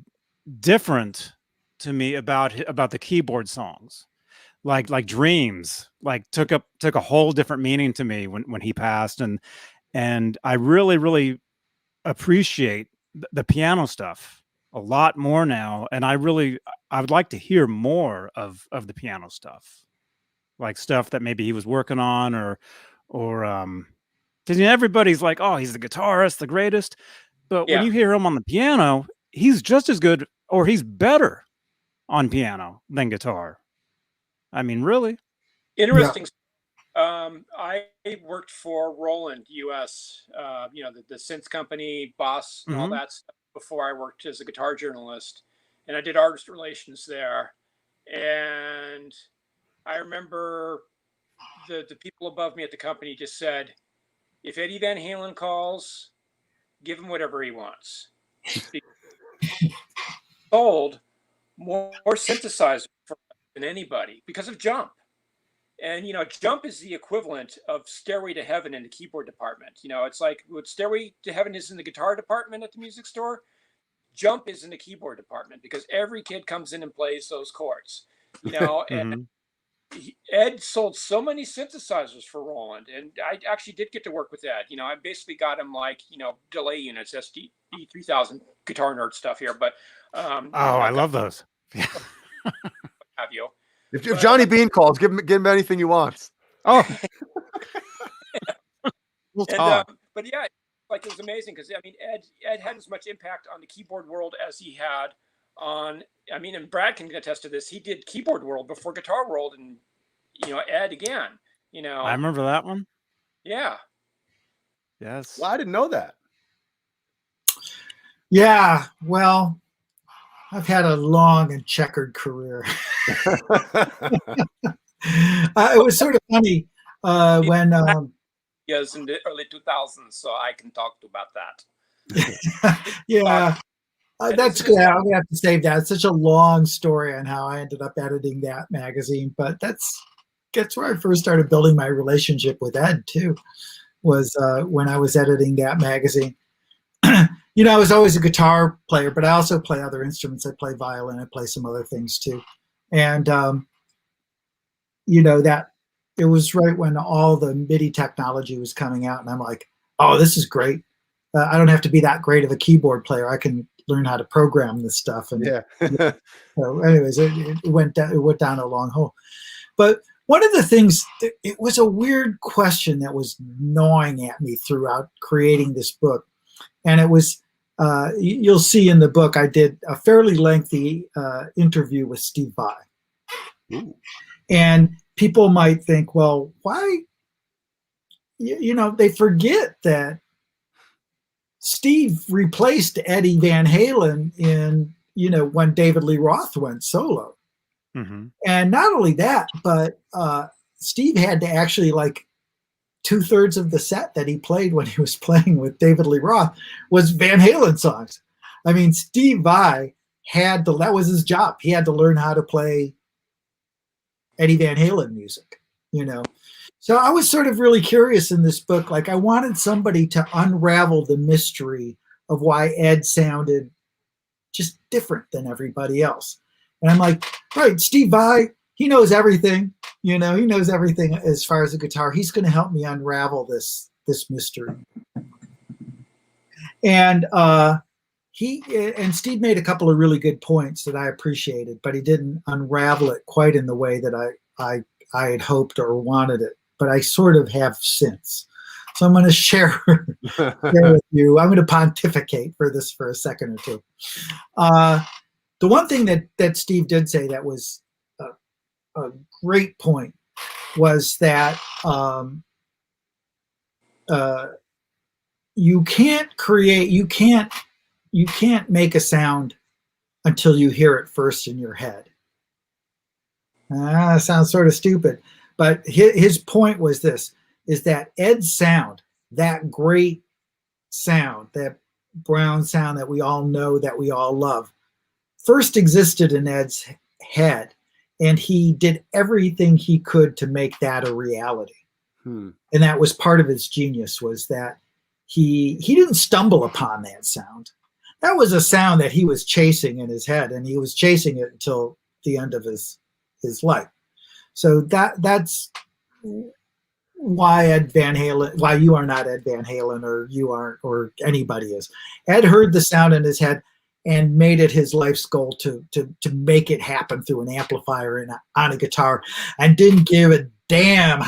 different to me about the keyboard songs. Like Dreams, like took a whole different meaning to me when he passed, and I really appreciate the piano stuff a lot more now, and I would like to hear more of the piano stuff, like stuff that maybe he was working on, or because everybody's like, oh, he's the guitarist, the greatest, but when Yeah. you hear him on the piano, he's just as good, or he's better on piano than guitar. I mean, really. Interesting. I worked for Roland US, the synth company, Boss, and all that stuff before I worked as a guitar journalist. And I did artist relations there. And I remember the people above me at the company just said, if Eddie Van Halen calls, give him whatever he wants. Sold more synthesizers than anybody because of Jump. And, Jump is the equivalent of Stairway to Heaven in the keyboard department. It's like what Stairway to Heaven is in the guitar department at the music store. Jump is in the keyboard department because every kid comes in and plays those chords, and Ed sold so many synthesizers for Roland. And I actually did get to work with Ed. I basically got him delay units, SD 3000 guitar nerd stuff here. But, I love those. Have you? If Johnny Beane calls, give him anything he wants. Oh, we'll talk. But yeah, it was amazing because Ed had as much impact on the keyboard world as he had on. And Brad can attest to this. He did keyboard world before guitar world, and Ed again. I remember that one. Yeah. Yes. Well, I didn't know that. Yeah. Well, I've had a long and checkered career. It was sort of funny when Yes, in the early 2000s, so I can talk about that. yeah, that's good. I'm gonna have to save that. It's such a long story on how I ended up editing that magazine, but that's where I first started building my relationship with Ed too. Was when I was editing that magazine. I was always a guitar player, but I also play other instruments. I play violin. I play some other things too. And, that it was right when all the MIDI technology was coming out. And I'm like, oh, this is great. I don't have to be that great of a keyboard player. I can learn how to program this stuff. And so anyways, it went down a long hole. But one of the things, it was a weird question that was gnawing at me throughout creating this book. And it was, you'll see in the book, I did a fairly lengthy interview with Steve Vai. Ooh. And people might think, well, why? They forget that Steve replaced Eddie Van Halen in, when David Lee Roth went solo. Mm-hmm. And not only that, but Steve had to actually 2/3 of the set that he played when he was playing with David Lee Roth was Van Halen songs. I mean, Steve Vai that was his job. He had to learn how to play Eddie Van Halen music, So I was sort of really curious in this book. I wanted somebody to unravel the mystery of why Ed sounded just different than everybody else. And I'm like, right, Steve Vai, he knows everything. He knows everything as far as a guitar. He's going to help me unravel this mystery. And Steve made a couple of really good points that I appreciated, but he didn't unravel it quite in the way that I had hoped or wanted it. But I sort of have since. So I'm going to share with you. I'm going to pontificate for this for a second or two. The one thing that Steve did say that was a great point was that you can't make a sound until you hear it first in your head. Sounds sort of stupid, but his point was this, is that Ed's sound, that great sound, that brown sound that we all know, that we all love, first existed in Ed's head, and he did everything he could to make that a reality. And that was part of his genius, was that he didn't stumble upon that sound. That was a sound that he was chasing in his head, and he was chasing it until the end of his life. So that's why why you are not Ed Van Halen, or you aren't, or anybody is. Ed heard the sound in his head and made it his life's goal to make it happen through an amplifier and on a guitar, and didn't give a damn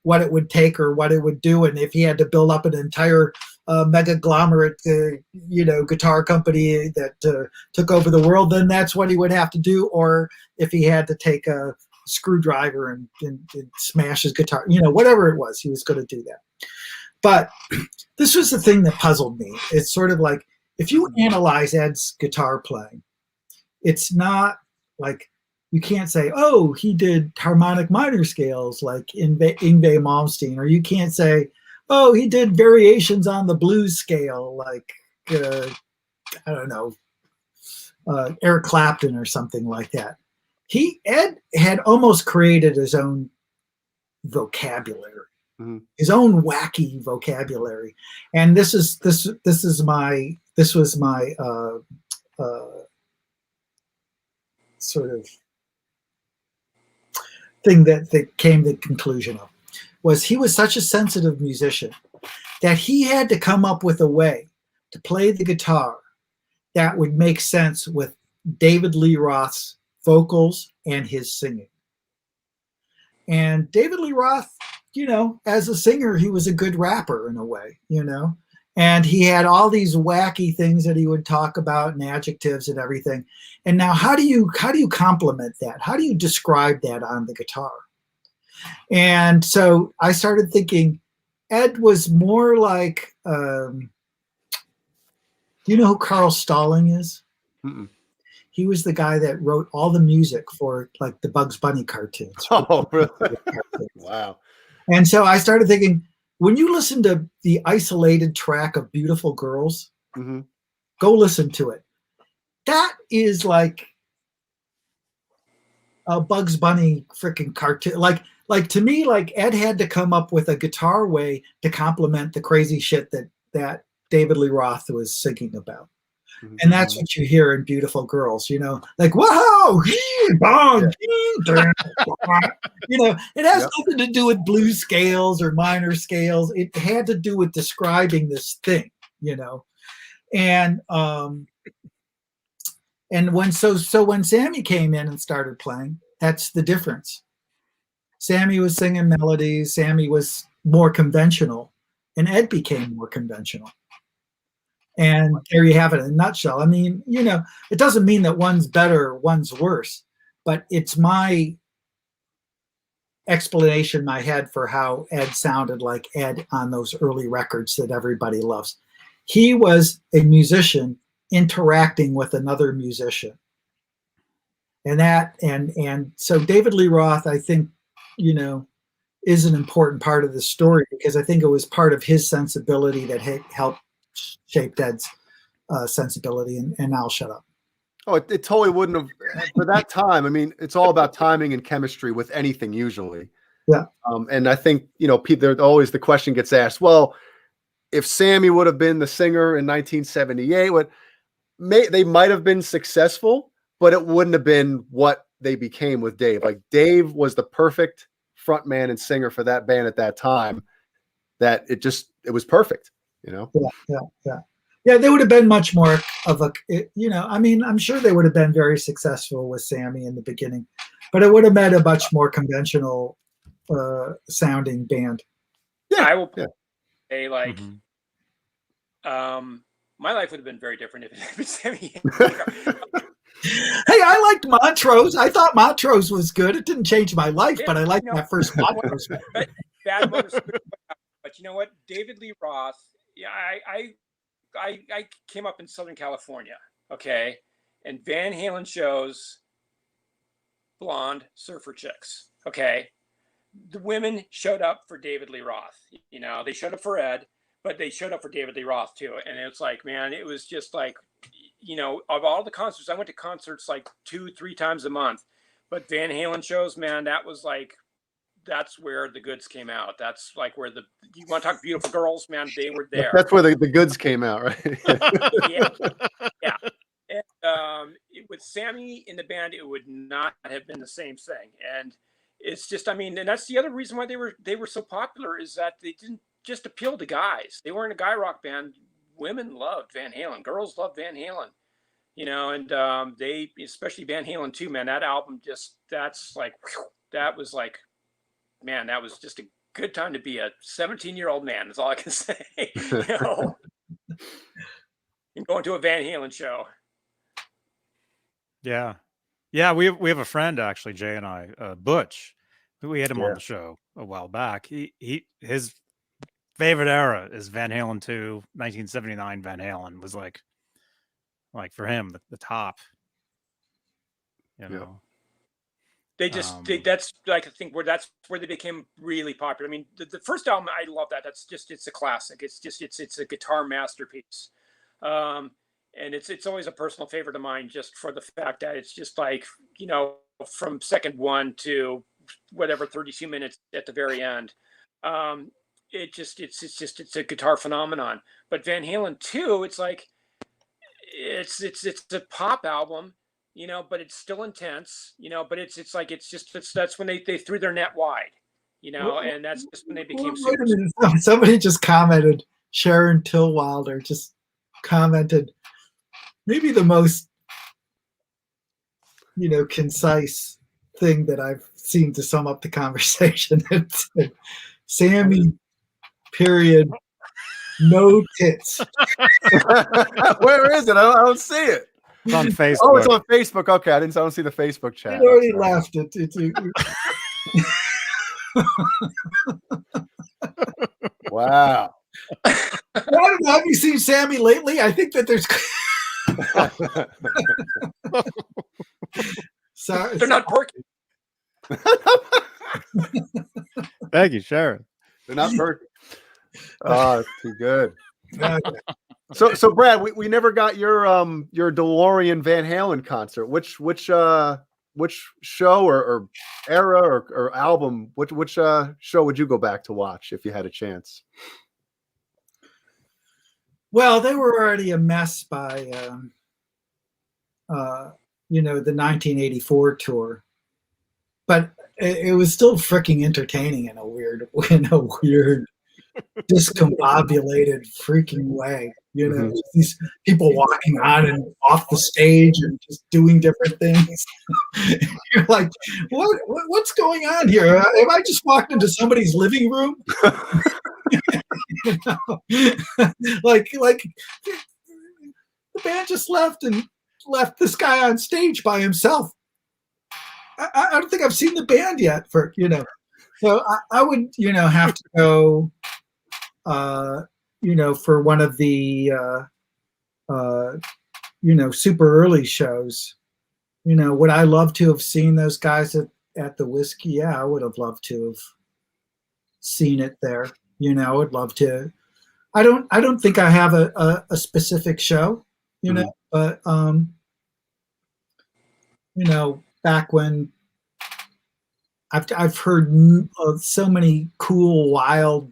what it would take or what it would do. And if he had to build up an entire megaglomerate, guitar company that took over the world, then that's what he would have to do. Or if he had to take a screwdriver and smash his guitar, whatever it was, he was going to do that. But this was the thing that puzzled me. It's sort of like, if you analyze Ed's guitar playing, it's not like, you can't say, oh, he did harmonic minor scales like Yngwie Malmsteen, or you can't say, oh, he did variations on the blues scale like, I don't know, Eric Clapton or something like that. Ed had almost created his own vocabulary, his own wacky vocabulary, and this was my sort of thing that came to the conclusion of, was he was such a sensitive musician that he had to come up with a way to play the guitar that would make sense with David Lee Roth's vocals and his singing. And David Lee Roth, as a singer, he was a good rapper in a way, and he had all these wacky things that he would talk about and adjectives and everything. And now how do you complement that? How do you describe that on the guitar? And so I started thinking Ed was more like, do you know who Carl Stalling is? Mm-mm. He was the guy that wrote all the music for like the Bugs Bunny cartoons. Oh, really? Wow. And so I started thinking, when you listen to the isolated track of Beautiful Girls, go listen to it. That is like a Bugs Bunny freaking cartoon. Like to me, like Ed had to come up with a guitar way to complement the crazy shit that David Lee Roth was singing about. And that's what you hear in Beautiful Girls, like, whoa, bong, it has nothing to do with blues scales or minor scales. It had to do with describing this thing, and when Sammy came in and started playing, that's the difference. Sammy was singing melodies. Sammy was more conventional, and Ed became more conventional. And there you have it in a nutshell. I mean, it doesn't mean that one's better, one's worse, but it's my explanation in my head for how Ed sounded like Ed on those early records that everybody loves. He was a musician interacting with another musician. And so David Lee Roth, I think, is an important part of the story, because I think it was part of his sensibility that helped shape Ed's sensibility. And I'll shut up. Oh, it totally wouldn't have, for that time. I mean, it's all about timing and chemistry with anything usually. Yeah. And I think, there always the question gets asked, well, if Sammy would have been the singer in 1978, they might have been successful, but it wouldn't have been what they became with Dave. Like, Dave was the perfect front man and singer for that band at that time, that it was perfect, Yeah, they would have been much more of a, I'm sure they would have been very successful with Sammy in the beginning, but it would have been a much more conventional sounding band. Yeah, I will say, like, my life would have been very different if it had been Sammy. Hey, I liked Montrose. I thought Montrose was good. It didn't change my life, but I liked that first Montrose. Bad Motor, but you know what? David Lee Roth. Yeah, I came up in Southern California, okay, and Van Halen shows blonde surfer chicks, okay. The women showed up for David Lee Roth. They showed up for Ed, but they showed up for David Lee Roth too. And it's like, man, it was just like, of all the concerts, I went to concerts like 2-3 times a month, but Van Halen shows, man, that was like that's where the goods came out. That's like where you want to talk beautiful girls, man, they were there. That's where the goods came out, right? Yeah. Yeah. And with Sammy in the band, it would not have been the same thing. And it's just, I mean, and that's the other reason why they were so popular, is that they didn't just appeal to guys. They weren't a guy rock band. Women loved Van Halen. Girls loved Van Halen. You know, and they, especially Van Halen too, man, that album that's like, whew, that was like, man, that was just a good time to be a 17-year-old man. That's all I can say. You know, and going to a Van Halen show. Yeah. We have a friend, actually, Jay and I, Butch. We had him on the show a while back. His favorite era is Van Halen 2, 1979 Van Halen was like for him the top. You know. They just that's like, I think that's where they became really popular. I mean, the first album, I love that. It's a classic. It's a guitar masterpiece. And it's always a personal favorite of mine, just for the fact that it's just like, you know, from second one to whatever 32 minutes at the very end. It's a guitar phenomenon. But Van Halen 2, it's like it's a pop album, you know, but it's still intense, you know, but that's when they threw their net wide, you know, and that's just when they became super. Wait a minute. Somebody just commented, Sharon Tillwilder just commented, maybe the most, you know, concise thing that I've seen to sum up the conversation. It's Sammy, period, no tits. Where is it? I don't see it. It's on Facebook. Oh, it's on Facebook. Okay, I don't see the Facebook chat. I already laughed at it. Wow. I don't know. Have you seen Sammy lately? I think that there's. Sorry, They're not perky. Thank you, Sharon. They're not perfect. Oh, it's too good. So Brad, we never got your DeLorean Van Halen concert. Which show or era or album? Which show would you go back to watch if you had a chance? Well, they were already a mess by, you know, the 1984 tour, but it was still freaking entertaining in a weird, discombobulated freaking way. You know, these people walking on and off the stage and just doing different things. You're like, what's going on here? Have I just walked into somebody's living room? You know? like the band just left this guy on stage by himself. I don't think I've seen the band yet, for, you know. So I would, you know, have to go, you know, for one of the, you know, super early shows. You know, would I love to have seen those guys at the Whiskey? Yeah, I would have loved to have seen it there. You know, I would love to. I don't think I have a specific show, you know, but you know, back when I've heard so many cool, wild,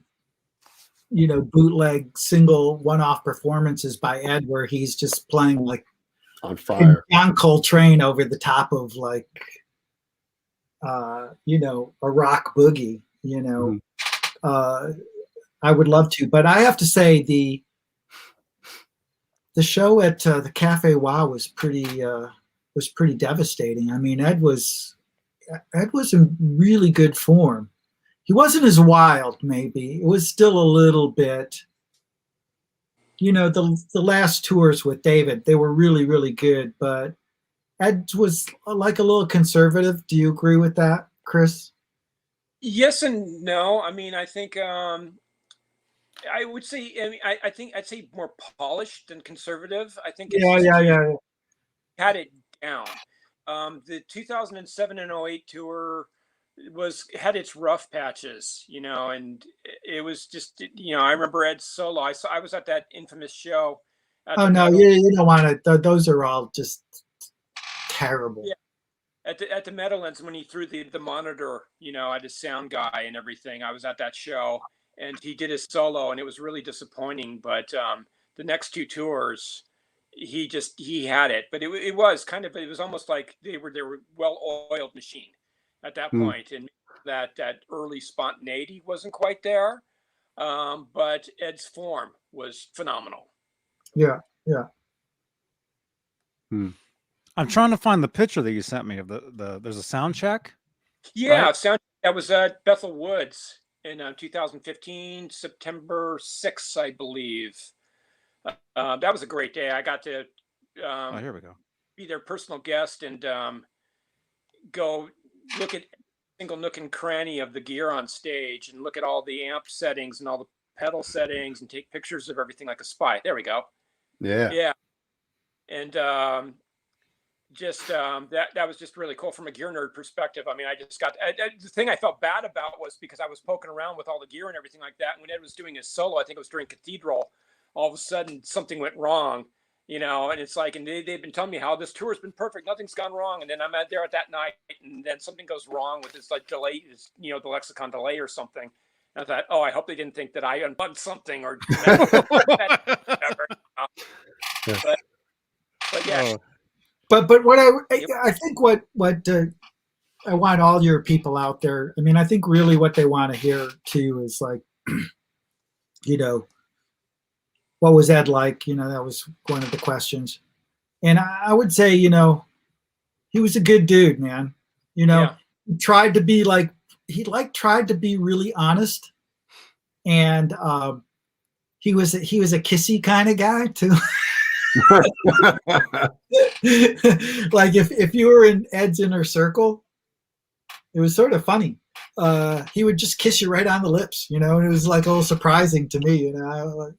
you know, bootleg single one-off performances by Ed where he's just playing like on fire, John Coltrane over the top of like, you know, a rock boogie, you know. I would love to, but I have to say the show at the Cafe Wow was pretty devastating. I mean, Ed was in really good form. He wasn't as wild, maybe. It was still a little bit, you know, the last tours with David, they were really, really good, but Ed was like a little conservative. Do you agree with that, Chris? Yes and no. I mean, I think I would say, I mean, I think I'd say more polished than conservative. I think yeah. Had it down. The 2007 and 08 tour had its rough patches, you know, and it was just, you know, I remember Ed's solo. I was at that infamous show. Oh no, you don't want to. Those are all just terrible. Yeah. at the Meadowlands when he threw the monitor, you know, at his sound guy and everything. I was at that show, and he did his solo, and it was really disappointing. But the next two tours, he had it. But it was almost like they were well-oiled machine at that point, and that early spontaneity wasn't quite there. But Ed's form was phenomenal. Yeah. I'm trying to find the picture that you sent me of there's a sound check. Yeah, right? that was at Bethel Woods in 2015, September 6th, I believe. That was a great day. I got to Here we go. be their personal guest and go look at single nook and cranny of the gear on stage and look at all the amp settings and all the pedal settings and take pictures of everything like a spy. There we go. Yeah. And that was just really cool from a gear nerd perspective. I mean, I just got the thing I felt bad about was because I was poking around with all the gear and everything like that. And when Ed was doing his solo, I think it was during Cathedral, all of a sudden something went wrong, you know, and it's like, and they've been telling me how this tour has been perfect. Nothing's gone wrong. And then I'm out there at that night and then something goes wrong with this like delay, you know, the lexicon delay or something. And I thought, oh, I hope they didn't think that I unplugged something or whatever. But yeah. But what I think what I want all your people out there. I mean, I think really what they want to hear too is like, you know, what was Ed like? You know, that was one of the questions. And I would say, you know, he was a good dude, man. You know, he tried to be like, tried to be really honest. And he was a kissy kind of guy too. Like if you were in Ed's inner circle, it was sort of funny. He would just kiss you right on the lips, you know, and it was like a little surprising to me, you know,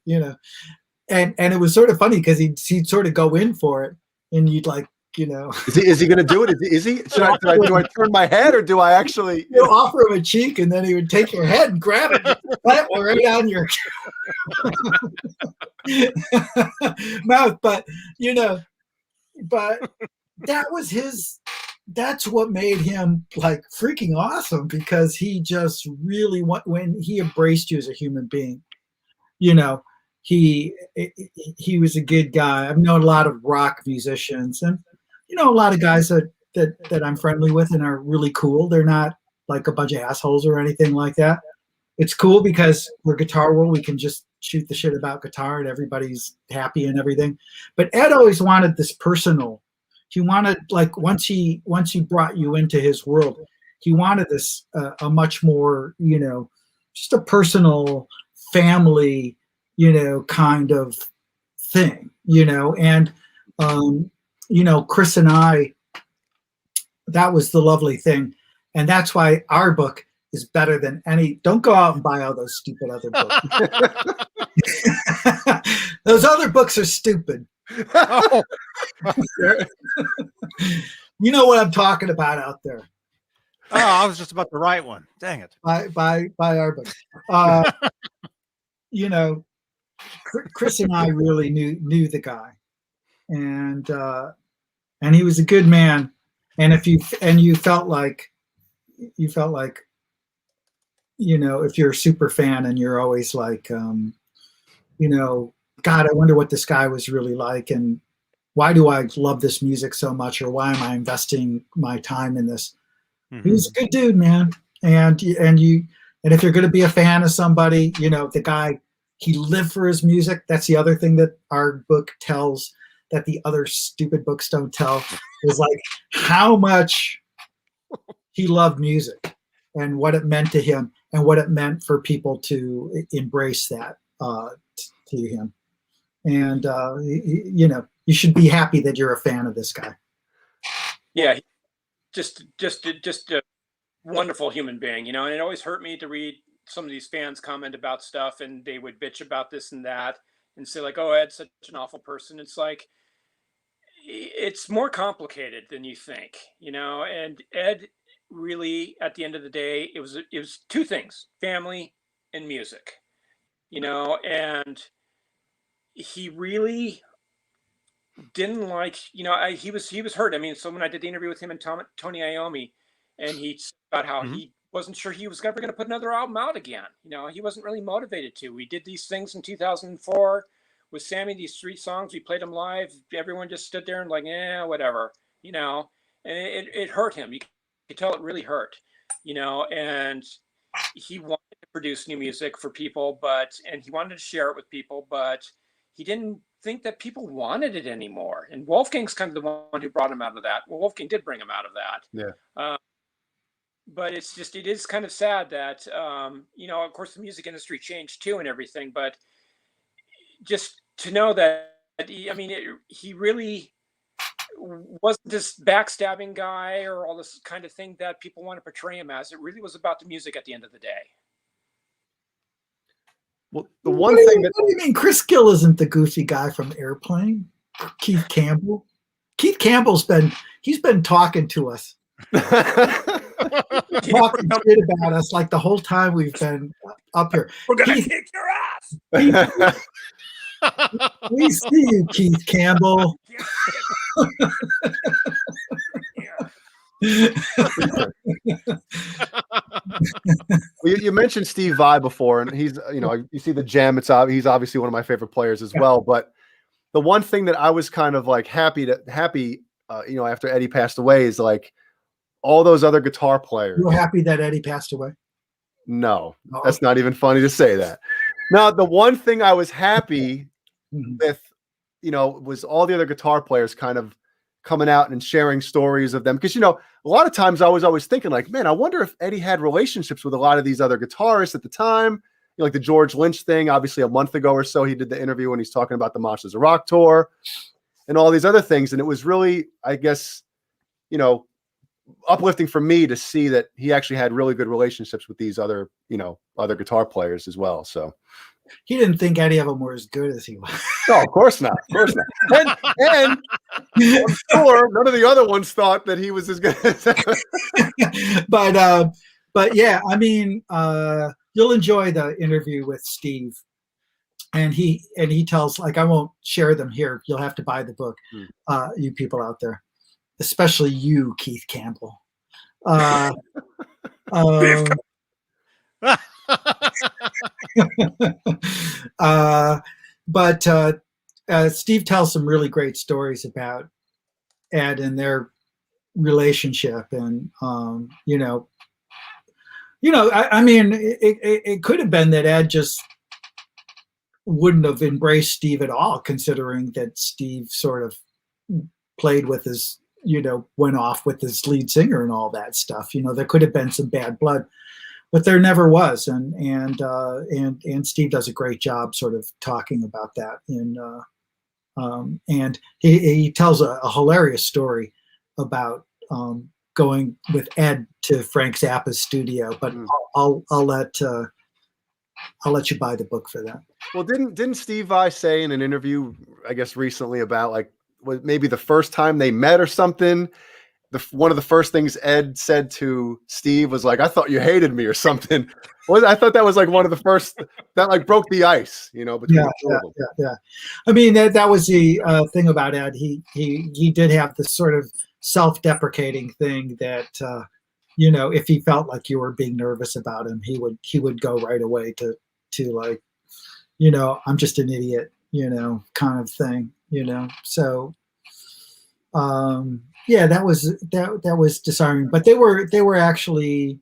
and it was sort of funny because he'd sort of go in for it, and you'd like, you know, is he going to do it? Is he? Do I turn my head or do I actually? You know, offer him a cheek, and then he would take your head and grab it right on your mouth. But you know, that was that's what made him like freaking awesome, because he just really when he embraced you as a human being, you know, he was a good guy. I've known a lot of rock musicians, and you know, a lot of guys that I'm friendly with and are really cool. They're not like a bunch of assholes or anything like that. It's cool because we're Guitar World. We can just shoot the shit about guitar and everybody's happy and everything. But Ed always wanted this personal. He wanted, like, once he brought you into his world, he wanted this a much more, you know, just a personal family, you know, kind of thing, you know. And you know, Chris and I, that was the lovely thing. And that's why our book is better than any. Don't go out and buy all those stupid other books. Those other books are stupid. Oh. You know what I'm talking about out there. Oh, I was just about to write one. Dang it. Buy our book. You know, Chris and I really knew the guy. And he was a good man. And you felt like, you know, if you're a super fan and you're always like, you know, God, I wonder what this guy was really like, and why do I love this music so much, or why am I investing my time in this? Mm-hmm. He was a good dude, man. And if you're going to be a fan of somebody, you know, the guy, he lived for his music. That's the other thing that our book tells that the other stupid books don't tell, is like how much he loved music and what it meant to him and what it meant for people to embrace that to him. And, you know, you should be happy that you're a fan of this guy. Yeah. Just a wonderful human being, you know, and it always hurt me to read some of these fans comment about stuff, and they would bitch about this and that and say like, oh, Ed's such an awful person. It's like, it's more complicated than you think, you know. And Ed really, at the end of the day, it was two things: family and music, you know. And he really didn't like, he was hurt. I mean, so when I did the interview with him and Tony Iommi, and he said about how he wasn't sure he was ever going to put another album out again. He wasn't really motivated to. We did these things in 2004 with Sammy, these 3 songs. We played them live. Everyone just stood there and like, whatever, and it hurt him. You could tell it really hurt, and he wanted to produce new music for people, and he wanted to share it with people, but he didn't think that people wanted it anymore. And Wolfgang's kind of the one who brought him out of that. Well, Wolfgang did bring him out of that. Yeah. But it is kind of sad that, of course the music industry changed too and everything, but just to know that, he really wasn't this backstabbing guy or all this kind of thing that people want to portray him as. It really was about the music at the end of the day. Well, the one thing that... What do you mean Chris Gill isn't the goofy guy from Airplane? Keith Campbell? Keith Campbell's been talking to us. Talking shit about us like the whole time we've been up here. We're going to kick your ass! We see you, Keith Campbell. Well, you mentioned Steve Vai before, and he's, you see the gem. He's obviously one of my favorite players as well. But the one thing that I was kind of like happy, after Eddie passed away is like all those other guitar players. You're happy that Eddie passed away? No, that's not even funny to say that. Now, the one thing I was happy with, was all the other guitar players kind of coming out and sharing stories of them. Because, a lot of times I was always thinking like, man, I wonder if Eddie had relationships with a lot of these other guitarists at the time. Like the George Lynch thing, obviously a month ago or so, he did the interview when he's talking about the Monsters of Rock tour and all these other things. And it was really, I guess, uplifting for me to see that he actually had really good relationships with these other, other guitar players as well. So he didn't think any of them were as good as he was. No, of course not. Of course not. And I'm sure none of the other ones thought that he was as good as but yeah, you'll enjoy the interview with Steve. And he tells, like, I won't share them here. You'll have to buy the book, you people out there, especially you, Keith Campbell. But Steve tells some really great stories about Ed and their relationship, and it could have been that Ed just wouldn't have embraced Steve at all, considering that Steve sort of played with his, went off with his lead singer and all that stuff. There could have been some bad blood, but there never was. And Steve does a great job sort of talking about that. And he tells a hilarious story about going with Ed to Frank Zappa's studio, but I'll let you buy the book for that. Well, didn't Steve Vai say in an interview, I guess recently, about like maybe the first time they met or something? One of the first things Ed said to Steve was like, "I thought you hated me" or something. Well, I thought that was like one of the first that like broke the ice, between the two of them. Yeah. I mean, that was the thing about Ed. He did have this sort of self-deprecating thing that if he felt like you were being nervous about him, he would go right away to like, I'm just an idiot, kind of thing, So yeah, that was disarming. But they were actually,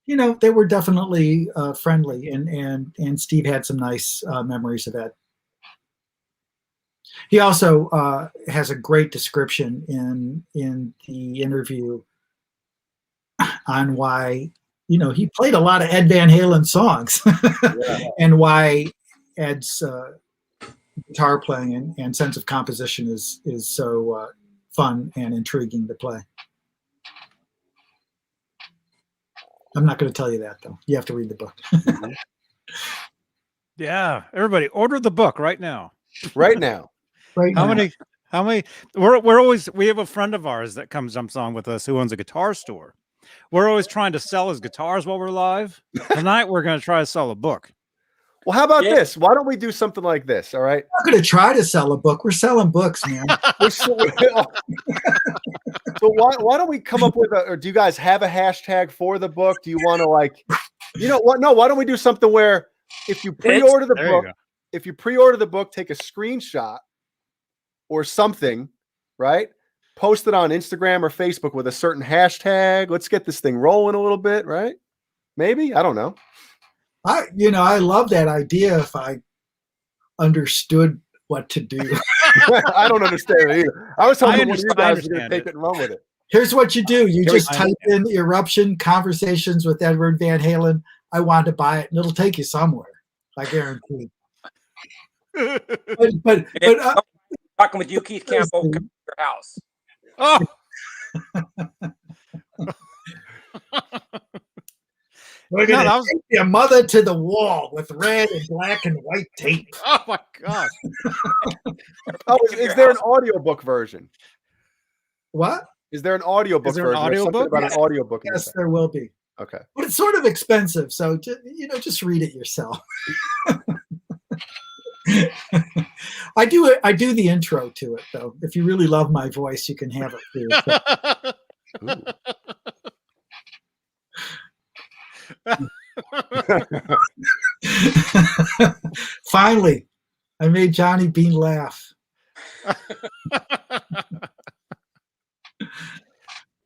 they were definitely friendly, and Steve had some nice memories of that. He also has a great description in the interview on why, he played a lot of Ed Van Halen songs, and why Ed's guitar playing and sense of composition is so fun and intriguing to play. I'm not going to tell you that, though. You have to read the book. Yeah, everybody, order the book right now. Right now. How many? We have a friend of ours that jumps on with us who owns a guitar store. We're always trying to sell his guitars while we're live. Tonight we're going to try to sell a book. Well, how about Yeah. this? Why don't we do something like this? All right. I'm not going to try to sell a book. We're selling books, man. So why don't we come up with or do you guys have a hashtag for the book? Do you want to what? No, why don't we do something where if you pre-order the There you book, go. take a screenshot or something, right? Post it on Instagram or Facebook with a certain hashtag. Let's get this thing rolling a little bit, right? Maybe, I don't know. I love that idea if I understood what to do. I don't understand it either. I was hoping one of you I guys were going to understand take it. it and run with it. Here's what you do. You Here we just go. type in Eruption Conversations with Edward Van Halen. I want to buy it, and it'll take you somewhere. I guarantee. But Talking with you, Keith Campbell, come to your house. Oh, we're No, going that to was- take your mother to the wall with red and black and white tape. oh my gosh. Oh, is there an audiobook version? What? Is there an audiobook Is there an version? There's something audiobook? about an audiobook in Yes, the there will be. Okay. But it's sort of expensive, so just read it yourself. I do the intro to it though. If you really love my voice, you can have it for yourself. Finally, I made Johnny Beane laugh.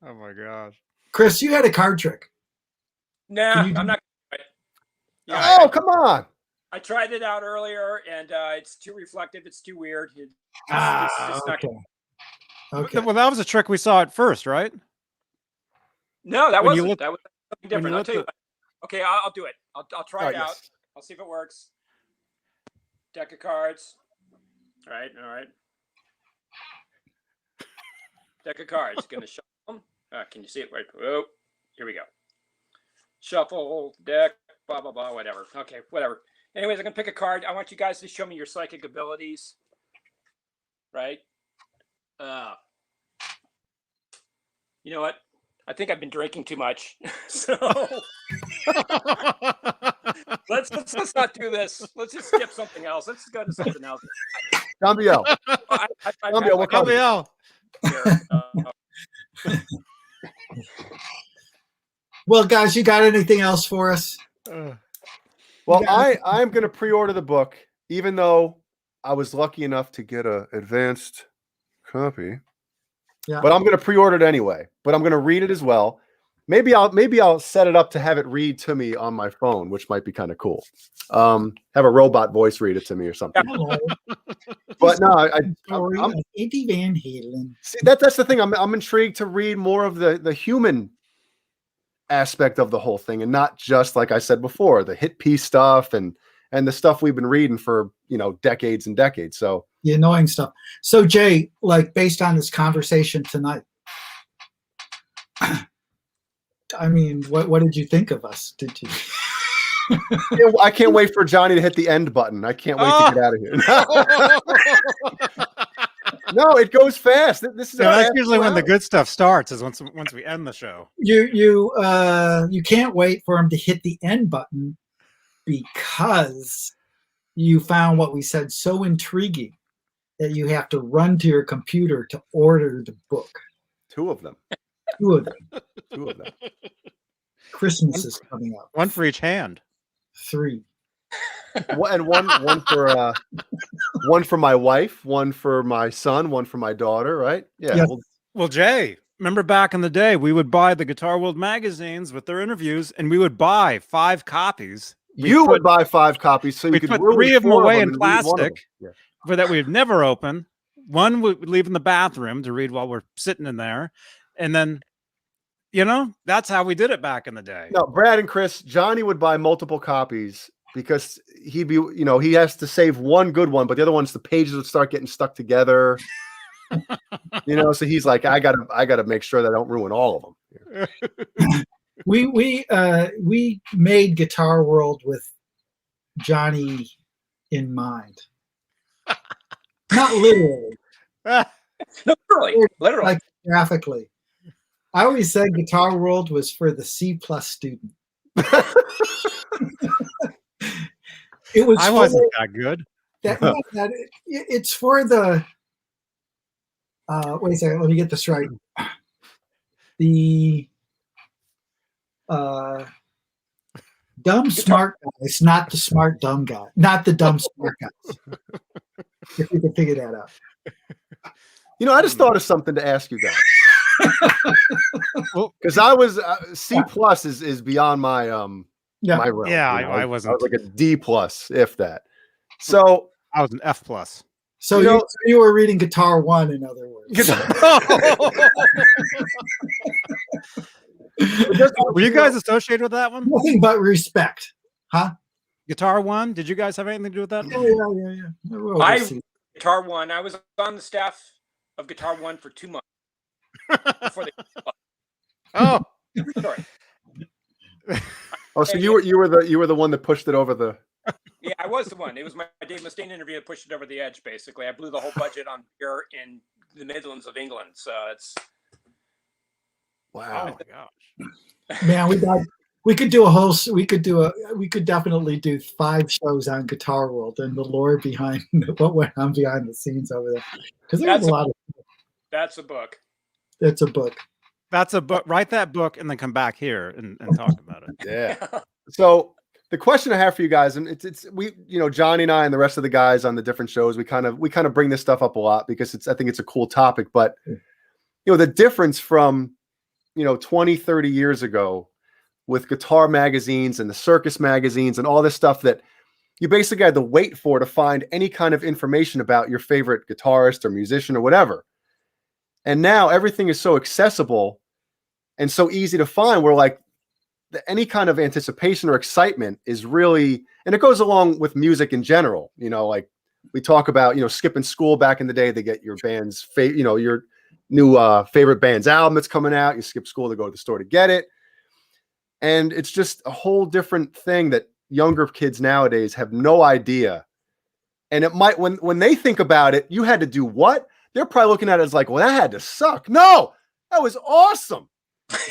Oh my gosh. Chris, you had a card trick. Nah, Can you I'm do- not. Yeah, Oh, come on. I tried it out earlier, and it's too reflective. It's too weird. It's not- Okay. Okay. Well, that was a trick we saw at first, right? No, that When you wasn't. look- That was something when different. you I'll look tell you. at- What. Okay, I'll do it. I'll try Oh, it out. yes. I'll see if it works. Deck of cards. All right. Deck of cards. Gonna shuffle them. Can you see it? Right. Oh, here we go. Shuffle deck. Blah blah blah. Whatever. Okay. Whatever. Anyways, I'm gonna pick a card. I want you guys to show me your psychic abilities. Right. You know what? I think I've been drinking too much. So let's not do this. Let's just skip something else. Let's go to something else. Gambio. I've what card? Gabriel. Well, guys, you got anything else for us? Well, I'm going to pre-order the book, even though I was lucky enough to get an advanced copy. Yeah. But I'm going to pre-order it anyway. But I'm going to read it as well. Maybe I'll set it up to have it read to me on my phone, which might be kind of cool. Have a robot voice read it to me or something. Hello. But no, Story I'm of Eddie Van Halen. see, that's the thing. I'm intrigued to read more of the human aspect of the whole thing, and not just, like I said before, the hit piece stuff and the stuff we've been reading for decades and decades. So The annoying stuff. So, Jay, like based on this conversation tonight, I mean, what did you think of us? Did you? I can't wait for Johnny to hit the end button. I can't wait to get out of here. No, it goes fast. This is That's usually when the good stuff starts, is once we end the show. You can't wait for him to hit the end button because you found what we said so intriguing that you have to run to your computer to order the book. Two of them. Two of them. Two of them. Christmas is coming up. One for each hand. 3. And one for my wife, one for my son, one for my daughter. Right? Yeah. Yes. Well, Jay, remember back in the day, we would buy the Guitar World magazines with their interviews, and we would buy 5 copies. You would buy 5 copies, so you We could put ruin 3 of them 4 away them in and read one of them. plastic, Yeah. for that we'd never open. One would leave in the bathroom to read while we're sitting in there, and then, that's how we did it back in the day. No, Brad and Chris, Johnny would buy multiple copies because he'd be, he has to save one good one, but the other ones, the pages would start getting stuck together. So he's like, I gotta make sure that I don't ruin all of them. We made Guitar World with Johnny in mind. Not literally, Literally. like graphically. I always said Guitar World was for the C+ student. It was I wasn't that good. it's for the wait a second, let me get this right. The dumb smart guys, not the smart dumb guy, not the dumb smart guys. If you can figure that out. I just thought of something to ask you guys. Because I was C+ is beyond my my realm. Yeah, I wasn't. I was like a D+, if that. So I was an F+. So you were reading Guitar 1, in other words. Were you guys associated with that one? Nothing but respect, huh? Guitar 1? Did you guys have anything to do with that? Yeah. Guitar 1. I was on the staff of Guitar 1 for 2 months before they. Oh, Sorry. Oh, so you were the one that pushed it over the. Yeah, I was the one. It was my Dave Mustaine interview that pushed it over the edge. Basically, I blew the whole budget on beer in the Midlands of England. So it's. Wow. oh my gosh. Man, we could definitely do 5 shows on Guitar World and the lore behind what went on behind the scenes over there. Because there's a lot of. That's a book. It's a book. That's a book. Write that book and then come back here and talk about it. Yeah. So the question I have for you guys, and it's we, Johnny and I and the rest of the guys on the different shows, we kind of bring this stuff up a lot because I think it's a cool topic. But the difference from 20, 30 years ago with guitar magazines and the circus magazines and all this stuff that you basically had to wait for to find any kind of information about your favorite guitarist or musician or whatever. And now everything is so accessible and so easy to find. We're like, any kind of anticipation or excitement is really, and it goes along with music in general. Like we talk about, skipping school back in the day to get your band's, your new favorite band's album that's coming out. You skip school to go to the store to get it. And it's just a whole different thing that younger kids nowadays have no idea. And it might, when they think about it, you had to do what? They're probably looking at it as like, well, that had to suck. No, that was awesome.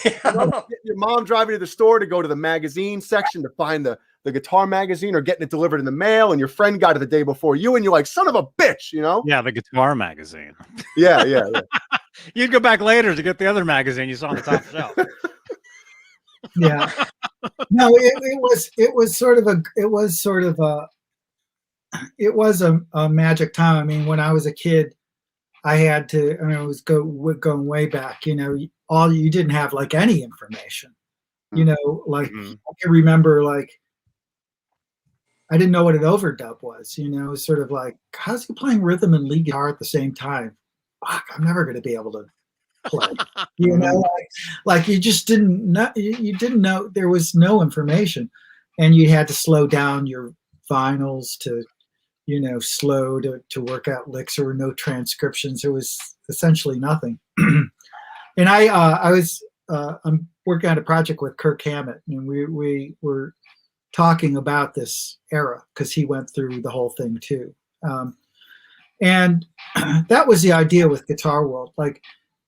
Your mom driving to the store to go to the magazine section to find the guitar magazine or getting it delivered in the mail, and your friend got it the day before you, and you're like, son of a bitch, Yeah, the guitar magazine. Yeah. You'd go back later to get the other magazine you saw on the top shelf. Yeah. No, it was a magic time. I mean, when I was a kid, I had to, I mean, it was going way back, you didn't have like any information, like I can remember, like, I didn't know what an overdub was, it was sort of like, how's he playing rhythm and lead guitar at the same time? Fuck, I'm never going to be able to play, like you just didn't know, you didn't know, there was no information, and you had to slow down your vinyls to, slow to work out licks. There were no transcriptions. There was essentially nothing. And I'm working on a project with Kirk Hammett, and we were talking about this era because he went through the whole thing too. And that was the idea with Guitar World. Like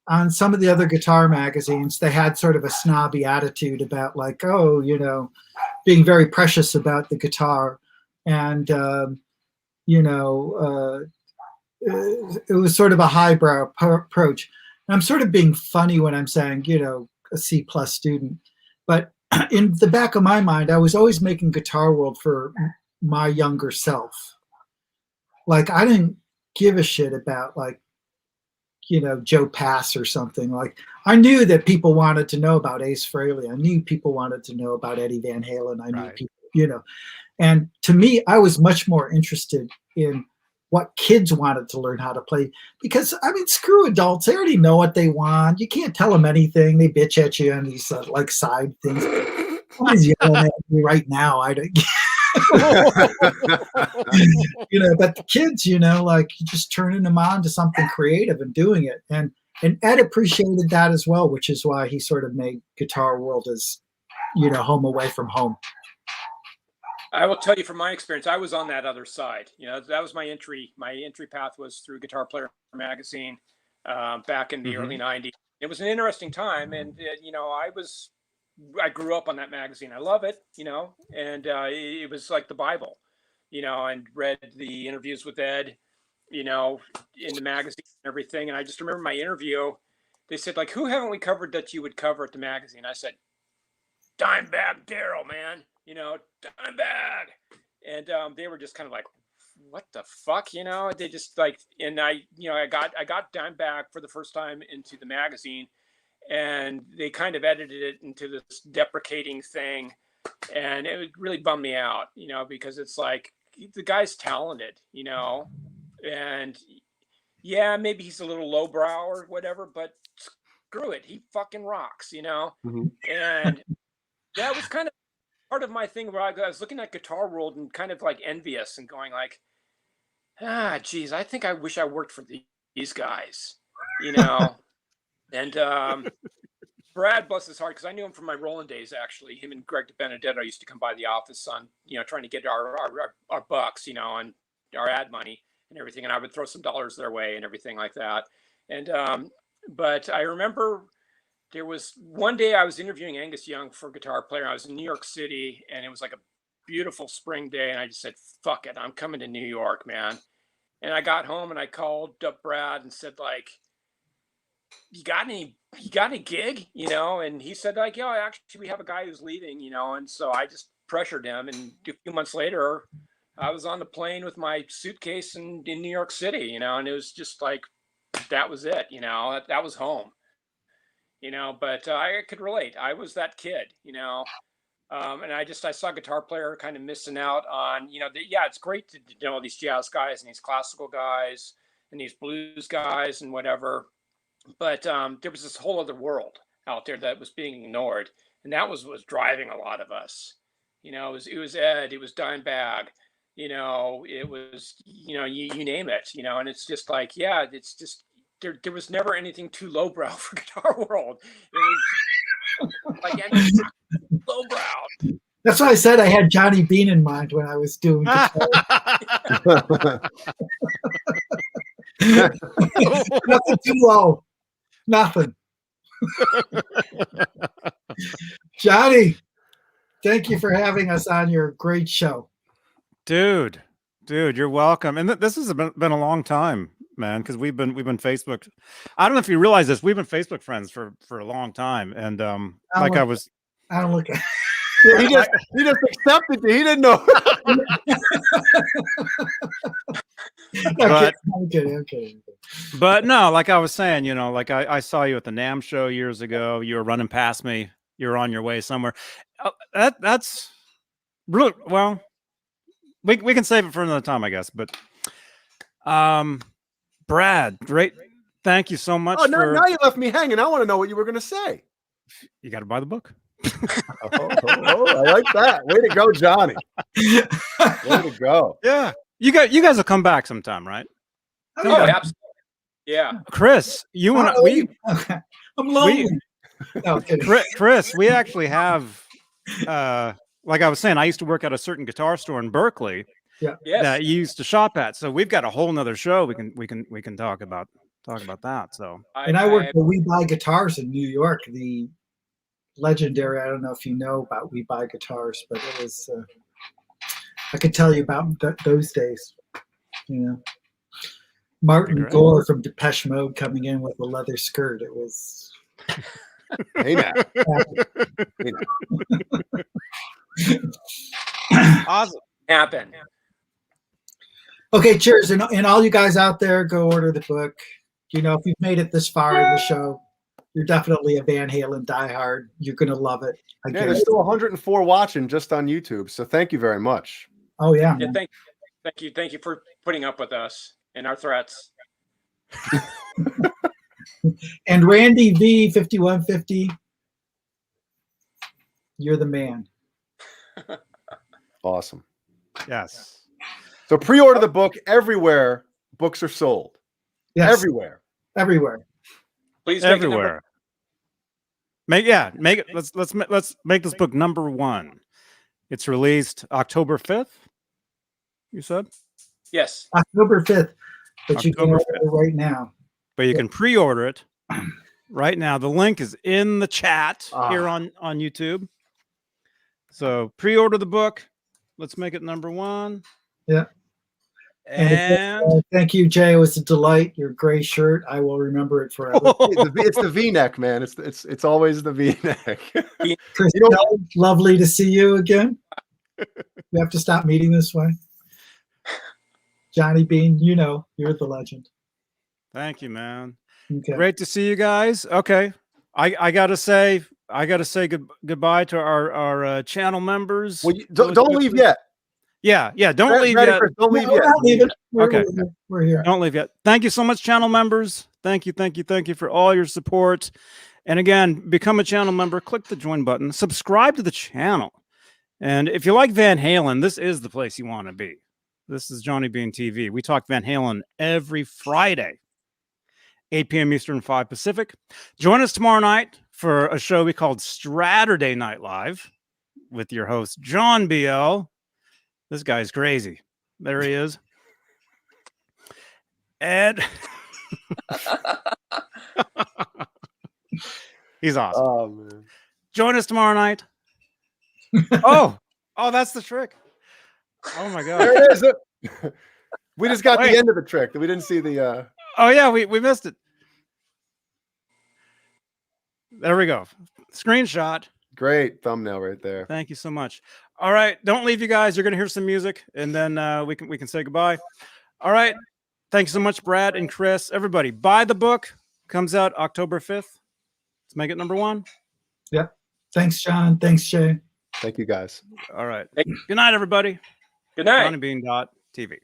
on some of the other guitar magazines, they had sort of a snobby attitude about like, being very precious about the guitar. And, it was sort of a highbrow approach. And I'm sort of being funny when I'm saying, a C+ student. But in the back of my mind, I was always making Guitar World for my younger self. Like, I didn't give a shit about, like, Joe Pass or something. Like, I knew that people wanted to know about Ace Frehley. I knew people wanted to know about Eddie Van Halen. I knew people, And to me, I was much more interested in what kids wanted to learn how to play, because I mean, screw adults. They already know what they want. You can't tell them anything. They bitch at you on these like side things. Somebody's yelling at me right now. I don't, but the kids, like just turning them on to something creative and doing it. And Ed appreciated that as well, which is why he sort of made Guitar World as, home away from home. I will tell you from my experience, I was on that other side. That was my entry. My entry path was through Guitar Player magazine back in the early 90s. It was an interesting time. And, I grew up on that magazine. I love it, and it was like the Bible. and read the interviews with Ed, in the magazine and everything. And I just remember my interview, they said, like, who haven't we covered that you would cover at the magazine? I said, Dimebag Darrell, man, Dimebag. And they were just kind of like, what the fuck, they just like, and I got Dimebag for the first time into the magazine, and they kind of edited it into this deprecating thing. And it really bummed me out, because it's like, the guy's talented, and yeah, maybe he's a little lowbrow or whatever, but screw it, he fucking rocks, Mhm. And that was kind of part of my thing where I was looking at Guitar World and kind of like envious and going like, geez, I think I wish I worked for these guys, and Brad, bless his heart, because I knew him from my Roland days, actually. Him and Greg DeBenedetto used to come by the office on, trying to get our bucks, and our ad money and everything. And I would throw some dollars their way and everything like that. And, but I remember there was one day I was interviewing Angus Young for Guitar Player. I was in New York City, and it was like a beautiful spring day. And I just said, fuck it, I'm coming to New York, man. And I got home and I called up Brad and said, like, you got any gig, and he said, like, yeah, actually we have a guy who's leaving, and so I just pressured him, and a few months later I was on the plane with my suitcase in New York City, and it was just like, that was it, that was home, but I could relate. I was that kid, and I saw Guitar Player kind of missing out on, it's great to know these jazz guys and these classical guys and these blues guys and whatever. But there was this whole other world out there that was being ignored, and that was driving a lot of us. It was Ed, it was Dimebag, it was you name it, and it's just like, yeah, it's just there was never anything too lowbrow for Guitar World. It was like lowbrow. That's why I said I had Johnny Beane in mind when I was doing guitar. Nothing too low. Nothing. Johnny, thank you for having us on your great show. Dude, you're welcome. And this has been a long time, man, because we've been Facebook. I don't know if you realize this. We've been Facebook friends for a long time. And I don't look at he just accepted it. He didn't know. Okay. But no, like I was saying, like I saw you at the NAMM show years ago. You were running past me. You were on your way somewhere. That's really, well, we can save it for another time, I guess. But Brad, great. Thank you so much. Oh, now you left me hanging. I want to know what you were going to say. You got to buy the book. I like that. Way to go, Johnny. Way to go. Yeah. You guys will come back sometime, right? Absolutely. Yeah. Chris, I'm lonely. Chris, we actually have like I was saying, I used to work at a certain guitar store in Berkeley that you used to shop at. So we've got a whole nother show we can talk about that. So I worked for We Buy Guitars in New York, the legendary, I don't know if you know about We Buy Guitars, but it was I could tell you about those days. Martin Gore from Depeche Mode coming in with a leather skirt. It was hey now. Awesome. Happen. Okay, cheers. And all you guys out there, go order the book. If you've made it this far in the show, you're definitely a Van Halen diehard. You're going to love it. There's still 104 watching just on YouTube. So thank you very much. Oh, yeah. Yeah, thank you for putting up with us and our threats. And Randy V 5150, you're the man. Awesome. Yes. So pre-order the book everywhere books are sold. Yes. Everywhere. Please everywhere. Make it. Let's make this book number one. It's released October 5th. You said? Yes. October 5th. But you can order it right now. But you can pre-order it right now. The link is in the chat here on YouTube. So pre-order the book. Let's make it number one. And Thank you, Jay. It was a delight. Your gray shirt, I will remember it forever. It's the V-neck, man. It's always the V-neck. Chris, You know- lovely to see you again. We have to stop meeting this way. Johnny Beane, you're the legend. thank you, man. Okay. Great to see you guys. Okay, I gotta say goodbye to our channel members. Well, don't leave yet. Yeah, don't Brad, leave Brad and yet. Chris, don't leave No, we're yet. not leaving. Okay. We're here. Don't leave yet. Thank you so much, channel members. Thank you for all your support. And again, become a channel member. Click the join button. Subscribe to the channel. And if you like Van Halen, this is the place you want to be. This is Johnny Beane TV. We talk Van Halen every Friday, 8 p.m. Eastern, 5 Pacific. Join us tomorrow night for a show we called Straturday Night Live with your host, John BL. This guy's crazy. There he is. And he's awesome. Oh man. Join us tomorrow night. Oh, that's the trick. Oh my God. There it is. We just got Wait. the end of the trick. We didn't see the Oh yeah, we missed it. There we go. Screenshot. great thumbnail right there. Thank you so much. All right, don't leave, you guys. You're gonna hear some music, and then we can say goodbye. All right. Thanks so much, Brad and Chris. Everybody, buy the book. Comes out October 5th. Let's make it #1. Thanks, John. Thanks, Jay. Thank you guys. All right. Good night, everybody. Good night. JohnnyBeane.tv.